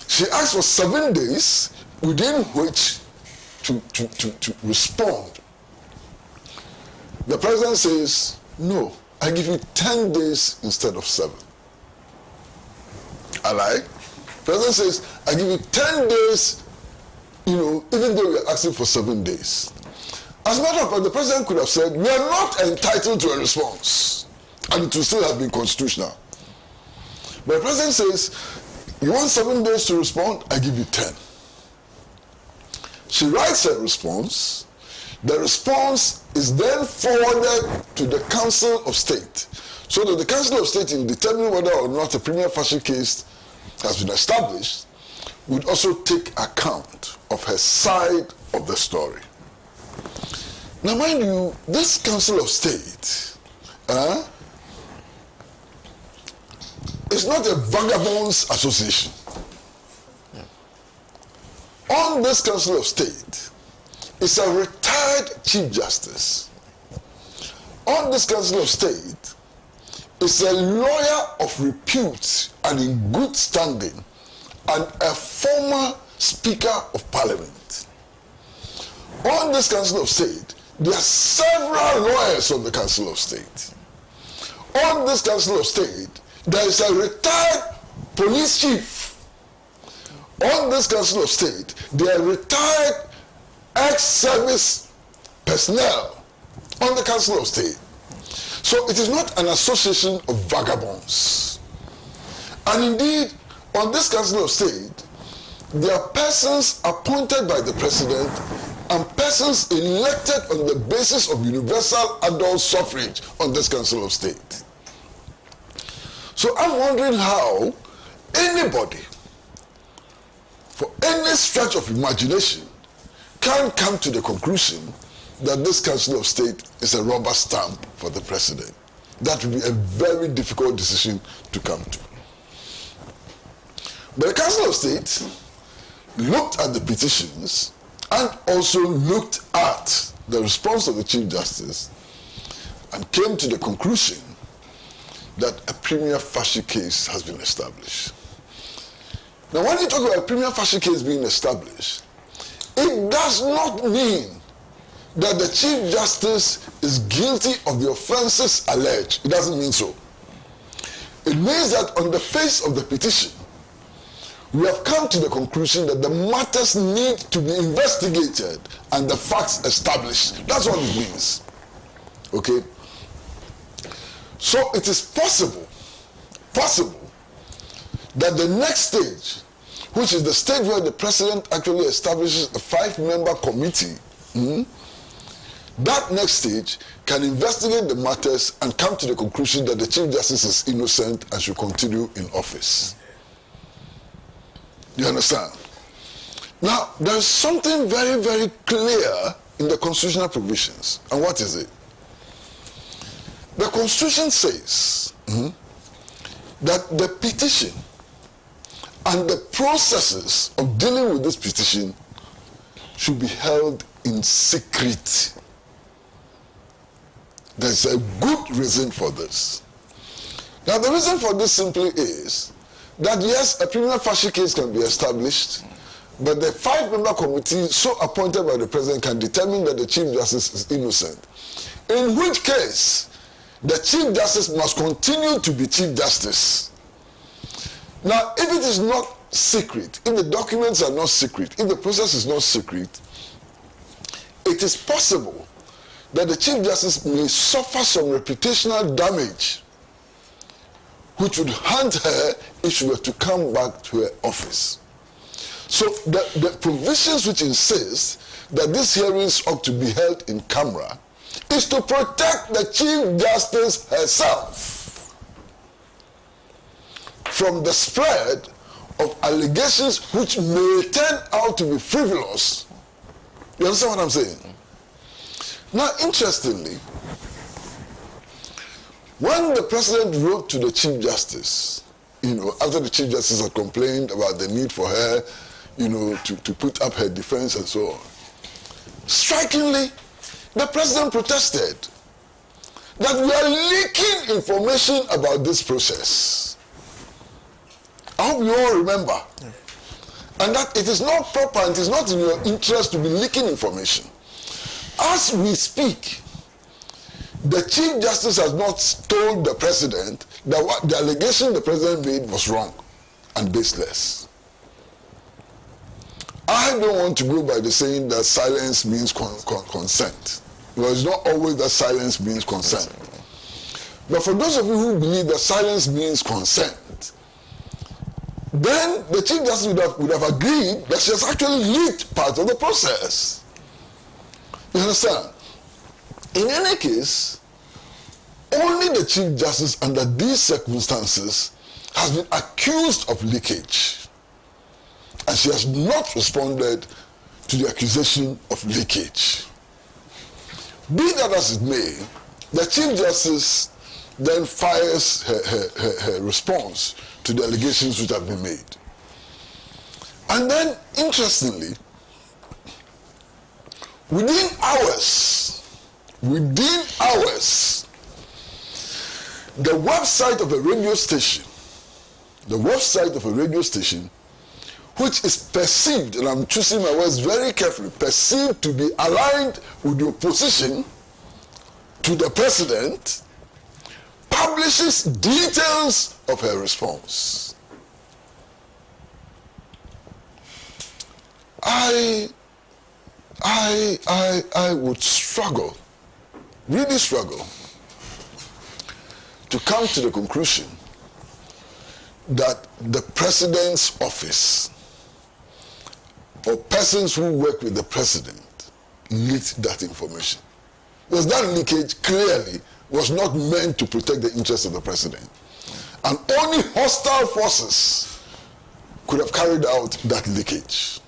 She asks for 7 days within which to respond. The president says, no, I give you 10 days instead of 7. I lie. The president says, I give you 10 days, even though we're asking for 7 days. As a matter of fact, the president could have said, we are not entitled to a response, and it would still have been constitutional. But the president says, you want 7 days to respond, I give you 10. She writes her response. The response is then forwarded to the Council of State, so that the Council of State, in determining whether or not a prima facie case has been established, would also take account of her side of the story. Now, mind you, this Council of State is not a vagabonds association. On this Council of State is a retired Chief Justice. On this Council of State is a lawyer of repute and in good standing and a former Speaker of Parliament. On this Council of State, there are several lawyers on the Council of State. On this Council of State, there is a retired police chief. On this Council of State, there are retired ex-service personnel on the Council of State. So it is not an association of vagabonds. And indeed, on this Council of State, there are persons appointed by the President and persons elected on the basis of universal adult suffrage on this Council of State. So I'm wondering how anybody, for any stretch of imagination, can come to the conclusion that this Council of State is a rubber stamp for the President. That would be a very difficult decision to come to. But the Council of State looked at the petitions and also looked at the response of the Chief Justice and came to the conclusion that a prima facie case has been established. Now, when you talk about a prima facie case being established, it does not mean that the Chief Justice is guilty of the offenses alleged. It doesn't mean so. It means that on the face of the petition, we have come to the conclusion that the matters need to be investigated and the facts established. That's what it means. Okay? So it is possible that the next stage, which is the stage where the President actually establishes a 5-member committee, that next stage can investigate the matters and come to the conclusion that the Chief Justice is innocent and should continue in office. You understand? Now, there is something very, very clear in the constitutional provisions. And what is it? The Constitution says that the petition and the processes of dealing with this petition should be held in secret. There's a good reason for this. Now, the reason for this simply is that yes, a prima facie case can be established, but the 5-member committee so appointed by the President can determine that the Chief Justice is innocent. In which case, the Chief Justice must continue to be Chief Justice. Now, if it is not secret, if the documents are not secret, if the process is not secret, it is possible that the Chief Justice may suffer some reputational damage which would haunt her if she were to come back to her office. So the provisions which insist that these hearings ought to be held in camera is to protect the Chief Justice herself from the spread of allegations which may turn out to be frivolous. You understand what I'm saying? Now, interestingly, when the President wrote to the Chief Justice, after the Chief Justice had complained about the need for her, to put up her defense and so on, strikingly, the President protested that we are leaking information about this process. I hope you all remember. Yeah. And that it is not proper and it is not in your interest to be leaking information. As we speak, the Chief Justice has not told the President that what the allegation the President made was wrong and baseless. I don't want to go by the saying that silence means consent. Because it's not always that silence means consent. But for those of you who believe that silence means consent, then the Chief Justice would have agreed that she has actually leaked part of the process. You understand? In any case, only the Chief Justice under these circumstances has been accused of leakage. And she has not responded to the accusation of leakage. Be that as it may, the Chief Justice then fires her response to the allegations which have been made. And then, interestingly, within hours, the website of a radio station, which is perceived, and I'm choosing my words very carefully, perceived to be aligned with the opposition to the president, publishes details of her response. I would struggle, really struggle, to come to the conclusion that the president's office or persons who work with the president leaked that information. Because that leakage clearly was not meant to protect the interests of the president. And only hostile forces could have carried out that leakage.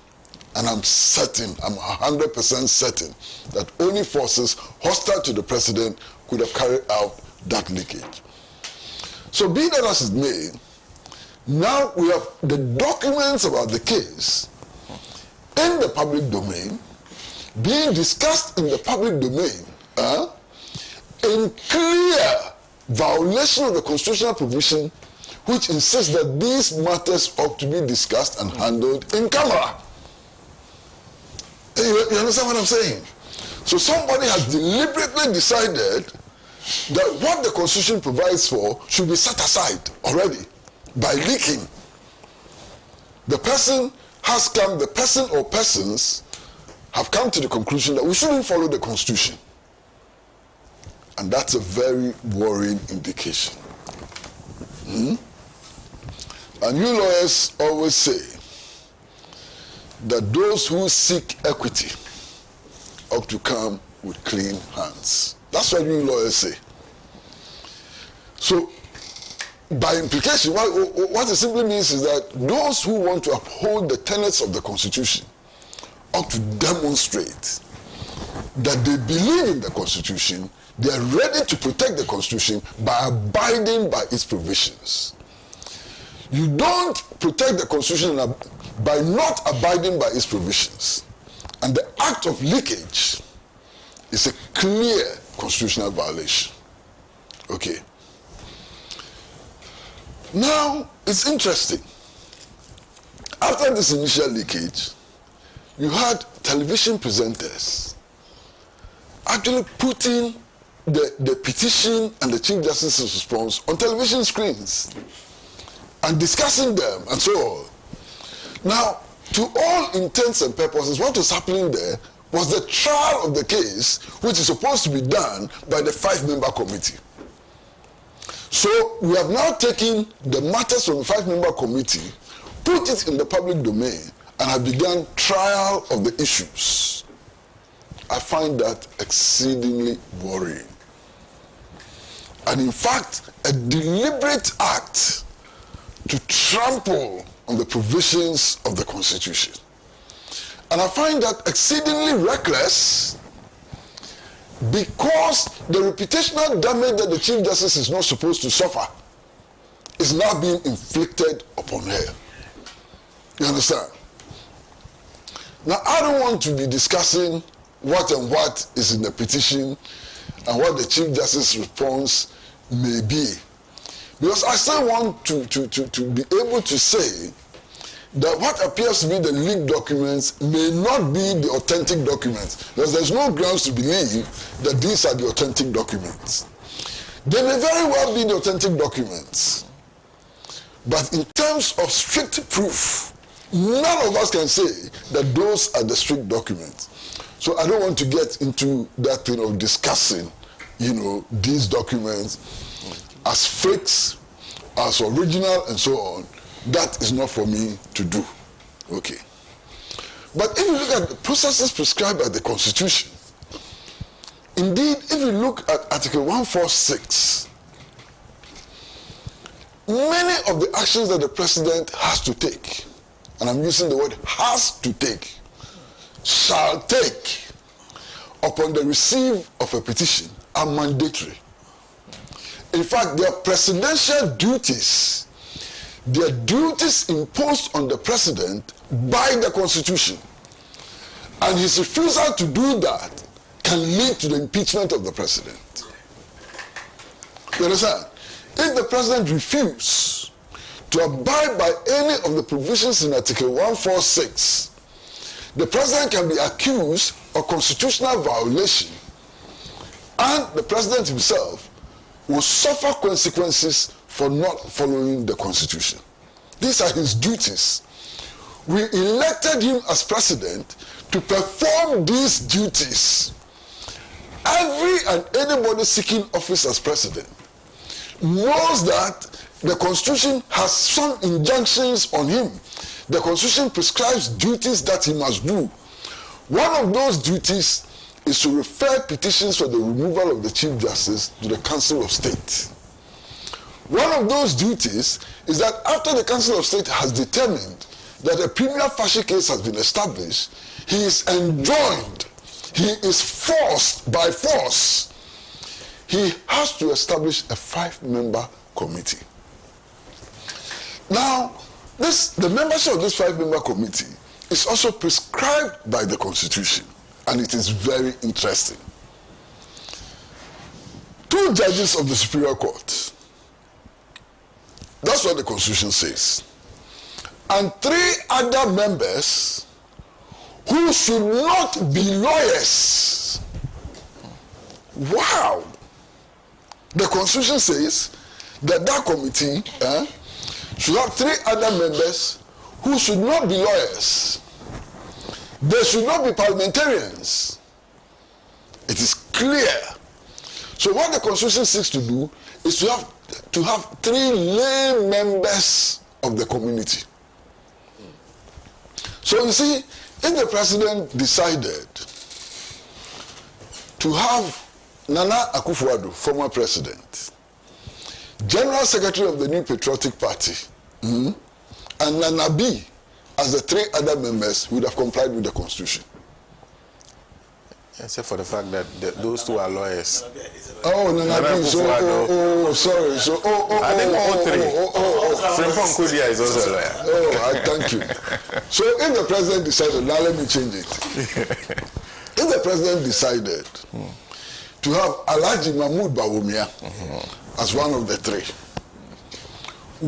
And I'm 100% certain that only forces hostile to the president could have carried out that leakage. So be that as it may, now we have the documents about the case in the public domain, being discussed in the public domain, in clear violation of the constitutional provision which insists that these matters ought to be discussed and handled in camera. You understand what I'm saying? So somebody has deliberately decided that what the Constitution provides for should be set aside already by leaking. The person or persons have come to the conclusion that we shouldn't follow the Constitution. And that's a very worrying indication. And you lawyers always say that those who seek equity ought to come with clean hands. That's what you lawyers say. So, by implication, what it simply means is that those who want to uphold the tenets of the Constitution ought to demonstrate that they believe in the Constitution, they are ready to protect the Constitution by abiding by its provisions. You don't protect the Constitution by not abiding by its provisions. And the act of leakage is a clear constitutional violation. Okay. Now, it's interesting. After this initial leakage, you had television presenters actually putting the petition and the Chief Justice's response on television screens and discussing them and so on. Now, to all intents and purposes, what was happening there was the trial of the case, which is supposed to be done by the 5-member committee. So we have now taken the matters from the 5-member committee, put it in the public domain, and have begun trial of the issues. I find that exceedingly worrying. And in fact, a deliberate act to trample on the provisions of the Constitution. And I find that exceedingly reckless because the reputational damage that the Chief Justice is not supposed to suffer is now being inflicted upon her. You understand? Now, I don't want to be discussing what is in the petition and what the Chief Justice's response may be. Because I still want to be able to say that what appears to be the leaked documents may not be the authentic documents. Because there's no grounds to believe that these are the authentic documents. They may very well be the authentic documents. But in terms of strict proof, none of us can say that those are the strict documents. So I don't want to get into that thing of discussing, these documents as fakes, as original, and so on, that is not for me to do. Okay. But if you look at the processes prescribed by the Constitution, indeed, if you look at Article 146, many of the actions that the president has to take, and I'm using the word has to take, shall take upon the receipt of a petition are mandatory. In fact, their presidential duties, their duties imposed on the president by the Constitution, and his refusal to do that can lead to the impeachment of the president. You understand? If the president refuses to abide by any of the provisions in Article 146, the president can be accused of constitutional violation, and the president himself will suffer consequences for not following the Constitution. These are his duties. We elected him as president to perform these duties. Every and anybody seeking office as president knows that the Constitution has some injunctions on him. The Constitution prescribes duties that he must do. One of those duties is to refer petitions for the removal of the Chief Justice to the Council of State. One of those duties is that after the Council of State has determined that a prima facie case has been established, he is enjoined, he is forced by force. He has to establish a 5-member committee. Now, the membership of this 5-member committee is also prescribed by the Constitution, and it is very interesting. 2 judges of the Superior Court, that's what the Constitution says, and 3 other members who should not be lawyers. Wow! The Constitution says that that committee should have 3 other members who should not be lawyers. They should not be parliamentarians. It is clear. So what the Constitution seeks to do is to have 3 lay members of the community. So you see, if the president decided to have Nana Akufo-Addo, former president, General Secretary of the New Patriotic Party, and Nana B as the 3 other members, would have complied with the Constitution. Except for the fact that those 2 are lawyers. Oh, Nana B, sorry. So, I think all 3. Frimpong Kudia is also a lawyer. Oh, I thank you. So if the president decided, now let me change it. If the president decided to have Alhaji Mahmoud Bawumia as one of the 3,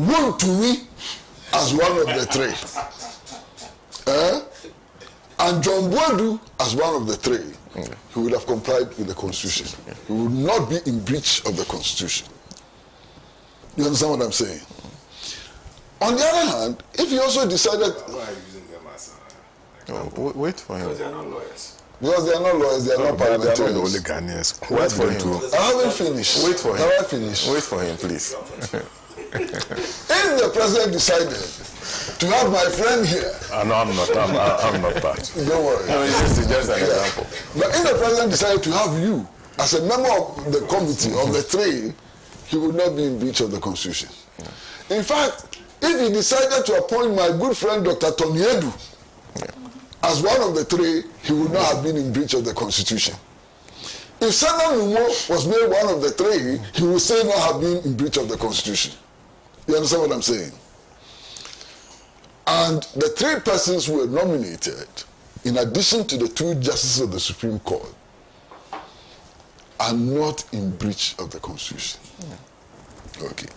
Wontumi as one of the 3, and John Boadu as one of the 3, he would have complied with the Constitution. He would not be in breach of the Constitution. You understand what I'm saying? On the other hand, if he also decided... wait for him. Because they are not lawyers, they are not parliamentarians. They are not the only Ghanaians. Wait for him. I haven't finished. Wait for him. Have I finished? Wait for him, please. If the president decided to have my friend here... No, I'm not that. Don't worry. No, this is just an example. But if the president decided to have you as a member of the committee of the 3, he would not be in breach of the Constitution. In fact, if he decided to appoint my good friend Dr. Toniedu as one of the 3, he would not have been in breach of the Constitution. If SENA NOMBO was made one of the 3, he would still not have been in breach of the Constitution. You understand what I'm saying? And the 3 persons who were nominated, in addition to the 2 justices of the Supreme Court, are not in breach of the Constitution. Okay.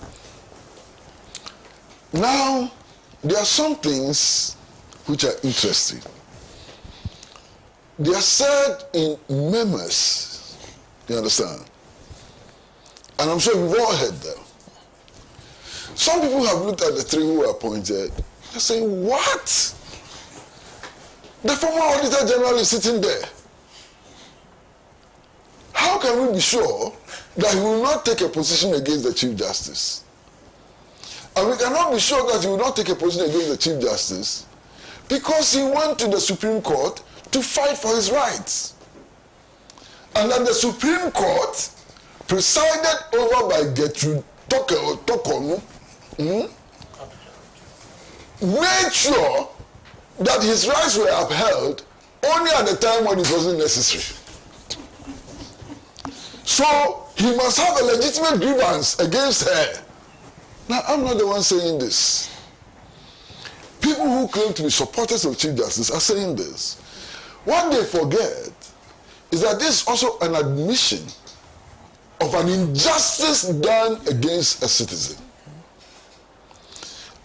Now, there are some things which are interesting. They are said in memos, you understand? And I'm sure we've all heard them. Some people have looked at the 3 who were appointed and saying, what? The former Auditor General is sitting there. How can we be sure that he will not take a position against the Chief Justice? And we cannot be sure that he will not take a position against the Chief Justice because he went to the Supreme Court to fight for his rights. And that the Supreme Court, presided over by Gertrude Tokonu, made sure that his rights were upheld only at the time when it wasn't necessary. So he must have a legitimate grievance against her. Now, I'm not the one saying this. People who claim to be supporters of Chief Justice are saying this. What they forget is that this is also an admission of an injustice done against a citizen.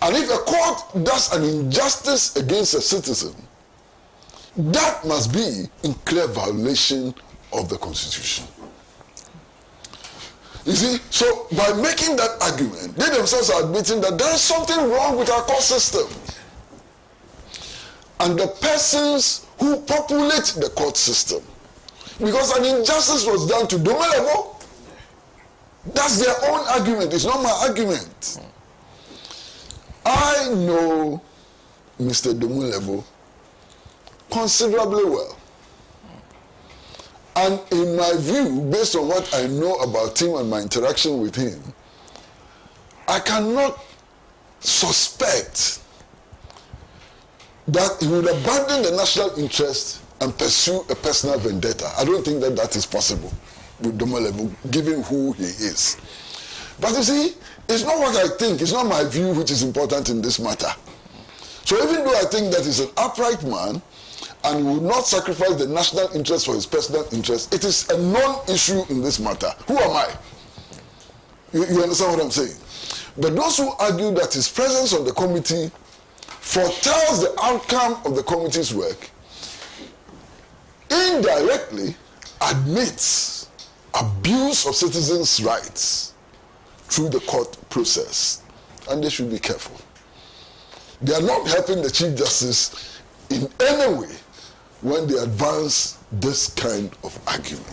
And if a court does an injustice against a citizen, that must be in clear violation of the Constitution. You see, so by making that argument, they themselves are admitting that there is something wrong with our court system. And the persons who populate the court system, because an injustice was done to Domelevo, that's their own argument, it's not my argument. I know Mr. Domelevo considerably well. And in my view, based on what I know about him and my interaction with him, I cannot suspect that he would abandon the national interest and pursue a personal vendetta. I don't think that that is possible with Domelevo, given who he is. But you see, it's not what I think, it's not my view which is important in this matter. So even though I think that he's an upright man, and he will not sacrifice the national interest for his personal interest, it is a non-issue in this matter. Who am I? You understand what I'm saying? But those who argue that his presence on the committee foretells the outcome of the committee's work, indirectly admits abuse of citizens' rights through the court process. And they should be careful. They are not helping the Chief Justice in any way when they advance this kind of argument.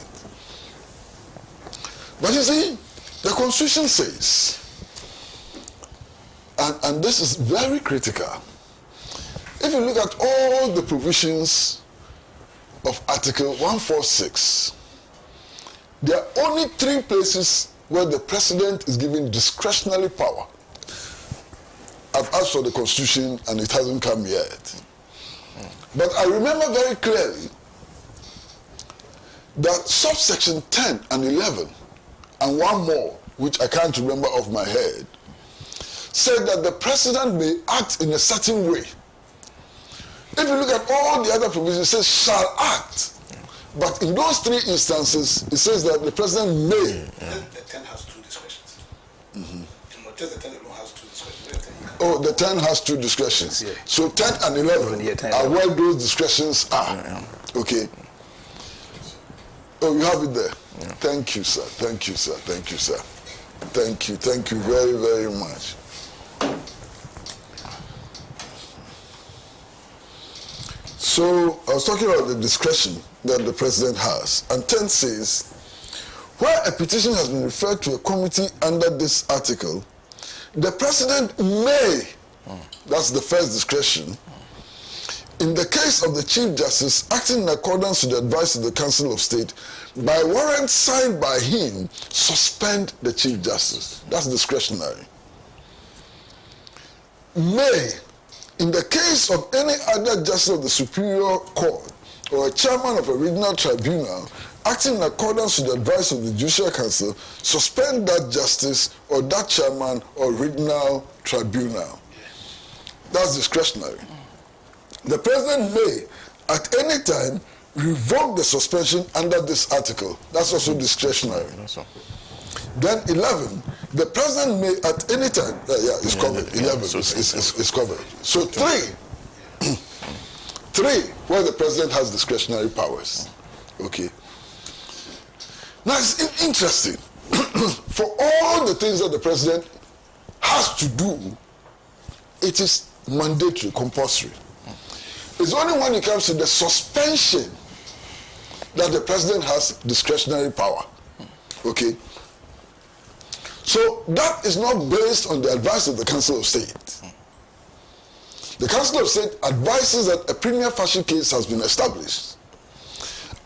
But you see, the Constitution says, and this is very critical, if you look at all the provisions of Article 146, there are only 3 places where the President is given discretionary power. I've asked for the Constitution and it hasn't come yet. But I remember very clearly that subsection 10 and 11, and one more, which I can't remember off my head, said that the President may act in a certain way. If you look at all the other provisions, it says shall act. But in those 3 instances, it says that the President may. The 10 has 2 discretions. Not just the 10 alone has 2 discretions. Oh, the 10 has 2 discretions. Yeah. So 10 and 11 are where those discretions are. Okay. Oh, you have it there. Yeah. Thank you, sir. Thank you, sir. Thank you, sir. Thank you. Thank you very, very much. So I was talking about the discretion that the President has. And 10 says, where a petition has been referred to a committee under this article, the President may, that's the first discretion, in the case of the Chief Justice acting in accordance with the advice of the Council of State, by warrant signed by him, suspend the Chief Justice. That's discretionary. May, in the case of any other justice of the Superior Court or a chairman of a regional tribunal acting in accordance with the advice of the Judicial Council, suspend that justice or that chairman or regional tribunal. That's discretionary. The President may, at any time, revoke the suspension under this article. That's also discretionary. Then 11, the President may at any time, it's covered. 11 is covered. So 3, 3, where the President has discretionary powers. Okay. Now it's interesting. For all the things that the President has to do, it is mandatory, compulsory. It's only when it comes to the suspension that the President has discretionary power. Okay? So that is not based on the advice of the Council of State. The Council of State advises that a prima facie case has been established.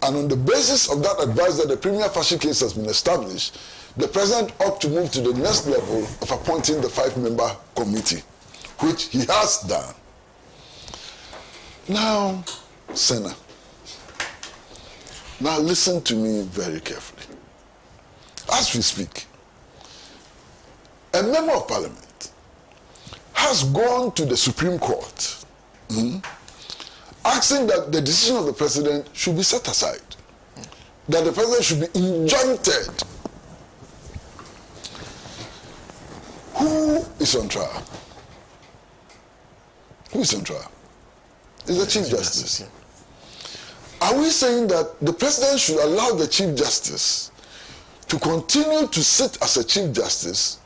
And on the basis of that advice that the prima facie case has been established, the President ought to move to the next level of appointing the 5-member committee, which he has done. Now, SENA, now listen to me very carefully. As we speak, a member of parliament has gone to the Supreme Court asking that the decision of the president should be set aside, that the president should be injuncted. Who is on trial? Who is on trial? Is the Chief Justice. Are we saying that the president should allow the Chief Justice to continue to sit as a Chief Justice,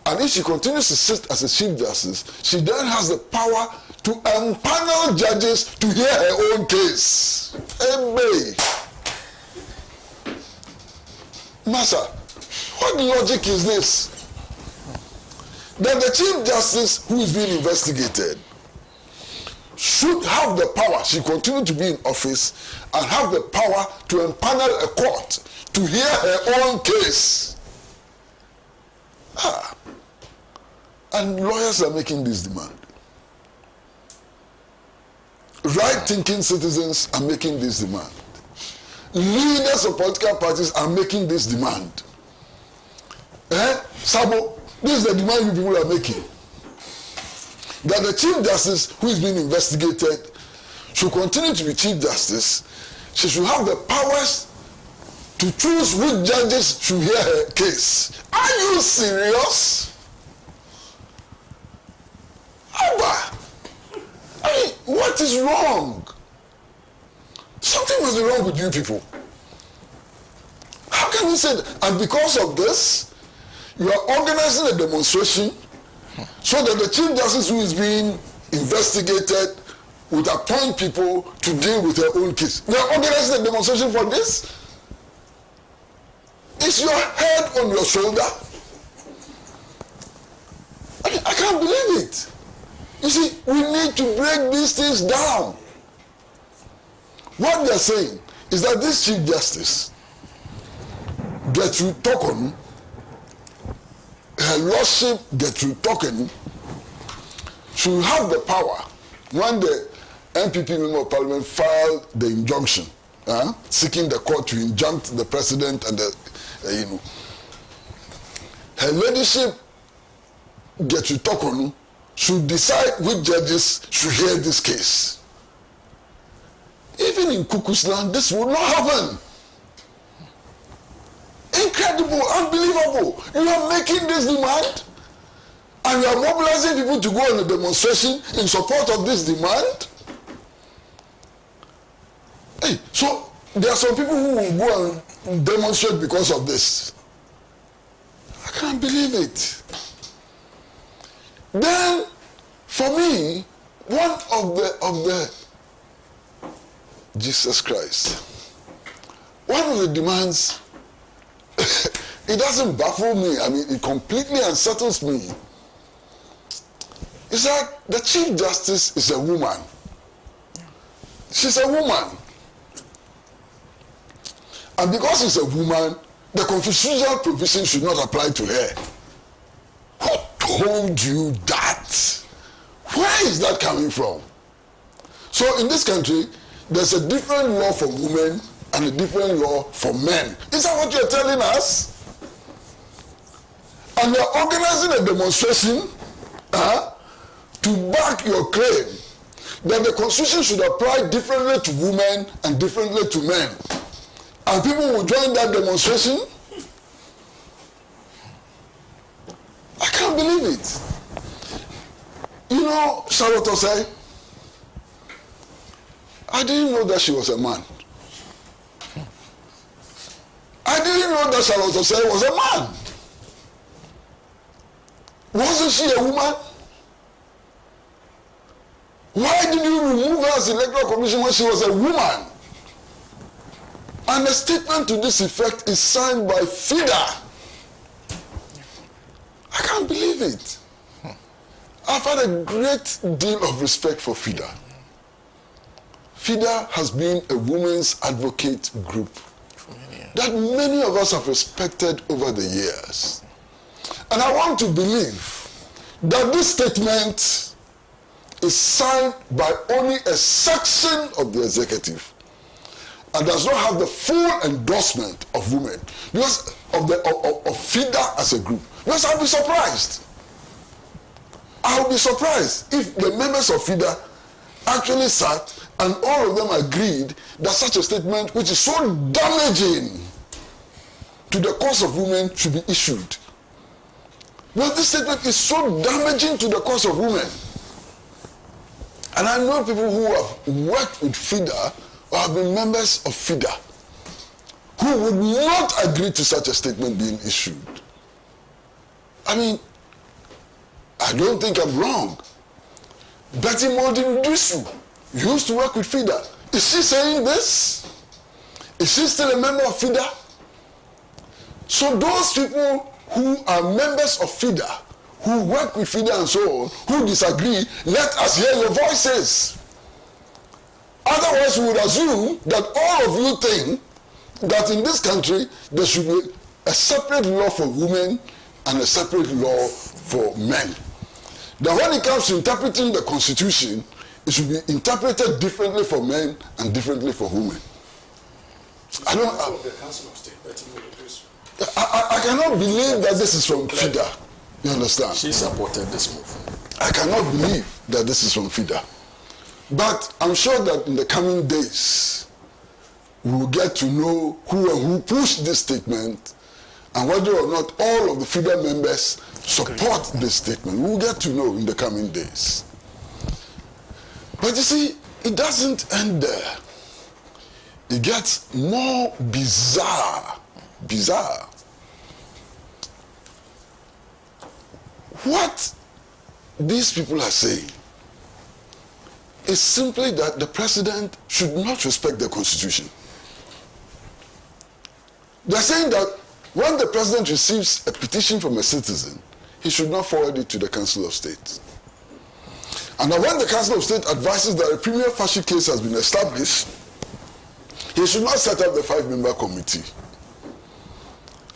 and if she continues to sit as a Chief Justice, she then has the power to empanel judges to hear her own case? Hey, Massa, what logic is this? That the Chief Justice who is being investigated should have the power, she continued to be in office, and have the power to empanel a court to hear her own case. And lawyers are making this demand. Right-thinking citizens are making this demand. Leaders of political parties are making this demand. Sabo, this is the demand you people are making. That the Chief Justice who is being investigated should continue to be Chief Justice. She should have the powers to choose which judges should hear her case. Are you serious? Abba, I mean, what is wrong? Something must be wrong with you people. How can you say that? And because of this, you are organizing a demonstration so that the Chief Justice who is being investigated would appoint people to deal with her own case. You are organizing a demonstration for this? Is your head on your shoulder? I can't believe it. You see, we need to break these things down. What they're saying is that this Chief Justice, Gertrude Tokon, her Lordship Gertrude Tokon, should have the power when the MPP member of parliament filed the injunction, seeking the court to injunct the president and the, her ladyship Gertrude Tokon should decide which judges should hear this case. Even in Cuckoo's Land, this will not happen. Incredible, unbelievable. You are making this demand and you are mobilizing people to go on a demonstration in support of this demand. Hey, so there are some people who will go and demonstrate because of this. I can't believe it. Then, for me, one of the Jesus Christ, one of the demands, it doesn't baffle me, I mean, it completely unsettles me, is that the Chief Justice is a woman. She's a woman. And because she's a woman, the constitutional provision should not apply to her. Who told you that? Where is that coming from? So in this country, there's a different law for women and a different law for men. Is that what you're telling us? And you're organizing a demonstration to back your claim that the constitution should apply differently to women and differently to men. And people will join that demonstration? I can't believe it. You know, Charlotte Osei, I didn't know that she was a man. I didn't know that Charlotte Osei was a man. Wasn't she a woman? Why did you remove her as electoral commission when she was a woman? And a statement to this effect is signed by FIDA. believe it. I've had a great deal of respect for FIDA. FIDA has been a women's advocate group that many of us have respected over the years. And I want to believe that this statement is signed by only a section of the executive and does not have the full endorsement of women, because of FIDA as a group. Because I'll be surprised. I'll be surprised if the members of FIDA actually sat and all of them agreed that such a statement, which is so damaging to the cause of women, should be issued. Well, this statement is so damaging to the cause of women. And I know people who have worked with FIDA or have been members of FIDA who would not agree to such a statement being issued. I mean, I don't think I'm wrong. Betty Modidusu used to work with FIDA. Is she saying this? Is she still a member of FIDA? So those people who are members of FIDA, who work with FIDA and so on, who disagree, let us hear your voices. Otherwise, we would assume that all of you think that in this country there should be a separate law for women and a separate law for men. That when it comes to interpreting the Constitution, it should be interpreted differently for men and differently for women. I cannot believe that this is from FIDA. You understand? She supported this move. I cannot believe that this is from FIDA. But I'm sure that in the coming days, we will get to know who pushed this statement and whether or not all of the FIDA members support this statement. We will get to know in the coming days. But you see, it doesn't end there. It gets more bizarre. Bizarre. What these people are saying is simply that the president should not respect the Constitution. They're saying that when the president receives a petition from a citizen, he should not forward it to the Council of State. And that when the Council of State advises that a prima facie case has been established, he should not set up the 5-member committee.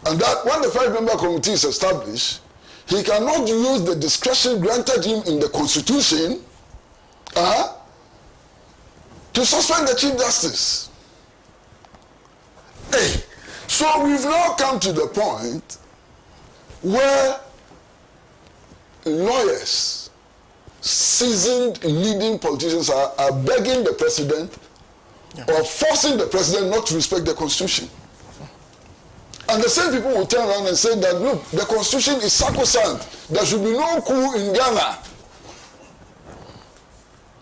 And that when the 5-member committee is established, he cannot use the discretion granted him in the Constitution to suspend the Chief Justice. Hey, so we've now come to the point where lawyers, seasoned leading politicians are begging the president or forcing the president not to respect the Constitution. And the same people will turn around and say that, look, the Constitution is sacrosanct. There should be no coup in Ghana.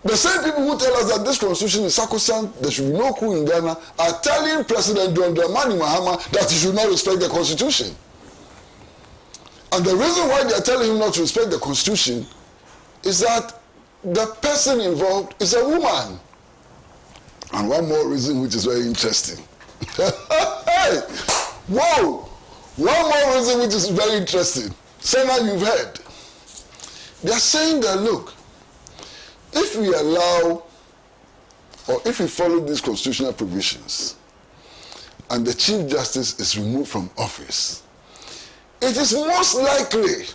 The same people who tell us that this Constitution is sacrosanct, there should be no coup in Ghana, are telling President John Dramani Mahama that he should not respect the Constitution. And the reason why they are telling him not to respect the Constitution is that the person involved is a woman. And one more reason which is very interesting. Hey! Whoa! One more reason which is very interesting. SENA, you've heard. They are saying that, look, if we allow, or if we follow these constitutional provisions, and the Chief Justice is removed from office, it is most likely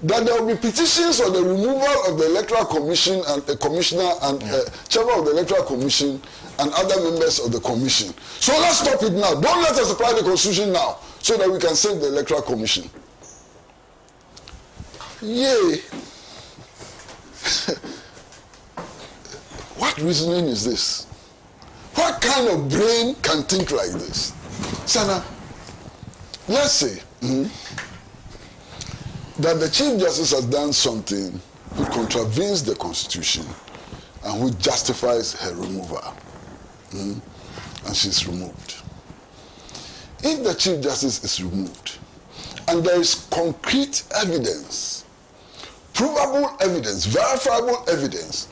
that there will be petitions on the removal of the Electoral Commission and the Commissioner and Chairman of the Electoral Commission and other members of the Commission. So let's stop it now. Don't let us apply the Constitution now so that we can save the Electoral Commission. Yay. What reasoning is this? What kind of brain can think like this? SENA, let's say that the Chief Justice has done something which contravenes the Constitution and which justifies her removal. And she's removed. If the Chief Justice is removed and there is concrete evidence, provable evidence, verifiable evidence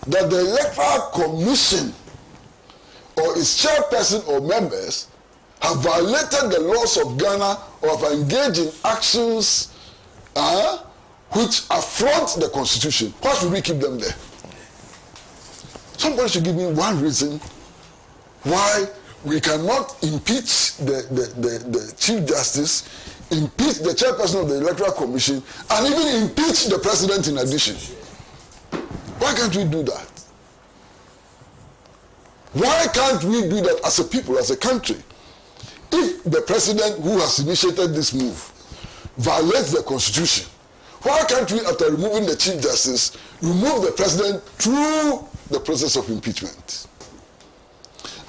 that the Electoral Commission or its chairperson or members have violated the laws of Ghana or have engaged in actions which affront the Constitution, why should we keep them there? Somebody should give me one reason why we cannot impeach the Chief Justice, impeach the chairperson of the Electoral Commission, and even impeach the president in addition. Why can't we do that? Why can't we do that as a people, as a country? If the president who has initiated this move violates the Constitution, why can't we, after removing the Chief Justice, remove the president through the process of impeachment?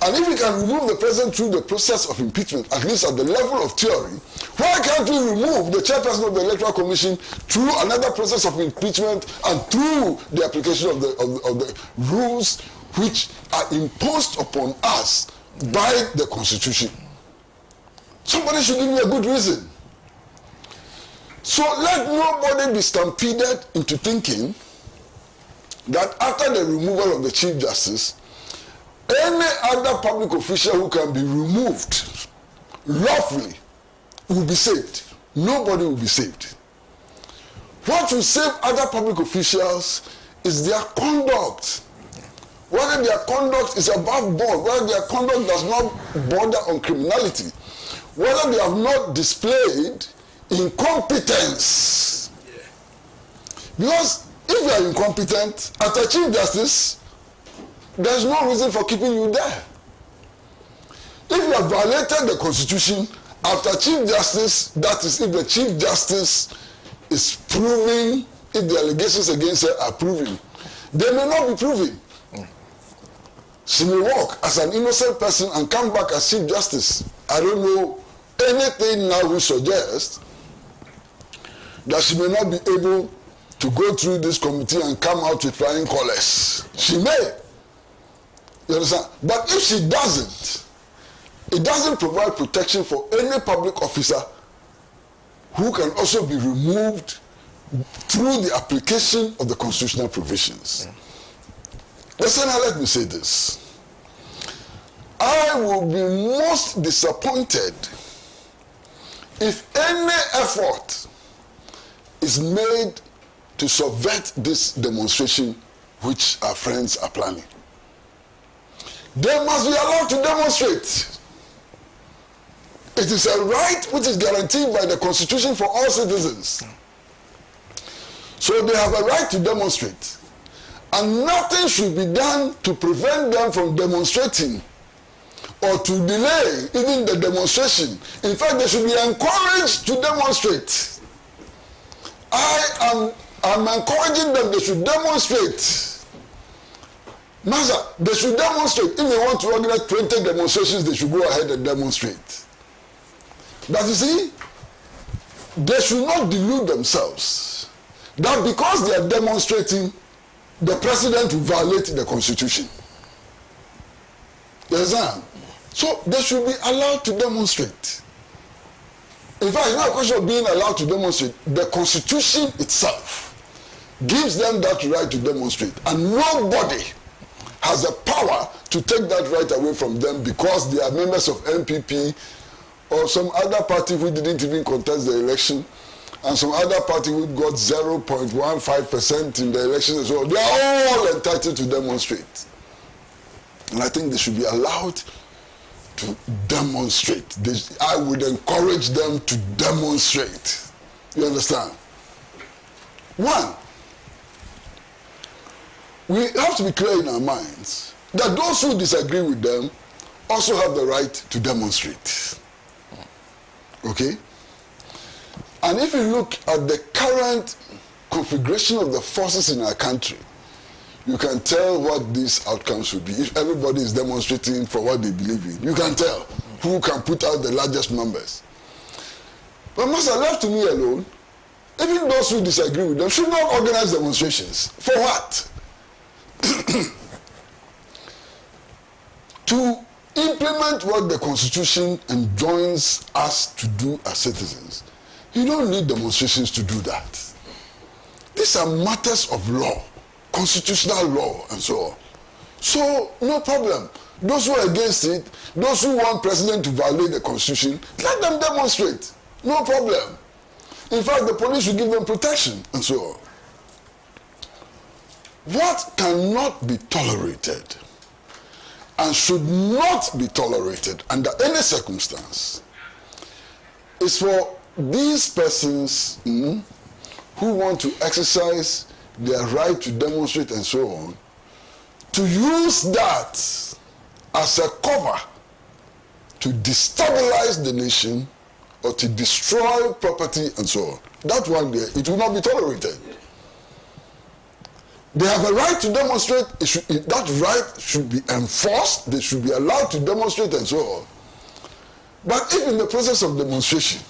And if we can remove the president through the process of impeachment, at least at the level of theory, why can't we remove the chairperson of the Electoral Commission through another process of impeachment and through the application of the rules which are imposed upon us by the Constitution? Somebody should give me a good reason. So let nobody be stampeded into thinking that after the removal of the Chief Justice, any other public official who can be removed lawfully will be saved. Nobody will be saved. What will save other public officials is their conduct. Whether their conduct is above board, whether their conduct does not border on criminality, whether they have not displayed incompetence. Because if you are incompetent, after Chief Justice, there's no reason for keeping you there. If you have violated the Constitution, after Chief Justice, that is if the Chief Justice is proving, if the allegations against her are proven, they may not be proven. She may walk as an innocent person and come back as Chief Justice. I don't know anything now which suggests that she may not be able to go through this committee and come out with flying colors. She may. You understand? But if she doesn't, it doesn't provide protection for any public officer who can also be removed through the application of the constitutional provisions. Listen, now let me say this. I will be most disappointed if any effort is made to subvert this demonstration which our friends are planning. They must be allowed to demonstrate. It is a right which is guaranteed by the Constitution for all citizens. So they have a right to demonstrate. And nothing should be done to prevent them from demonstrating or to delay even the demonstration. In fact, they should be encouraged to demonstrate. I'm encouraging them, they should demonstrate. Master, they should demonstrate. If they want to organize 20 demonstrations, they should go ahead and demonstrate. But you see, they should not delude themselves that because they are demonstrating, the president will violate the Constitution. You understand? So they should be allowed to demonstrate. In fact, it's not a question of being allowed to demonstrate. The Constitution itself gives them that right to demonstrate. And nobody has the power to take that right away from them because they are members of NPP or some other party who didn't even contest the election and some other party who got 0.15% in the election as well. They are all entitled to demonstrate. And I think they should be allowed to demonstrate. I would encourage them to demonstrate. You understand? One, we have to be clear in our minds that those who disagree with them also have the right to demonstrate. Okay? And if you look at the current configuration of the forces in our country, you can tell what these outcomes would be. If everybody is demonstrating for what they believe in, you can tell who can put out the largest numbers. But master, left to me alone, even those who disagree with them should not organize demonstrations. For what? To implement what the Constitution enjoins us to do as citizens, you don't need demonstrations to do that. These are matters of law, constitutional law, and so on. So, no problem. Those who are against it, those who want president to violate the Constitution, let them demonstrate. No problem. In fact, the police should give them protection and so on. What cannot be tolerated and should not be tolerated under any circumstance is for these persons who want to exercise their right to demonstrate and so on to use that as a cover to destabilize the nation or to destroy property and so on. That one there, it will not be tolerated. They have a right to demonstrate. That right should be enforced. They should be allowed to demonstrate and so on. But if in the process of demonstration,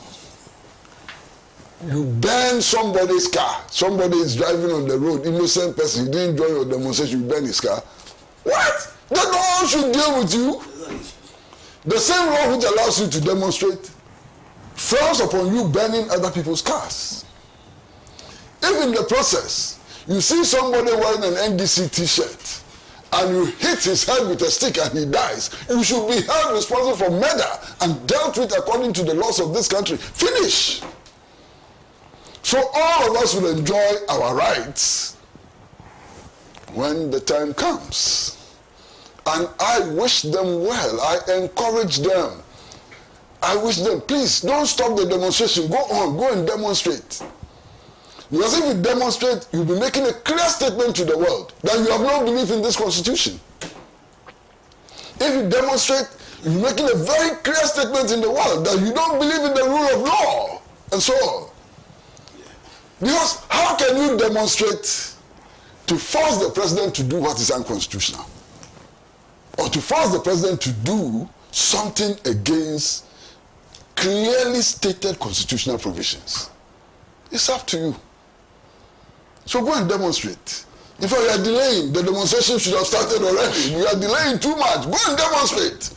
you burn somebody's car, somebody is driving on the road, innocent person, he didn't join your demonstration, you burn his car, what? That law should deal with you. The same law which allows you to demonstrate frowns upon you burning other people's cars. If in the process, you see somebody wearing an NDC t-shirt and you hit his head with a stick and he dies, you should be held responsible for murder and dealt with according to the laws of this country. Finish. So all of us will enjoy our rights when the time comes. And I wish them well. I encourage them. I wish them, please, don't stop the demonstration. Go on, go and demonstrate. Because if you demonstrate, you'll be making a clear statement to the world that you have no belief in this constitution. If you demonstrate, you're making a very clear statement in the world that you don't believe in the rule of law, and so on. Because how can you demonstrate to force the president to do what is unconstitutional? Or to force the president to do something against clearly stated constitutional provisions? It's up to you. So go and demonstrate. In fact, you are delaying. The demonstration should have started already. You are delaying too much. Go and demonstrate.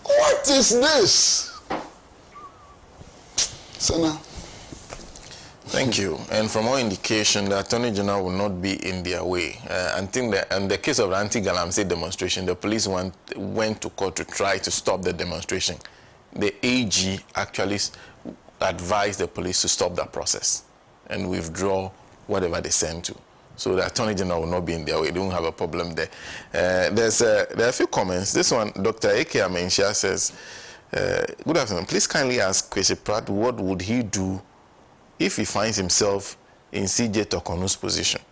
What is this? SENA. Thank you. And from all indication, the Attorney General will not be in their way. I think that in the case of the anti-Galamsey demonstration, the police went to court to try to stop the demonstration. The AG actually advised the police to stop that process and withdraw whatever they sent to. So the Attorney General will not be in their way. They won't have a problem there. There are a few comments. This one, Dr. A.K. Amenshia says, good afternoon. Please kindly ask Kwesi Pratt what would he do if he finds himself in CJ Tokonu's position.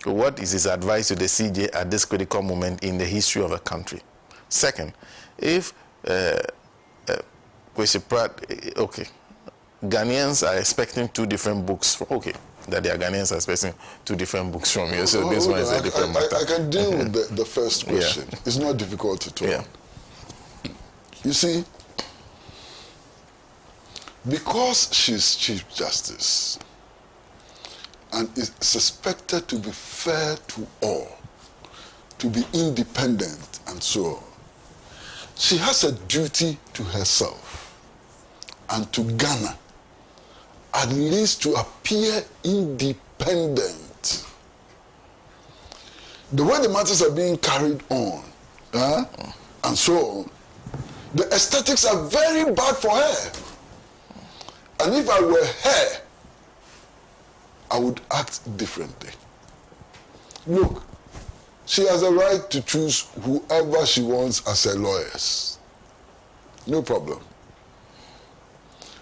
What is his advice to the CJ at this critical moment in the history of a country? Second, if Kwesi Pratt, okay, Ghanaians are expecting two different books. Okay, that they are Ghanaians are expecting two different books from you. So this one is a different matter. I can deal with the first question. Yeah. It's not difficult at all. Yeah. You see, because she's Chief Justice and is suspected to be fair to all, to be independent and so on, she has a duty to herself and to Ghana at least to appear independent. The way the matters are being carried on and so on, the aesthetics are very bad for her. And if I were her, I would act differently. Look, she has a right to choose whoever she wants as her lawyers. No problem.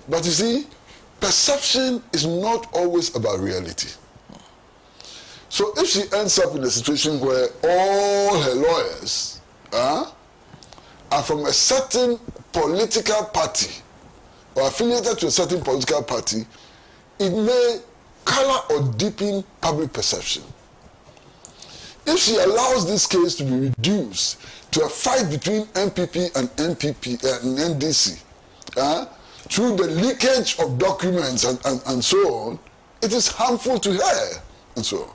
But you see, perception is not always about reality. So if she ends up in a situation where all her lawyers are from a certain political party or affiliated to a certain political party, it may color or deepen public perception. If she allows this case to be reduced to a fight between MPP and NDC, through the leakage of documents and so on, it is harmful to her and so on.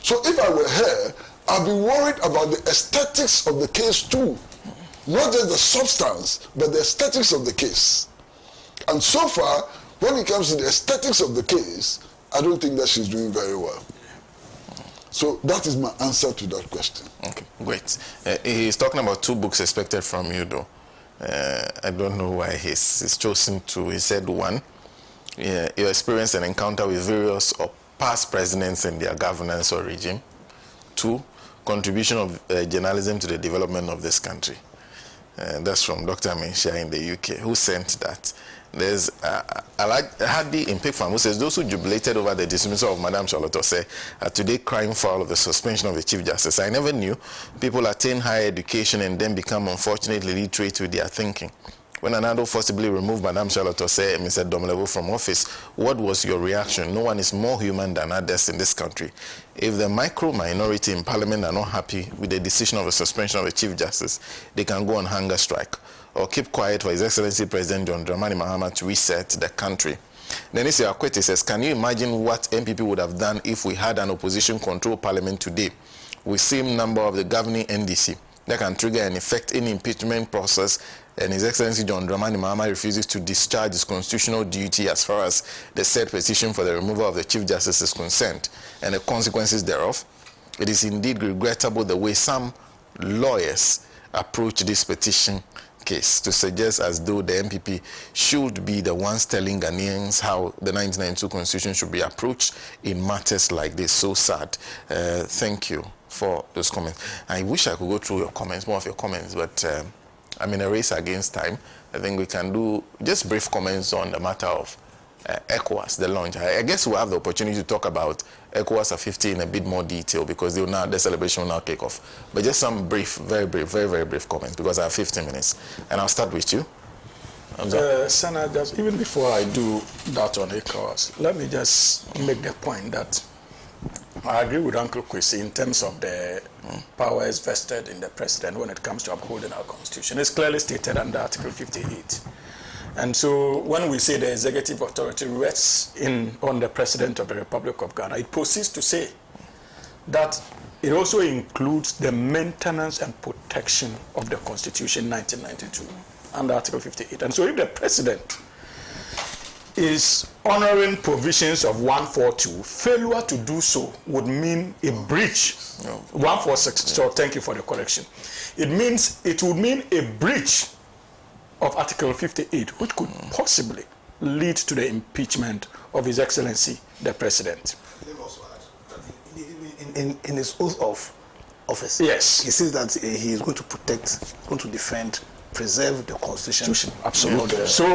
So if I were her, I'd be worried about the aesthetics of the case too. Not just the substance, but the aesthetics of the case. And so far, when it comes to the aesthetics of the case, I don't think that she's doing very well. So that is my answer to that question. Okay, great. He's talking about two books expected from you, though. I don't know why he's chosen two. He said one. your experience and encounter with various or past presidents and their governance or regime. 2, contribution of journalism to the development of this country. That's from Dr. Menshia in the UK, who sent that. There's Alhaji in Pig Farm, who says, those who jubilated over the dismissal of Madame Charlotte Osei are today crying foul of the suspension of the Chief Justice. I never knew people attain higher education and then become unfortunately literate with their thinking. When Anado forcibly removed Madame Charlotte Osei and Mr. Domelevo from office, what was your reaction? No one is more human than others in this country. If the micro-minority in Parliament are not happy with the decision of the suspension of the Chief Justice, they can go on hunger strike or keep quiet for His Excellency President John Dramani Mahama to reset the country. Denise Akwete says, can you imagine what MPP would have done if we had an opposition-controlled Parliament today with same number of the governing NDC that can trigger and effect any impeachment process, and His Excellency John Dramani Mahama refuses to discharge his constitutional duty as far as the said petition for the removal of the Chief Justice is concerned and the consequences thereof? It is indeed regrettable the way some lawyers approach this petition case to suggest as though the MPP should be the ones telling Ghanaians how the 1992 Constitution should be approached in matters like this. So sad. Thank you for those comments. I wish I could go through your comments, more of your comments, but I'm in a race against time. I think we can do just brief comments on the matter of ECOWAS, the launch. I guess we'll have the opportunity to talk about ECOWAS 50 in a bit more detail because the celebration will now kick off. But just some brief, very brief comments because I have 15 minutes. And I'll start with you. SENA, just even before I do that on ECOWAS, let me just make the point that I agree with Uncle Kwesi in terms of the powers vested in the president when it comes to upholding our constitution. It's clearly stated under Article 58. And so when we say the executive authority rests on the President of the Republic of Ghana, it proceeds to say that it also includes the maintenance and protection of the Constitution 1992 under Article 58. And so if the President is honoring provisions of 142, failure to do so would mean a breach. 146, so thank you for the correction. It would mean a breach of Article 58, which could possibly lead to the impeachment of His Excellency, the President. In his oath of office, yes, he says that he is going to protect, going to defend, preserve the Constitution. Absolutely. So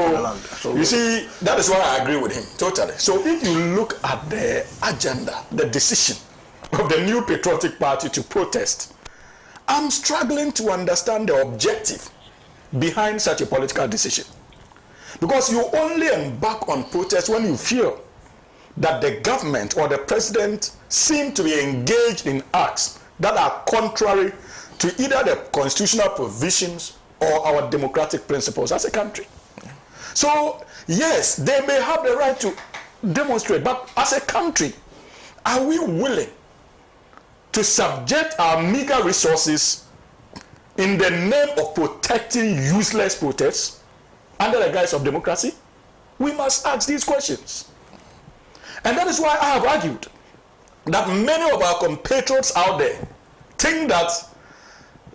you see, that is why I agree with him, totally. So if you look at the agenda, the decision of the New Patriotic Party to protest, I'm struggling to understand the objective behind such a political decision. Because you only embark on protest when you feel that the government or the president seem to be engaged in acts that are contrary to either the constitutional provisions or our democratic principles as a country. So, yes, they may have the right to demonstrate, but as a country, are we willing to subject our meager resources in the name of protecting useless protests under the guise of democracy? We must ask these questions. And that is why I have argued that many of our compatriots out there think that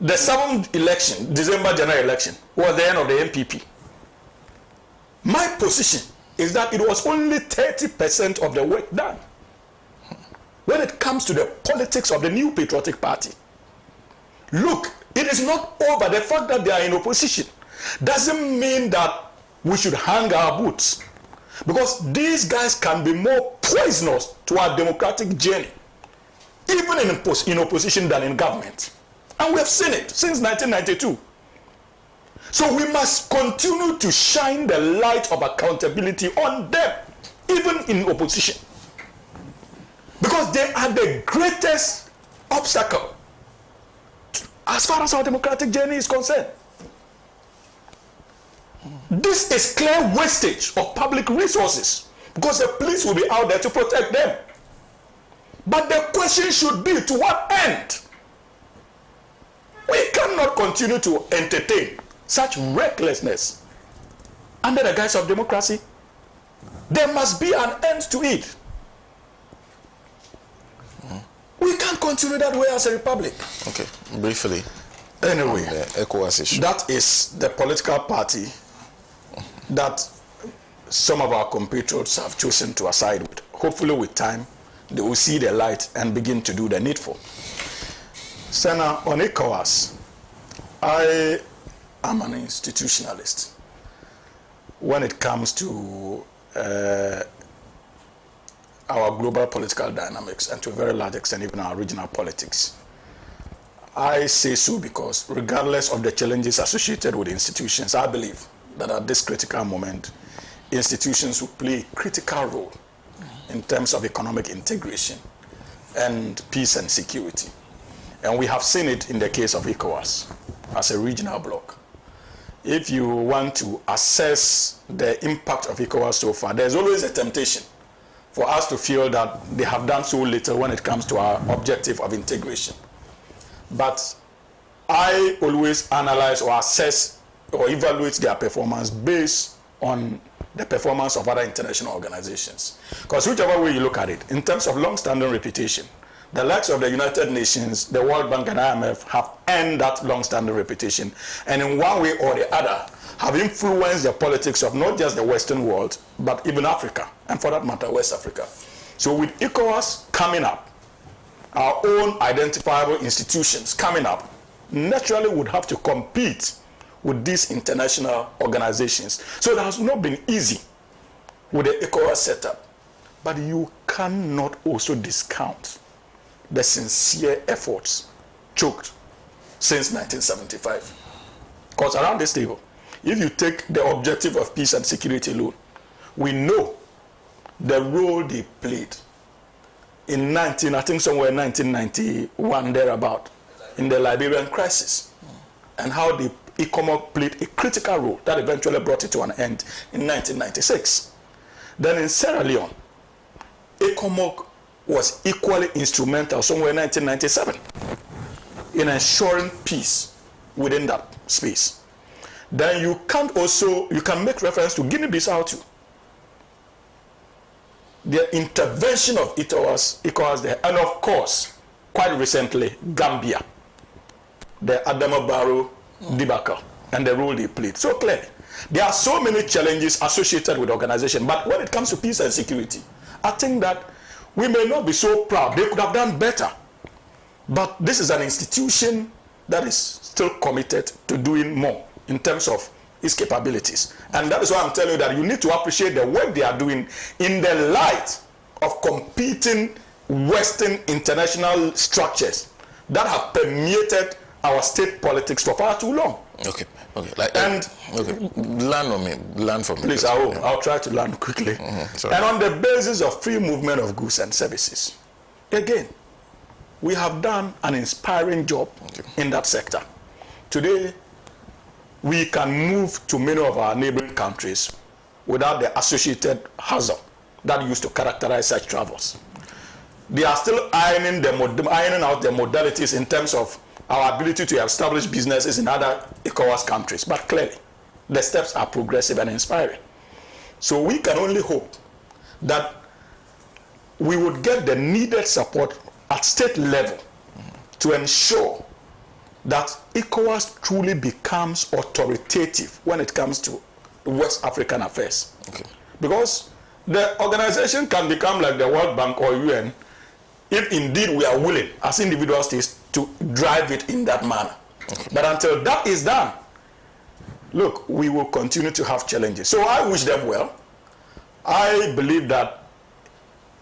the 7th election, December general election, was the end of the MPP. My position is that it was only 30% of the work done when it comes to the politics of the New Patriotic Party. Look, it is not over. The fact that they are in opposition doesn't mean that we should hang our boots, because these guys can be more poisonous to our democratic journey, even in opposition than in government. And we have seen it since 1992. So we must continue to shine the light of accountability on them, even in opposition, because they are the greatest obstacle as far as our democratic journey is concerned. This is clear wastage of public resources because the police will be out there to protect them. But the question should be, to what end? We cannot continue to entertain such recklessness under the guise of democracy. There must be an end to it. We can't continue that way as a republic. Okay, briefly. Anyway, the ECOWAS issue. That is the political party that some of our compatriots have chosen to aside with. Hopefully with time, they will see the light and begin to do the needful. SENA, on ECOWAS, I am an institutionalist when it comes to our global political dynamics and to a very large extent even our regional politics. I say so because regardless of the challenges associated with institutions, I believe that at this critical moment, institutions will play a critical role in terms of economic integration and peace and security. And we have seen it in the case of ECOWAS as a regional bloc. If you want to assess the impact of ECOWAS so far, there's always a temptation for us to feel that they have done so little when it comes to our objective of integration. But I always analyze or assess or evaluate their performance based on the performance of other international organizations. Because whichever way you look at it, in terms of long-standing reputation, the likes of the United Nations, the World Bank and IMF have earned that long-standing reputation, and in one way or the other have influenced the politics of not just the Western world, but even Africa, and for that matter, West Africa. So with ECOWAS coming up, our own identifiable institutions coming up, naturally would have to compete with these international organizations. So it has not been easy with the ECOWAS setup, but you cannot also discount the sincere efforts choked since 1975. Because around this table, if you take the objective of peace and security alone, we know the role they played in 1991 thereabout, in the Liberian crisis, and how the ECOMOG played a critical role that eventually brought it to an end in 1996. Then in Sierra Leone, ECOMOG was equally instrumental somewhere in 1997 in ensuring peace within that space. Then you can make reference to Guinea-Bissau too. The intervention of ECOWAS there, and of course, quite recently, Gambia, the Adama Barrow debacle, and the role they played. So clearly, there are so many challenges associated with the organization, but when it comes to peace and security, I think that we may not be so proud. They could have done better. But this is an institution that is still committed to doing more in terms of its capabilities. And that is why I'm telling you that you need to appreciate the work they are doing in the light of competing Western international structures that have permeated our state politics for far too long. Okay. Land on me. Land for me. Please, I'll try to land quickly. And on the basis of free movement of goods and services, again, we have done an inspiring job in that sector. Today, we can move to many of our neighboring countries without the associated hassle that used to characterize such travels. They are still ironing out the modalities in terms of our ability to establish businesses in other ECOWAS countries. But clearly, the steps are progressive and inspiring. So we can only hope that we would get the needed support at state level to ensure that ECOWAS truly becomes authoritative when it comes to West African affairs. Because the organization can become like the World Bank or UN if indeed we are willing as individual states to drive it in that manner. But until that is done, look, we will continue to have challenges. So I wish them well. I believe that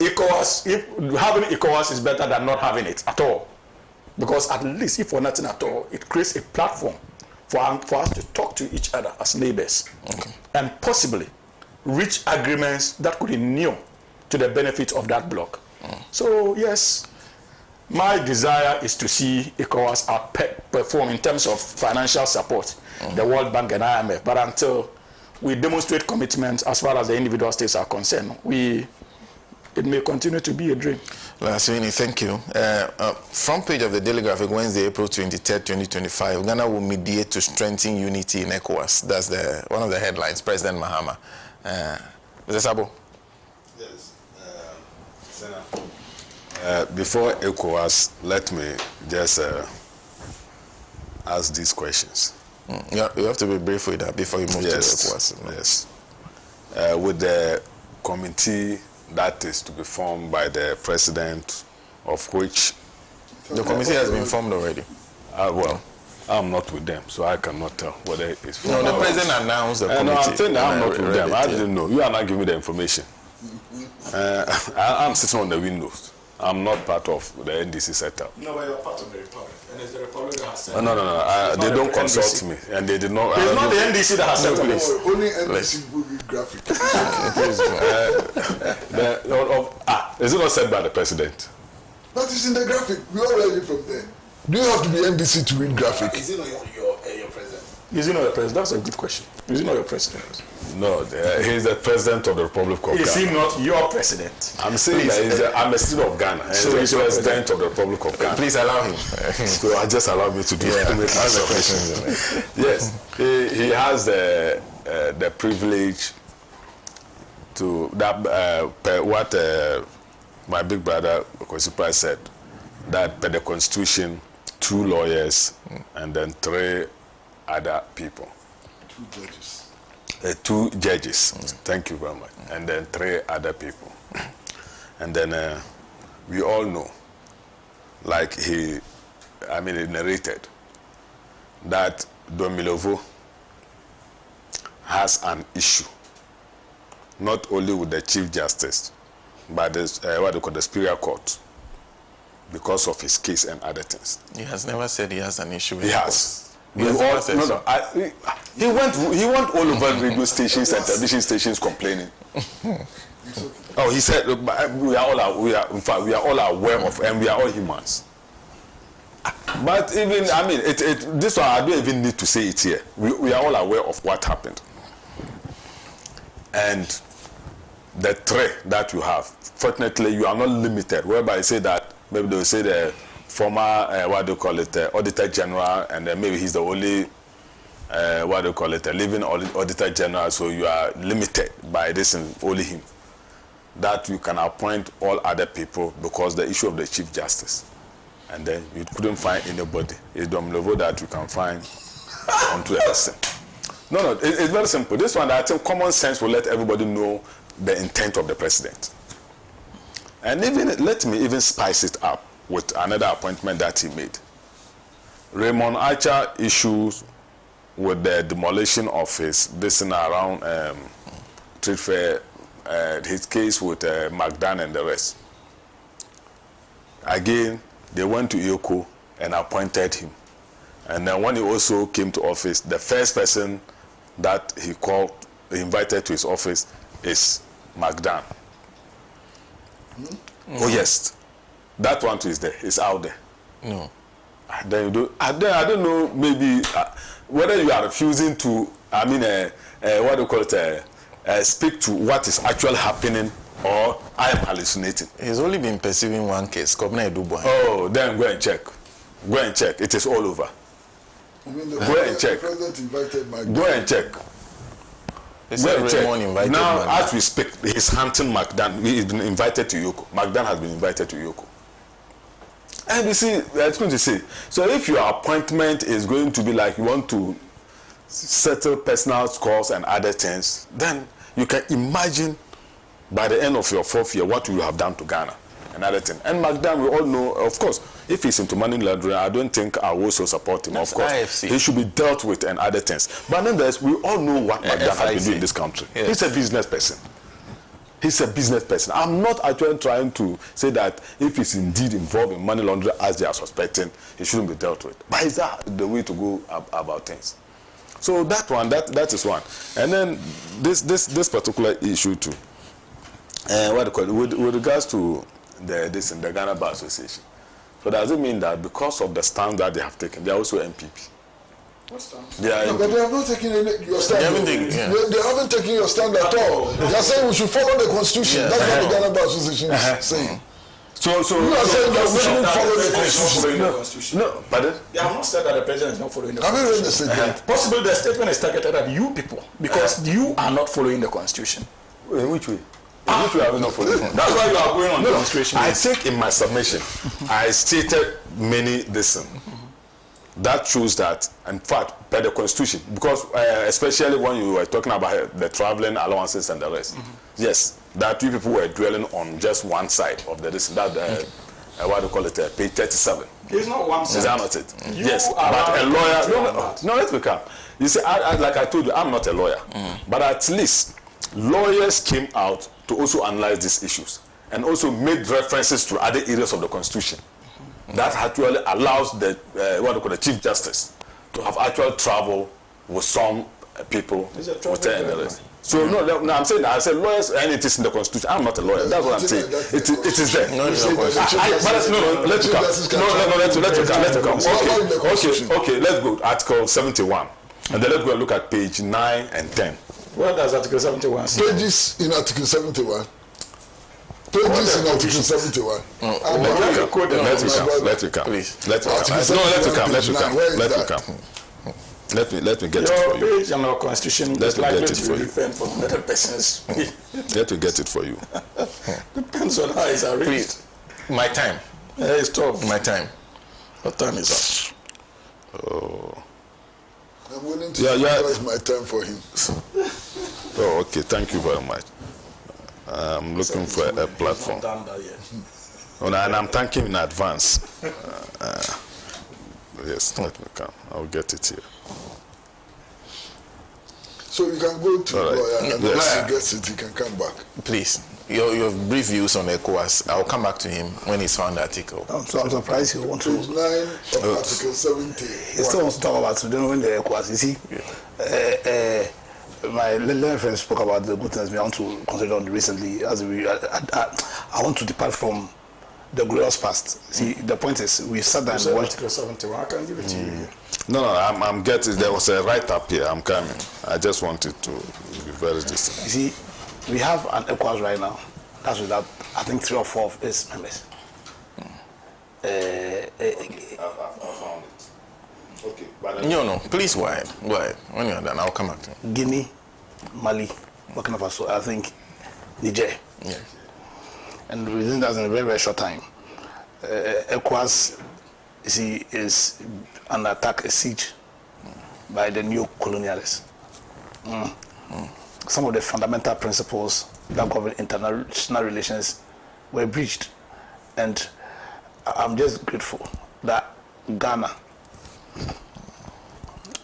ECOWAS, if having ECOWAS is better than not having it at all. Because at least, if for nothing at all, it creates a platform for us to talk to each other as neighbors and possibly reach agreements that could inure to the benefit of that bloc. So yes, my desire is to see ECOWAS perform in terms of financial support, the World Bank and IMF. But until we demonstrate commitment as far as the individual states are concerned, it may continue to be a dream. Laswini, thank you. Front page of the Daily Graphic, Wednesday, April 23rd, 2025. Ghana will mediate to strengthen unity in ECOWAS. That's one of the headlines. President Mahama. Mr. Sabo. Yes. Senator. Before ECOWAS, let me just ask these questions. You have to be brief with that before you move to ECOWAS. Yes. with the committee that is to be formed by the president, of which the committee has been formed already. Well, I'm not with them, so I cannot tell whether it's formed. No, the president announced the committee. No, I'm saying that I'm not with them. I didn't know. You are not giving me the information. I'm sitting on the windows. I'm not part of the NDC setup. No, but you're part of the Republic. And it's the Republic that has set up. No. They don't consult me. And they did not. It's not the NDC that has set up this. Only NDC will be graphic. Is it not said by the president? That is in the graphic. We all read it from there. Do you have to be NDC to read graphic? Is it not your president? Is he not your president? That's a good question. Is he not your president? No, he's the president of the Republic of Ghana. Is he not your president? I'm saying that I'm a citizen of Ghana. And so he's the president of the Republic of Ghana. Please allow him. So I just allow me to do the questions. Yes, he has the privilege to that what my big brother Kwesi Price said, that per the Constitution, 2 lawyers and then 3 other people. 2 judges. 2 judges. Thank you very much. And then 3 other people. And then we all know, like he narrated, that Domilovo has an issue, not only with the Chief Justice, but what they call the Superior Court, because of his case and other things. He has never said he has an issue with He has. He went all over radio stations and television stations complaining. Oh, he said we are all aware of, and we are all humans. But even this one I don't even need to say it here. We are all aware of what happened, and the threat that you have. Fortunately, you are not limited. Whereby I say that maybe they will say the former Auditor General, and then maybe he's the only living Auditor General, so you are limited by this and only him. That you can appoint all other people because the issue of the Chief Justice, and then you couldn't find anybody. It's the level that you can find onto a person. No, it's very simple. This one, I think common sense will let everybody know the intent of the president. And even let me even spice it up with another appointment that he made. Raymond Archer issues with the demolition of his business around trade fair, his case with McDan and the rest. Again, they went to ECOWAS and appointed him. And then when he also came to office, the first person that he invited to his office is McDan. Oh yes, that one too is there. It's out there. No. Then you do. I don't know. Maybe whether you are refusing to. What do you call it? Speak to what is actually happening, or I am hallucinating. He's only been pursuing one case. Oh, then go and check. Go and check. It is all over. Go and check. Go and check. Now, as we speak, he's hunting McDan. He's been invited to ECOWAS. McDan has been invited to ECOWAS. And you see, that's going to say. So if your appointment is going to be like you want to settle personal scores and other things, then you can imagine by the end of your 4th year what you have done to Ghana and other things. And McDan, we all know, of course, if he's into money laundering, I don't think I will also support him. That's of course, IFC. He should be dealt with and other things. But nonetheless, we all know what McDan has been doing in this country. Yes. He's a business person. He's a business person. I'm not actually trying to say that if he's indeed involved in money laundering as they are suspecting, he shouldn't be dealt with. But is that the way to go about things? So that one, that is one. And then this particular issue too. What do you call it? With regards to the Ghana Bar Association. So does it mean that because of the stand that they have taken, they are also MPP? What stand? No, but they have not taken your stand. They haven't taken your stand at all. They are saying we should follow the Constitution. That's what the Ghana Bar Association is saying. So you are saying that we shouldn't follow the Constitution. No, pardon? They have not said that the president is not following the Constitution. Constitution. Have you read the statement? Possibly the statement is targeted at you people because you are not following the Constitution. In which way? Which way are we not following? That's why you are going on demonstration. I think in my submission, I stated many that shows that, in fact, by the constitution, because especially when you were talking about the traveling allowances and the rest, yes, that two people were dwelling on just one side of the what do you call it, page 37. It's not one side. Is that not it? Yes, but a lawyer, no, let's become. You see, like I told you, I'm not a lawyer, but at least lawyers came out to also analyze these issues and also made references to other areas of the constitution that actually allows the what do you call the Chief Justice to have actual travel with some people with the So no, I'm saying that. I said lawyers, and it is in the constitution. I'm not a lawyer. That's what I'm saying. It is there. No, let's come. Okay, let's go. Article 71, and then let's go and look at page 9 and 10. What does Article 71 say? Pages in Article 71. Pages in Article 71. Let me come. Please. Let me come. Let me get it for you. Page and our constitution let me get it for you. From another person's. Let me get it for you. Depends on how it's arranged. Please. My time. It's tough. My time. What time is up? Oh. I'm willing to sacrifice my time for him. Oh, okay. Thank you very much. I'm looking for a platform. And I'm thanking in advance. Yes, let me come. I'll get it here. So you can go to lawyer, and once he gets it, he can come back. Please, your brief views on ECOWAS. I'll come back to him when he's found the article. I'm surprised you want to. Page 9 of Article 70. He still wants to talk about today when the ECOWAS. You see, my learning friend spoke about the good things we want to consider on recently. As I want to depart from the glorious past. See, the point is, we sat down and watched. Article 71. I can give it to you. No, I'm getting. There was a write-up here. I'm coming. I just wanted to be very distant. You see, we have an ECOWAS right now. That's without, I think, 3 or 4 of its members. I found it. Okay. But No. Please, go ahead. When you're done, I'll come back to you. Guinea, Mali, Burkina Faso, I think Niger. Yeah. And within that, in a very, very short time, ECOWAS, you see, is under attack, a siege by the new colonialists. Some of the fundamental principles that govern international relations were breached. And I'm just grateful that Ghana,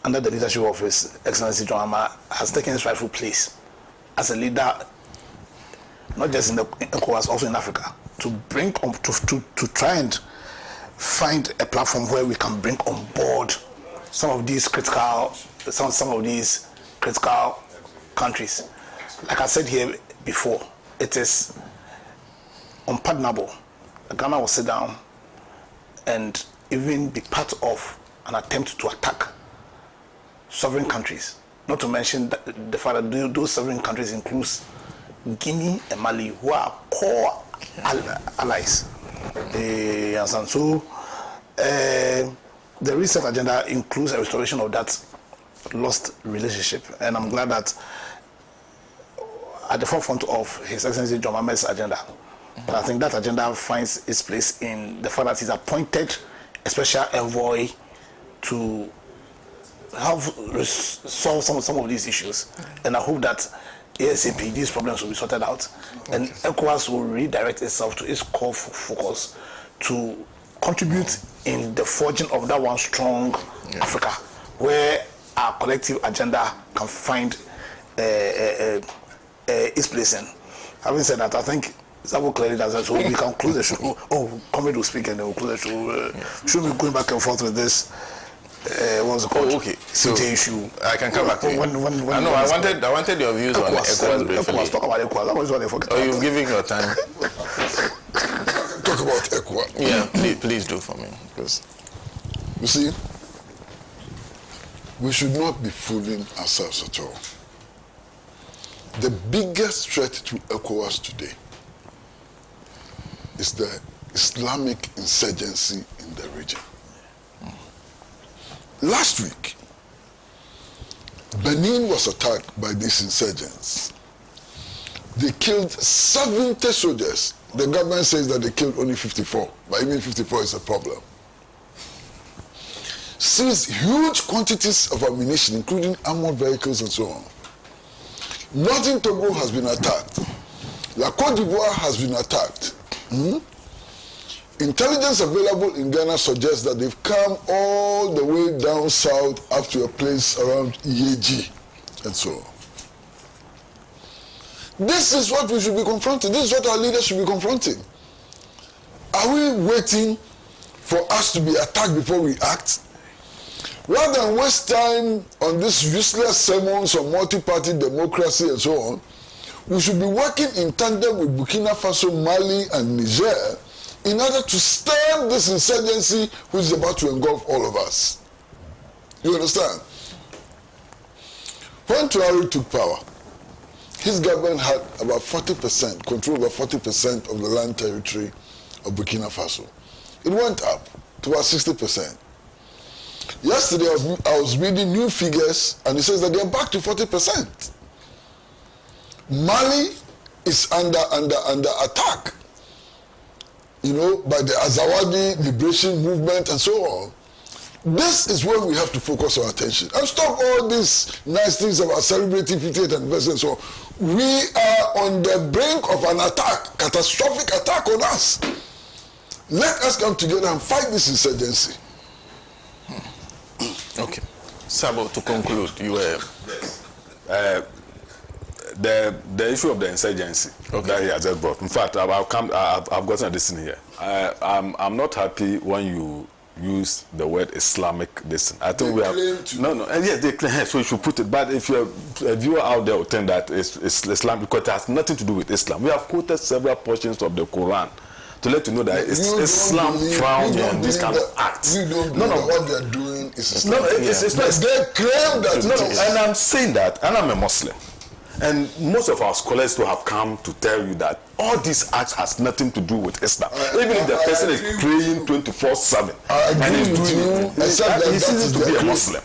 under the leadership of His Excellency John Mahama, has taken its rightful place as a leader, not just in the ECOWAS, also in Africa, to bring on, to try and find a platform where we can bring on board some of these critical countries. Like I said here before, it is unpardonable. Ghana will sit down and even be part of an attempt to attack sovereign countries. Not to mention the fact that those sovereign countries includes Guinea and Mali, who are core allies. And so the reset agenda includes a restoration of that lost relationship, and I'm glad that at the forefront of His Excellency John Mahama's agenda, I think that agenda finds its place in the fact that he's appointed a special envoy to help solve some of these issues, and I hope that ASAP these problems will be sorted out, and ECOWAS will redirect itself to its core focus to contribute in the forging of that one strong Africa, where our collective agenda can find its place in. Having said that, I think Sabo clearly does that, so we can close the show. Oh, Comrade will speak and then we'll close the show. Should we be going back and forth with this? What's it called? Oh, okay. So issue. I can come back to you. I wanted your views on ECOWAS briefly. ECOWAS, talk about ECOWAS. That was what they forget. Oh, you're giving your time. Talk about ECOWAS. Yeah, please do for me. Because you see, we should not be fooling ourselves at all. The biggest threat to ECOWAS today is the Islamic insurgency in the region. Last week, Benin was attacked by these insurgents. They killed 70 soldiers. The government says that they killed only 54, but even 54 is a problem. seized huge quantities of ammunition, including armored vehicles and so on. Northern Togo has been attacked. La Côte d'Ivoire has been attacked. Intelligence available in Ghana suggests that they've come all the way down south up to a place around Yeji and so on. This is what we should be confronting. This is what our leaders should be confronting. Are we waiting for us to be attacked before we act? Rather than waste time on this useless sermons on multi-party democracy and so on, we should be working in tandem with Burkina Faso, Mali, and Niger in order to stem this insurgency which is about to engulf all of us. You understand? When Traoré took power, his government had about 40%, control over 40% of the land territory of Burkina Faso. It went up to about 60%. Yesterday I was reading new figures and it says that they're back to 40%. Mali is under attack, you know, by the Azawadi liberation movement and so on. This is where we have to focus our attention and stop all these nice things about celebrating 50th anniversary and so on. We are on the brink of an attack, catastrophic attack on us. Let us come together and fight this insurgency. Okay. Sabo, to conclude, you were... The issue of the insurgency that he has just brought. In fact, I've gotten this in here. I'm not happy when you use the word Islamic this. I think yes, they claim, so you should put it. But if you're a viewer out there who think that it's Islam, because it has nothing to do with Islam. We have quoted several portions of the Quran to let you know that Islam frowns on this kind of acts. You don't believe what they're doing is Islam. No, it's not. They claim that it is. And I'm saying that, and I'm a Muslim. And most of our scholars will have come to tell you that all these acts has nothing to do with Islam. Even if the person is praying 24/7 and he's doing it, he seems to be a Muslim.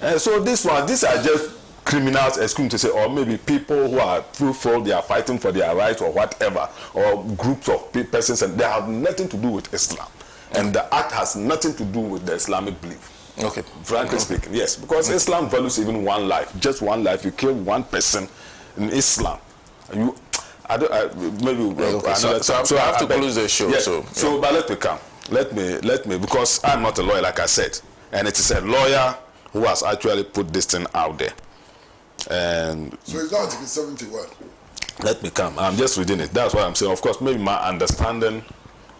And so these are just criminals, excuse to say, or maybe people who are fruitful, they are fighting for their rights or whatever, or groups of persons, and they have nothing to do with Islam. And the act has nothing to do with the Islamic belief. Okay. Frankly speaking, yes, because Islam values even one life, just one life. You kill one person in Islam, maybe. So I have to close the show. Yes. So, but let me, because I'm not a lawyer, like I said, and it is a lawyer who has actually put this thing out there. And so it's not Article 71. Let me come. I'm just reading it. That's what I'm saying. Of course, maybe my understanding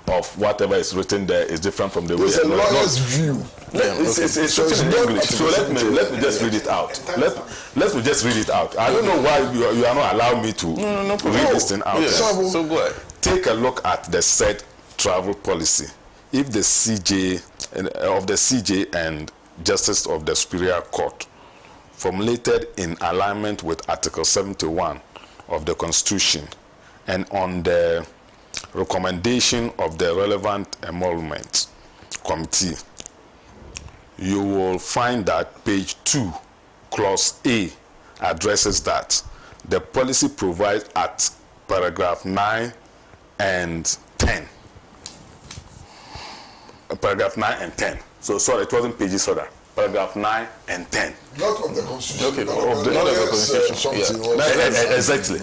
of whatever is written there is different from the way it's a lawyer's view. It's written in English. So let me just read it out. Let me just read it out. I don't know why you are not allowing me to read this thing out. So go ahead. Take a look at the said travel policy. If the CJ and Justice of the Superior Court formulated in alignment with Article 71 of the Constitution and on the recommendation of the relevant emolument committee, you will find that page 2, clause A, addresses that the policy provides at paragraph 9 and 10. Paragraph 9 and 10. So sorry, it wasn't pages further. Paragraph 9 and 10. Not of the Constitution. Okay, not of the Constitution. Exactly.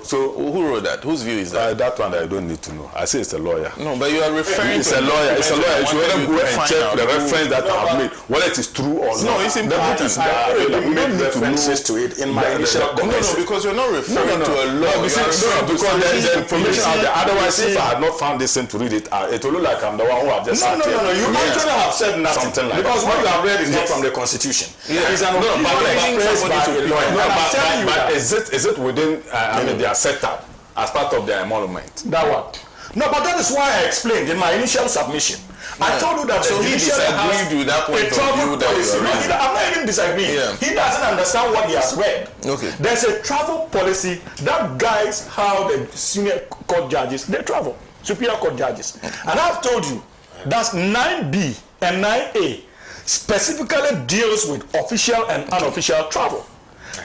So who wrote that? Whose view is that? That one I don't need to know. I say it's a lawyer. No, but you are referring to... It's a lawyer. You should go and check the reference that I have made, whether it is true or not. No, it's important. You don't need references to it in my initial comments. No, because you're not referring to a law. Because there's the information out there. Otherwise, if I had not found this thing to read it out, it will look like I'm the one who have just No, you actually have said nothing. Something like because what you have read is not from the Constitution. It's an opinion but is it within their setup as part of their emolument? That one. No, but that is why I explained in my initial submission. I told you that so he disagreed with that point of view that you are reading. I'm not even disagreeing. Yeah. He doesn't understand what he has read. Okay. There's a travel policy that guides how the senior court judges they travel, superior court judges. And I've told you that's 9B and 9A specifically deals with official and unofficial travel.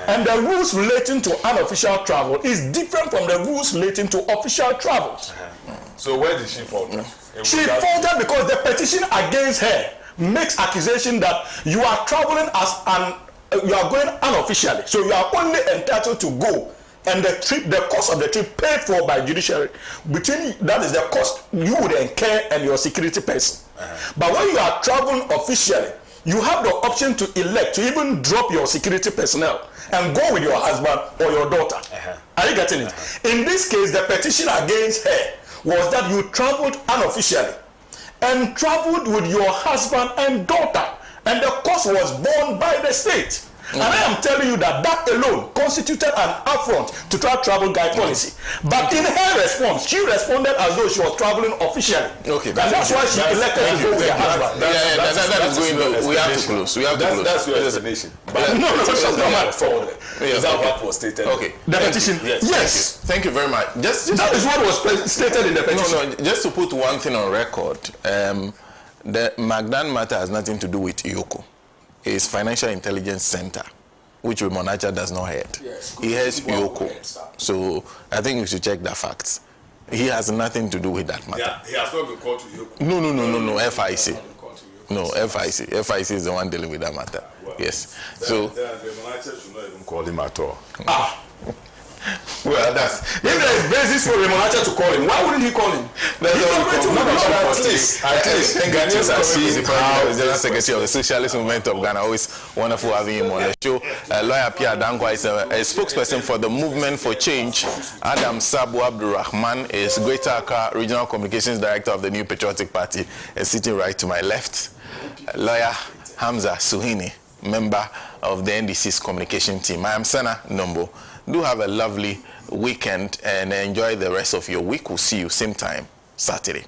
And the rules relating to unofficial travel is different from the rules relating to official travel. So where did she falter? She faltered because the petition against her makes accusation that you are traveling as you are going unofficially, so you are only entitled to go, and the cost of the trip paid for by judiciary. That is the cost you would incur and your security person. But when you are traveling officially, you have the option to elect to even drop your security personnel and go with your husband or your daughter. Are you getting it? In this case, the petition against her was that you traveled unofficially and traveled with your husband and daughter, and the cost was borne by the state. And I am telling you that alone constituted an affront to travel guide policy. But in her response, she responded as though she was traveling officially. Okay, and that's why she elected to go with her husband. That is going to. We have to close. We have to close. That's your explanation. No, is that what was stated? Okay. The petition. Yes. Thank you very much. Just that is what was stated in the petition. No, just to put one thing on record, the Magdan matter has nothing to do with EOCO. It's Financial Intelligence Center, which Remonacha does not head. Yes, he has EOCO. So I think we should check the facts. He has nothing to do with that matter. Yeah, he has not been called to EOCO. No, FIC. No, FIC. FIC is the one dealing with that matter. Well, yes. Then Remonacha should not even call him at all. Well, if there is basis for Remonacha to call him, why wouldn't he call him? At least Ghanaians are seeing how the General Secretary of the Socialist Movement of Ghana. Always wonderful having him on the show. Lawyer Pierre Dankwa is a spokesperson for the Movement for Change. Adam Sabu Abdurrahman is Greater Accra Regional Communications Director of the New Patriotic Party, is sitting right to my left. Lawyer Hamza Suhini, member of the NDC's communication team. I am SENA NOMBO. Do have a lovely weekend and enjoy the rest of your week. We'll see you same time Saturday.